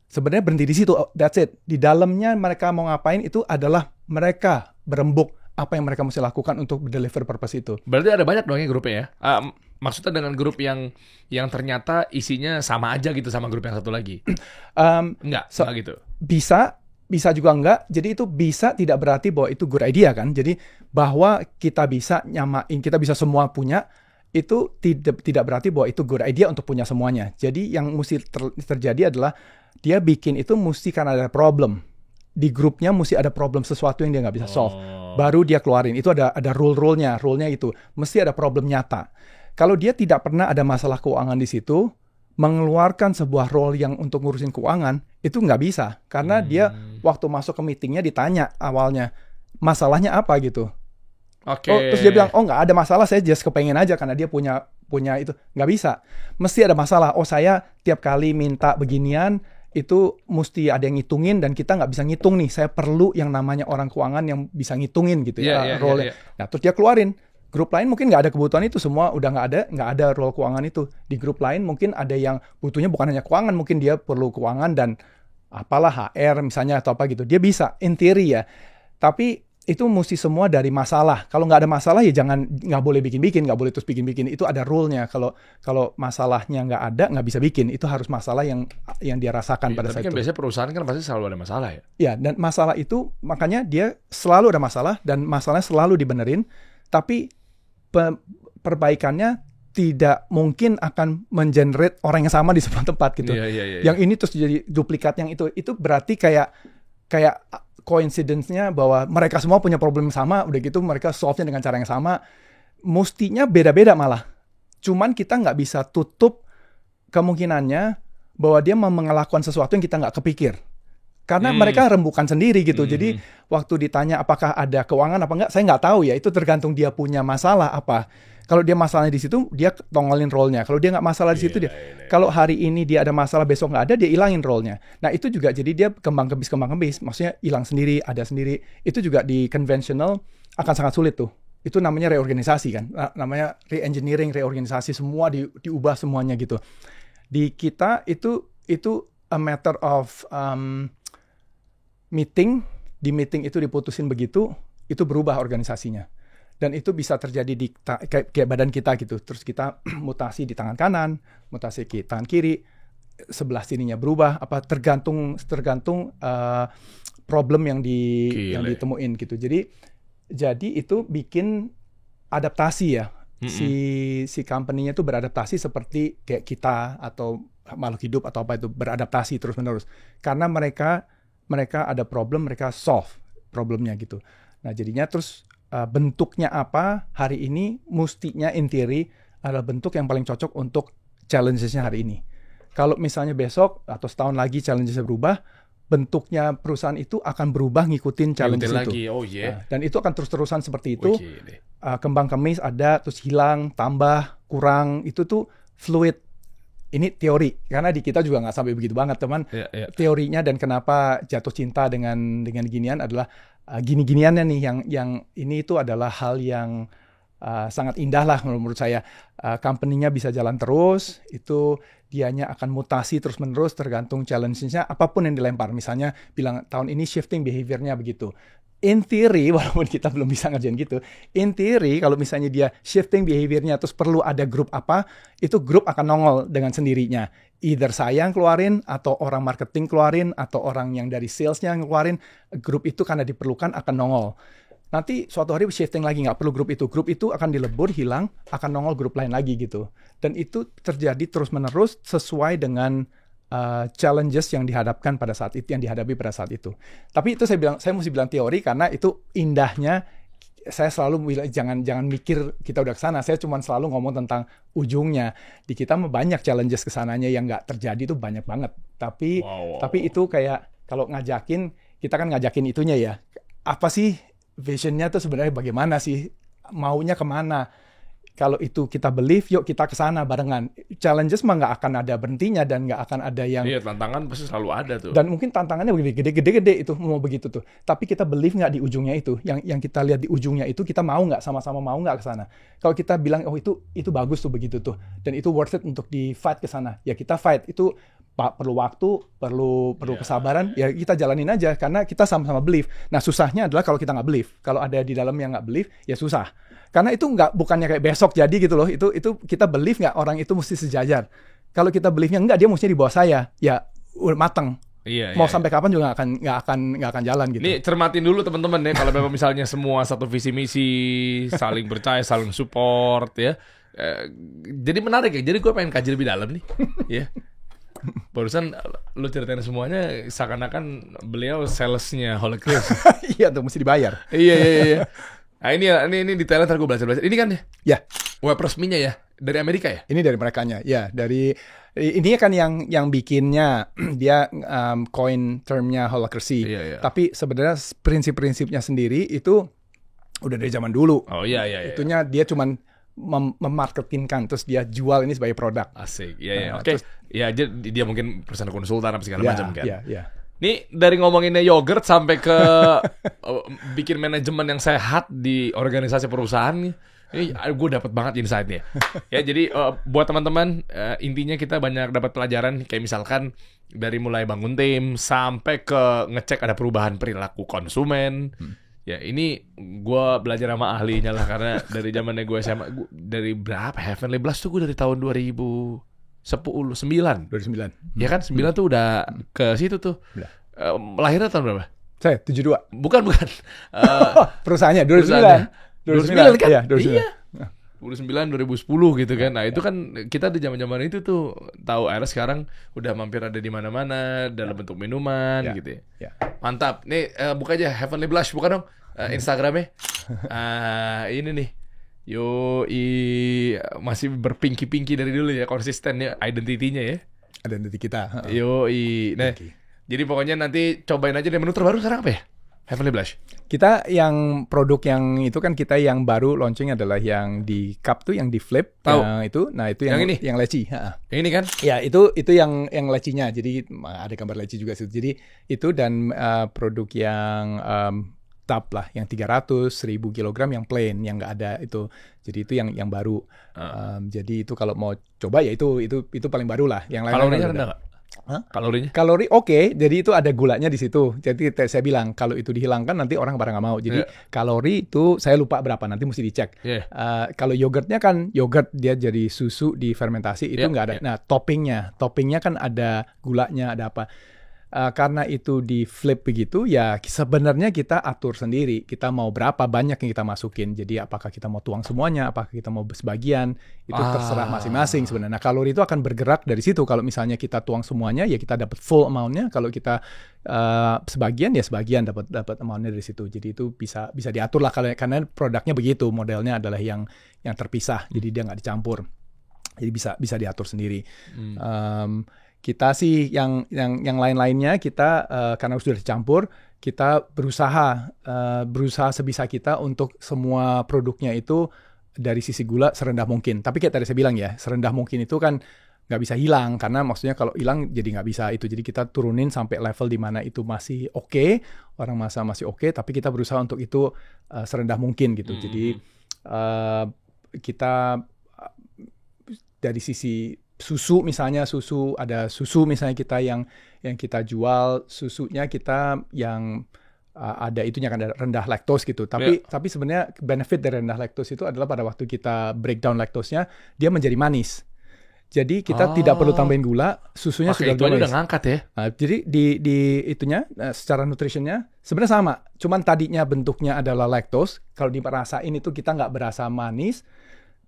Sebenarnya berhenti di situ, that's it. Di dalamnya mereka mau ngapain itu adalah mereka berembuk apa yang mereka mesti lakukan untuk deliver purpose itu.
Berarti ada banyak dong ya grupnya ya? Maksudnya dengan grup yang ternyata isinya sama aja gitu sama grup yang satu lagi? Enggak gitu. Bisa juga enggak. Jadi itu bisa tidak berarti bahwa itu good idea kan. Jadi bahwa kita bisa nyamain, kita bisa semua punya, itu tidak berarti bahwa itu good idea untuk punya semuanya. Jadi yang mesti terjadi adalah dia bikin itu mesti karena ada problem. Di grupnya mesti ada problem sesuatu yang dia nggak bisa solve. Baru dia keluarin. Itu ada rule-nya. Rule-nya itu mesti ada problem nyata. Kalau dia tidak pernah ada masalah keuangan di situ, mengeluarkan sebuah role yang untuk ngurusin keuangan, itu nggak bisa. Karena dia waktu masuk ke meetingnya ditanya awalnya, masalahnya apa gitu. Terus dia bilang, nggak ada masalah, saya just kepengen aja karena dia punya itu. Nggak bisa. Mesti ada masalah. Saya tiap kali minta beginian, itu mesti ada yang ngitungin dan kita nggak bisa ngitung nih. Saya perlu yang namanya orang keuangan yang bisa ngitungin gitu role-nya. Nah, terus dia keluarin.
Grup lain mungkin nggak ada kebutuhan itu, semua udah nggak ada role keuangan itu. Di grup lain mungkin ada yang butuhnya bukan hanya keuangan, mungkin dia perlu keuangan dan apalah HR misalnya atau apa gitu. Dia bisa, in theory ya. Tapi itu mesti semua dari masalah. Kalau nggak ada masalah ya nggak boleh bikin-bikin, nggak boleh terus bikin-bikin. Itu ada rule-nya. Kalau masalahnya nggak ada, nggak bisa bikin. Itu harus masalah yang dia rasakan pada saat
tapi kan
itu.
biasanya perusahaan kan pasti selalu ada masalah ya.
Ya, dan masalah itu makanya dia selalu ada masalah dan masalahnya selalu dibenerin. Tapi perbaikannya tidak mungkin akan mengenerate orang yang sama di sebuah tempat gitu.
Iya.
Yang ini terus jadi duplikat yang itu berarti kayak coincidence-nya bahwa mereka semua punya problem yang sama, udah gitu mereka solve-nya dengan cara yang sama. Mestinya beda-beda malah. Cuman kita nggak bisa tutup kemungkinannya bahwa dia melakukan sesuatu yang kita nggak kepikir. Karena mereka rembukan sendiri gitu. Jadi waktu ditanya apakah ada keuangan apa enggak, saya nggak tahu ya. Itu tergantung dia punya masalah apa. Kalau dia masalahnya di situ, dia tongolin role-nya. Kalau dia nggak masalah di situ, dia. Kalau hari ini dia ada masalah, besok nggak ada, dia ilangin role-nya. Nah itu juga jadi dia kembang kembis. Maksudnya hilang sendiri, ada sendiri. Itu juga di conventional akan sangat sulit tuh. Itu namanya reorganisasi kan. Namanya re-engineering, reorganisasi. Semua diubah semuanya gitu. Di kita itu a matter of meeting. Di meeting itu diputusin begitu, itu berubah organisasinya. Dan itu bisa terjadi di kayak badan kita gitu. Terus kita mutasi di tangan kanan, mutasi di tangan kiri, sebelah sininya berubah. Apa tergantung problem yang ditemuin gitu. Jadi itu bikin adaptasi ya. Si company-nya itu beradaptasi seperti kayak kita atau makhluk hidup atau apa itu beradaptasi terus menerus. Karena mereka ada problem, mereka solve problemnya gitu. Nah jadinya terus bentuknya apa hari ini mestinya in theory adalah bentuk yang paling cocok untuk challenges-nya hari ini. Kalau misalnya besok atau setahun lagi challenges-nya berubah, bentuknya perusahaan itu akan berubah ngikutin challenges itu.
Lagi. Oh, yeah.
Dan itu akan terus-terusan seperti itu. Kembang kemis ada, terus hilang, tambah, kurang, itu tuh fluid. Ini teori, karena di kita juga nggak sampai begitu banget, teman. Teorinya dan kenapa jatuh cinta dengan ginian adalah gini-giniannya nih, yang ini itu adalah hal yang sangat indah lah menurut saya. Company-nya bisa jalan terus, itu dianya akan mutasi terus-menerus tergantung challenge-nya, apapun yang dilempar. Misalnya bilang tahun ini shifting behavior-nya begitu. In theory, walaupun kita belum bisa ngerjain gitu, in theory kalau misalnya dia shifting behavior-nya terus perlu ada grup apa, itu grup akan nongol dengan sendirinya. Either saya yang keluarin, atau orang marketing keluarin, atau orang yang dari sales-nya yang keluarin, grup itu karena diperlukan akan nongol. Nanti suatu hari shifting lagi, nggak perlu grup itu akan dilebur, hilang, akan nongol grup lain lagi gitu. Dan itu terjadi terus-menerus sesuai dengan challenges yang dihadapkan pada saat itu, yang dihadapi pada saat itu. Tapi itu saya mesti bilang teori karena itu indahnya. Saya selalu bilang jangan mikir kita udah kesana. Saya cuma selalu ngomong tentang ujungnya. Di kita banyak challenges kesananya yang nggak terjadi itu banyak banget. Tapi itu kayak kalau ngajakin, kita kan ngajakin itunya ya. Apa sih visionnya tuh sebenarnya bagaimana sih? Maunya kemana? Kalau itu kita believe, yuk kita kesana barengan. Challenges mah nggak akan ada berhentinya dan nggak akan ada yang...
Iya, tantangan pasti selalu ada tuh.
Dan mungkin tantangannya gede-gede itu, mau begitu tuh. Tapi kita believe nggak di ujungnya itu. Yang kita lihat di ujungnya itu, kita mau nggak, sama-sama mau nggak kesana. Kalau kita bilang, oh itu bagus tuh begitu tuh. Dan itu worth it untuk di fight kesana. Ya kita fight, itu perlu waktu, perlu kesabaran, ya kita jalanin aja. Karena kita sama-sama believe. Nah susahnya adalah kalau kita nggak believe. Kalau ada di dalam yang nggak believe, ya susah. Karena itu bukannya kayak besok jadi gitu loh. Itu kita believe nggak orang itu mesti sejajar. Kalau kita believe-nya enggak, dia mestinya di bawah saya. Ya udah mateng.
Iya,
mau sampai kapan juga nggak akan jalan gitu.
Nih cermatin dulu teman-teman ya, kalau memang misalnya semua satu visi misi, saling percaya, saling support ya. Jadi menarik ya. Jadi gue pengen kaji lebih dalam nih. Ya. Barusan lu ceritain semuanya seakan-akan beliau salesnya Holacracy.
Iya tuh mesti dibayar.
Iya. Nah ini detailnya ntar gue belajar. Ini kan
ya
web resminya ya dari Amerika ya.
Ini dari merekanya ya, dari ini kan yang bikinnya dia coin termnya Holacracy.
Iya.
Tapi sebenarnya prinsip-prinsipnya sendiri itu udah dari zaman dulu.
Oh iya.
Itunya dia cuman memarketingkan, terus dia jual ini sebagai produk.
Asik. Iya. Oke. Ya dia mungkin perusahaan konsultan apa segala macam kan.
Iya.
Nih dari ngomonginnya yogurt sampai ke bikin manajemen yang sehat di organisasi perusahaan nih. Ini gue dapat banget insight-nya. Ya jadi buat teman-teman intinya kita banyak dapat pelajaran kayak misalkan dari mulai bangun tim sampai ke ngecek ada perubahan perilaku konsumen. Ya ini gue belajar sama ahlinya lah karena dari zamannya gue SMA dari berapa Heavenly Blast tuh gue dari tahun 2009. Ya kan 9 tuh udah ke situ tuh. Lahirnya tahun berapa?
Saya 72.
Bukan.
Perusahaannya
2009 kan?
Iya, 2009.
Iya. 2009 2010 gitu kan. Nah, itu kan kita di zaman-zaman itu tuh tahu air sekarang udah mampir ada di mana-mana dalam bentuk minuman gitu ya. Mantap. Nih buka aja Heavenly Blush, buka dong Instagramnya. Ini nih. Masih berpinki-pinki dari dulu ya, konsisten ya identity-nya ya.
Identity kita.
Nah, jadi pokoknya nanti cobain aja deh menu terbaru sekarang apa ya? Heavenly Blush.
Kita yang produk yang itu kan kita yang baru launching adalah yang di cup tuh yang di flip.
Tahu.
Itu. Nah, itu yang
ini?
Yang leci.
Yang ini kan?
Ya, itu yang lecinya. Jadi ada gambar leci juga sih. Jadi itu dan produk yang tub lah, yang 300 1000 kilogram yang plain, yang nggak ada itu. Jadi itu yang baru. Jadi itu kalau mau coba ya itu paling baru lah. Yang lain
kalorinya rendah nggak? Kalori
oke. Jadi itu ada gulanya di situ. Jadi saya bilang kalau itu dihilangkan nanti orang pada nggak mau. Jadi kalori itu saya lupa berapa, nanti mesti dicek. Kalau yogurtnya kan yogurt dia jadi susu difermentasi itu nggak ada. Nah toppingnya kan ada gulanya, ada apa. Karena itu di flip begitu ya sebenarnya kita atur sendiri kita mau berapa banyak yang kita masukin. Jadi apakah kita mau tuang semuanya, apakah kita mau sebagian, itu terserah masing-masing sebenarnya. Nah, kalori itu akan bergerak dari situ. Kalau misalnya kita tuang semuanya ya kita dapat full amount-nya. Kalau kita sebagian ya sebagian dapat amount-nya dari situ. Jadi itu bisa diatur lah karena produknya begitu, modelnya adalah yang terpisah. Jadi dia nggak dicampur. Jadi bisa diatur sendiri. Kita sih yang lain-lainnya kita karena sudah dicampur, kita berusaha sebisa kita untuk semua produknya itu dari sisi gula serendah mungkin. Tapi kayak tadi saya bilang ya, serendah mungkin itu kan nggak bisa hilang karena maksudnya kalau hilang jadi nggak bisa itu. Jadi kita turunin sampai level di mana itu masih oke, orang masih oke, tapi kita berusaha untuk itu serendah mungkin gitu. Jadi kita dari sisi susu misalnya, ada susu misalnya kita yang kita jual, susunya kita yang ada itunya kan rendah laktos gitu. Tapi sebenarnya benefit dari rendah laktos itu adalah pada waktu kita breakdown laktosnya dia menjadi manis. Jadi kita tidak perlu tambahin gula, susunya sudah
udah ngangkat ya.
Nah, jadi di itunya secara nutritionnya sebenarnya sama, cuman tadinya bentuknya adalah laktos. Kalau dirasain itu kita nggak berasa manis.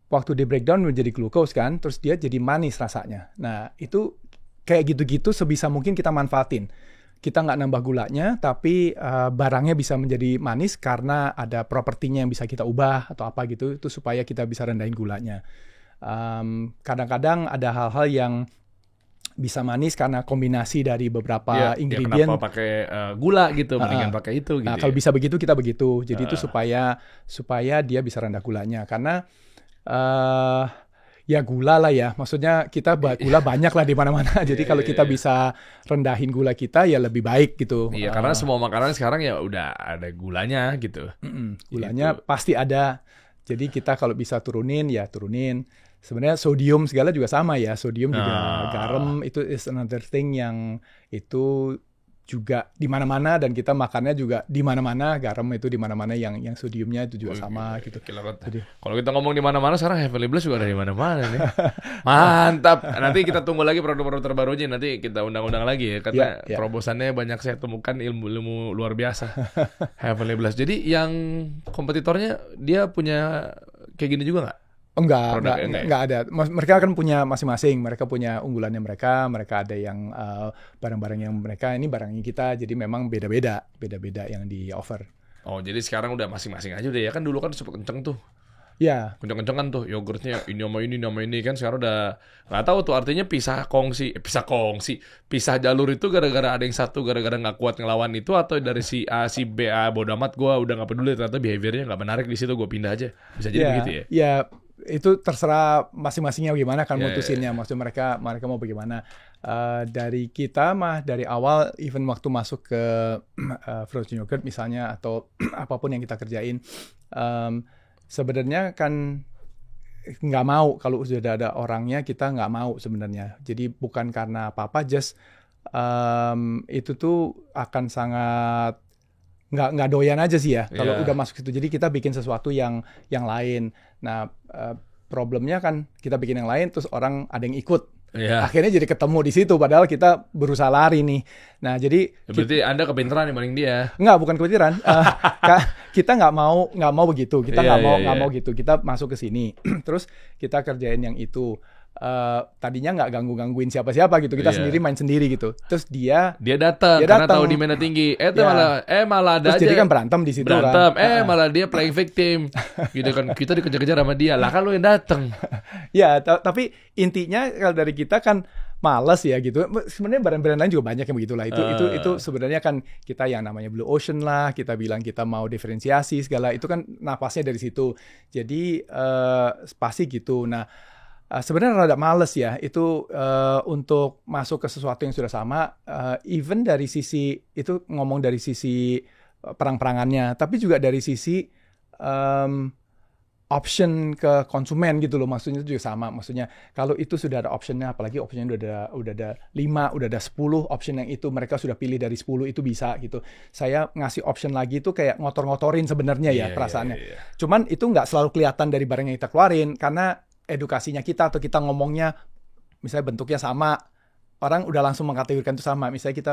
Waktu di breakdown menjadi glukos kan, terus dia jadi manis rasanya. Nah, itu kayak gitu-gitu sebisa mungkin kita manfaatin. Kita nggak nambah gulanya, tapi barangnya bisa menjadi manis karena ada propertinya yang bisa kita ubah atau apa gitu, itu supaya kita bisa rendahin gulanya. Kadang-kadang ada hal-hal yang bisa manis karena kombinasi dari beberapa ingredient.
Kenapa pakai gula gitu, mendingan pakai itu gitu.
Nah, kalau bisa begitu kita begitu. Jadi itu supaya dia bisa rendah gulanya. Karena ya gula lah ya, maksudnya kita gula banyak lah di mana-mana. Jadi kalau kita bisa rendahin gula kita ya lebih baik gitu.
Iya, karena semua makanan sekarang ya udah ada gulanya gitu.
Gulanya gitu. Pasti ada. Jadi kita kalau bisa turunin ya turunin. Sebenarnya sodium segala juga sama ya. Sodium juga garam itu is another thing yang itu juga di mana-mana dan kita makannya juga di mana-mana, garam itu di mana-mana yang sodiumnya itu juga sama gitu.
Jadi kalau kita ngomong di mana-mana sekarang Heavenly Blast juga ada di mana-mana nih. Mantap. Nanti kita tunggu lagi produk-produk terbarunya, nanti kita undang-undang lagi ya karena terobosannya banyak saya temukan ilmu-ilmu luar biasa. Heavenly Blast. Jadi yang kompetitornya dia punya kayak gini juga nggak?
Enggak ada. Mereka kan punya masing-masing. Mereka punya unggulannya mereka ada yang barang-barang yang mereka, ini barangnya kita. Jadi memang beda-beda yang di offer.
Oh, jadi sekarang udah masing-masing aja udah ya. Kan dulu kan super kenceng tuh.
Ya.
Kenceng-kenceng kan tuh yogurtnya ini sama ini kan sekarang udah nggak tahu tuh artinya pisah jalur itu gara-gara ada yang satu gara-gara nggak kuat ngelawan itu atau dari si A si B bodo amat gue udah nggak peduli ternyata behaviornya nggak menarik di situ gue pindah aja bisa jadi begitu ya.
Ya itu terserah masing-masingnya gimana kan mutusinnya. Maksudnya mereka mau bagaimana. Dari kita dari awal even waktu masuk ke frozen yogurt misalnya atau apapun yang kita kerjain sebenarnya kan nggak mau kalau sudah ada orangnya, kita nggak mau sebenarnya. Jadi bukan karena apa-apa, just itu tuh akan sangat nggak doyan aja sih ya kalau udah masuk situ. Jadi kita bikin sesuatu yang lain. Nah, problemnya kan kita bikin yang lain terus orang ada yang ikut. Akhirnya jadi ketemu di situ padahal kita berusaha lari nih. Nah, jadi
berarti Anda kepinteran dibanding dia.
Enggak, bukan kepinteran. Kita nggak mau begitu. Kita nggak mau gitu. Kita masuk ke sini. Terus kita kerjain yang itu. Tadinya nggak gangguin siapa-siapa gitu, kita sendiri main sendiri gitu. Terus dia
datang karena tahu demand tinggi. Malah ada
terus
aja.
jadi kan berantem di situ
kan.
Malah
dia playing victim. Gitu kan, kita dikejar-kejar sama dia. Lah kan lu yang datang.
Ya, tapi intinya kalau dari kita kan males ya gitu. Sebenarnya brand-brand lain juga banyak yang begitulah. Itu sebenarnya kan kita yang namanya Blue Ocean lah, kita bilang kita mau diferensiasi segala, itu kan napasnya dari situ. Jadi pasti gitu. Nah, sebenarnya rada males ya itu untuk masuk ke sesuatu yang sudah sama, even dari sisi itu ngomong dari sisi perang-perangannya, tapi juga dari sisi option ke konsumen gitu loh. Maksudnya itu juga sama. Maksudnya kalau itu sudah ada optionnya, apalagi optionnya udah ada 5, udah ada 10 option yang itu mereka sudah pilih dari 10 itu bisa gitu. Saya ngasih option lagi itu kayak ngotor-ngotorin sebenarnya ya perasaannya. Cuman itu nggak selalu kelihatan dari barang yang kita keluarin karena edukasinya kita atau kita ngomongnya misalnya bentuknya sama, orang udah langsung mengkategorikan itu sama. Misalnya kita,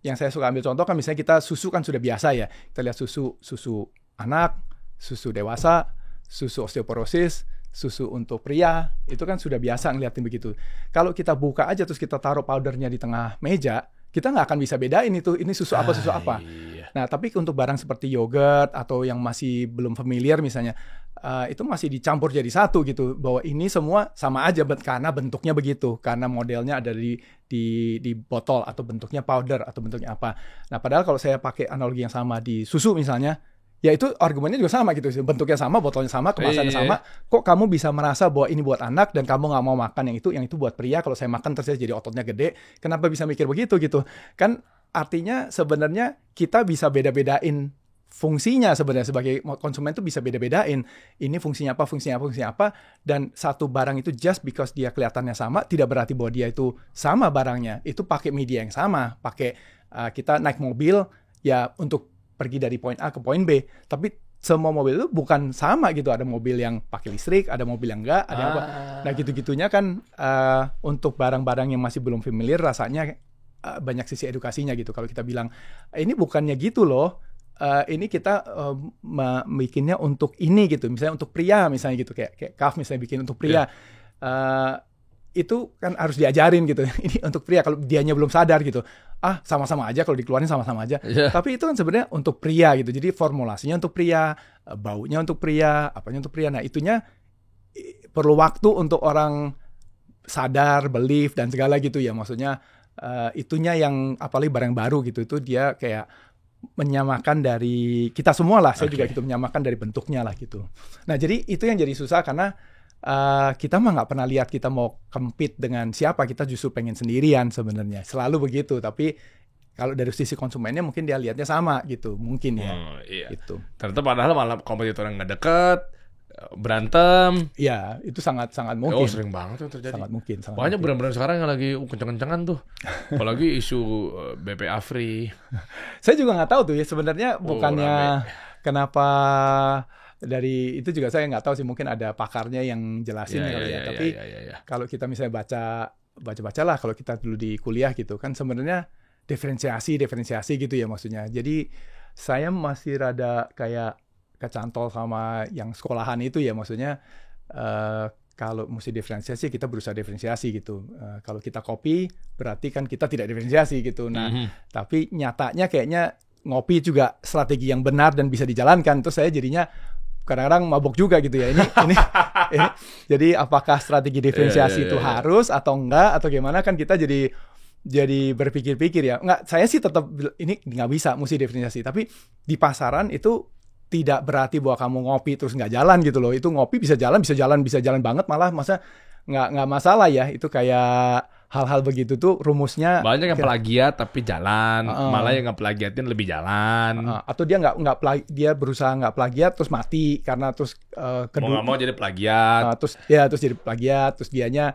yang saya suka ambil contoh kan misalnya kita susu kan sudah biasa ya, kita lihat susu anak, susu dewasa, susu osteoporosis, susu untuk pria, itu kan sudah biasa ngeliatin begitu. Kalau kita buka aja terus kita taruh powdernya di tengah meja, kita nggak akan bisa bedain ini susu apa susu apa. Nah, tapi untuk barang seperti yogurt atau yang masih belum familiar misalnya, itu masih dicampur jadi satu gitu, bahwa ini semua sama aja karena bentuknya begitu, karena modelnya ada di botol atau bentuknya powder atau bentuknya apa. Nah, padahal kalau saya pakai analogi yang sama di susu misalnya, ya itu argumennya juga sama gitu, bentuknya sama, botolnya sama, kemasannya sama. Kok kamu bisa merasa bahwa ini buat anak dan kamu nggak mau makan yang itu buat pria? Kalau saya makan terus jadi ototnya gede, kenapa bisa mikir begitu gitu? Kan artinya sebenarnya kita bisa beda-bedain fungsinya sebenarnya sebagai konsumen itu bisa beda-bedain. Ini fungsinya apa, dan satu barang itu just because dia kelihatannya sama tidak berarti bahwa dia itu sama barangnya. Itu pakai media yang sama, pakai kita naik mobil ya untuk pergi dari poin A ke poin B, tapi semua mobil itu bukan sama gitu. Ada mobil yang pakai listrik, ada mobil yang enggak, ada apa. Nah gitu-gitunya kan untuk barang-barang yang masih belum familiar rasanya banyak sisi edukasinya gitu. Kalau kita bilang ini bukannya gitu loh, ini kita bikinnya untuk ini gitu. Misalnya untuk pria misalnya gitu, kayak Kaf misalnya bikin untuk pria. Itu kan harus diajarin gitu. Ini untuk pria, kalau dianya belum sadar gitu. Sama-sama aja kalau dikeluarin sama-sama aja. Tapi itu kan sebenarnya untuk pria gitu. Jadi formulasinya untuk pria, baunya untuk pria, apanya untuk pria. Nah, itunya perlu waktu untuk orang sadar, belief dan segala gitu ya. Maksudnya itunya yang apalagi barang baru gitu, itu dia kayak menyamakan dari kita semua lah. Saya juga gitu menyamakan dari bentuknya lah gitu. Nah, jadi itu yang jadi susah karena kita mah nggak pernah lihat kita mau compete dengan siapa, kita justru pengen sendirian sebenarnya, selalu begitu. Tapi kalau dari sisi konsumennya mungkin dia lihatnya sama gitu, mungkin ya. Gitu.
Ternyata padahal malah kompetitor yang nggak deket, berantem.
Ya, itu sangat mungkin.
Sering banget tuh terjadi.
Sangat mungkin.
Banyak brand-brand sekarang yang lagi kenceng-kencengan tuh. Apalagi isu BPA free.
Saya juga nggak tahu tuh ya sebenarnya, bukannya kenapa. Dari itu juga saya nggak tahu sih, mungkin ada pakarnya yang jelasin tapi kalau kita misalnya baca lah, kalau kita dulu di kuliah gitu kan sebenarnya diferensiasi gitu ya maksudnya. Jadi saya masih rada kayak kecantol sama yang sekolahan itu ya, maksudnya kalau mesti diferensiasi kita berusaha diferensiasi gitu. Kalau kita copy berarti kan kita tidak diferensiasi gitu. Nah, tapi nyatanya kayaknya ngopi juga strategi yang benar dan bisa dijalankan. Terus saya jadinya kadang-kadang mabok juga gitu ya. Ini. Jadi apakah strategi diferensiasi itu harus atau enggak atau gimana, kan kita jadi berpikir-pikir ya. Enggak, saya sih tetap ini nggak bisa, mesti diferensiasi. Tapi di pasaran itu tidak berarti bahwa kamu ngopi terus nggak jalan gitu loh. Itu ngopi bisa jalan banget, malah masa nggak masalah ya. Itu kayak hal-hal begitu tuh rumusnya
Banyak yang plagiat tapi jalan, malah yang nggak plagiatin lebih jalan.
atau dia dia berusaha nggak plagiat terus mati karena terus
Mau nggak mau jadi plagiat.
terus jadi plagiat, terus dianya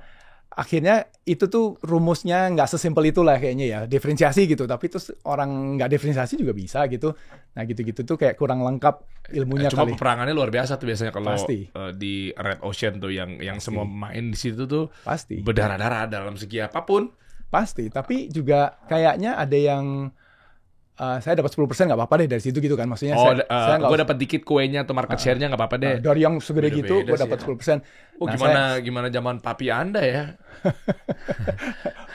akhirnya itu tuh rumusnya nggak sesimpel itulah kayaknya ya, diferensiasi gitu, tapi terus orang nggak diferensiasi juga bisa gitu. Nah gitu-gitu tuh kayak kurang lengkap ilmunya
Cuma
kali.
peperangannya luar biasa tuh biasanya kalau
Pasti.
Di Red Ocean tuh yang semua main di situ tuh
Pasti.
berdarah-darah dalam segi apapun.
Pasti, tapi juga kayaknya ada yang saya dapat 10% nggak apa-apa deh dari situ gitu kan, maksudnya saya
gue dapat dikit kuenya atau market share-nya nggak apa-apa deh.
dari yang segede gitu gue
Beda-beda
dapat
sih,
10%.
Oh gimana zaman papi Anda ya?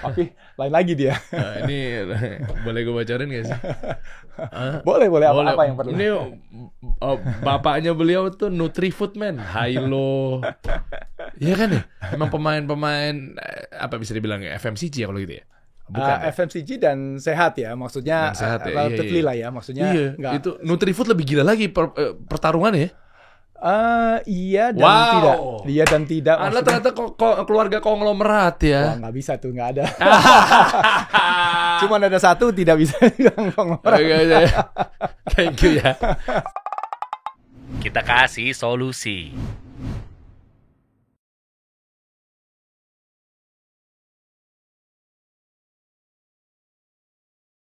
Tapi lain lagi dia.
Nah, ini boleh gue bocorin gak sih?
Boleh apa yang perlu.
Ini bapaknya beliau tuh Nutrifood man, Hilo. Iya kan ya? Emang pemain apa bisa dibilang ya FMCG ya kalau gitu ya? Bukan
FMCG dan sehat ya, maksudnya
sehat ya,
relatively
iya.
lah ya, maksudnya
Iya, itu Nutrifood lebih gila lagi pertarungannya ya.
Iya dan
Wow.
tidak. Iya dan tidak.
Anda
maksudnya-
ternyata keluarga konglomerat
Wah,
ya.
nggak bisa tuh, nggak ada. Cuman ada satu tidak bisa bilang konglomerat.
Oke. Thank you ya.
Kita kasih solusi.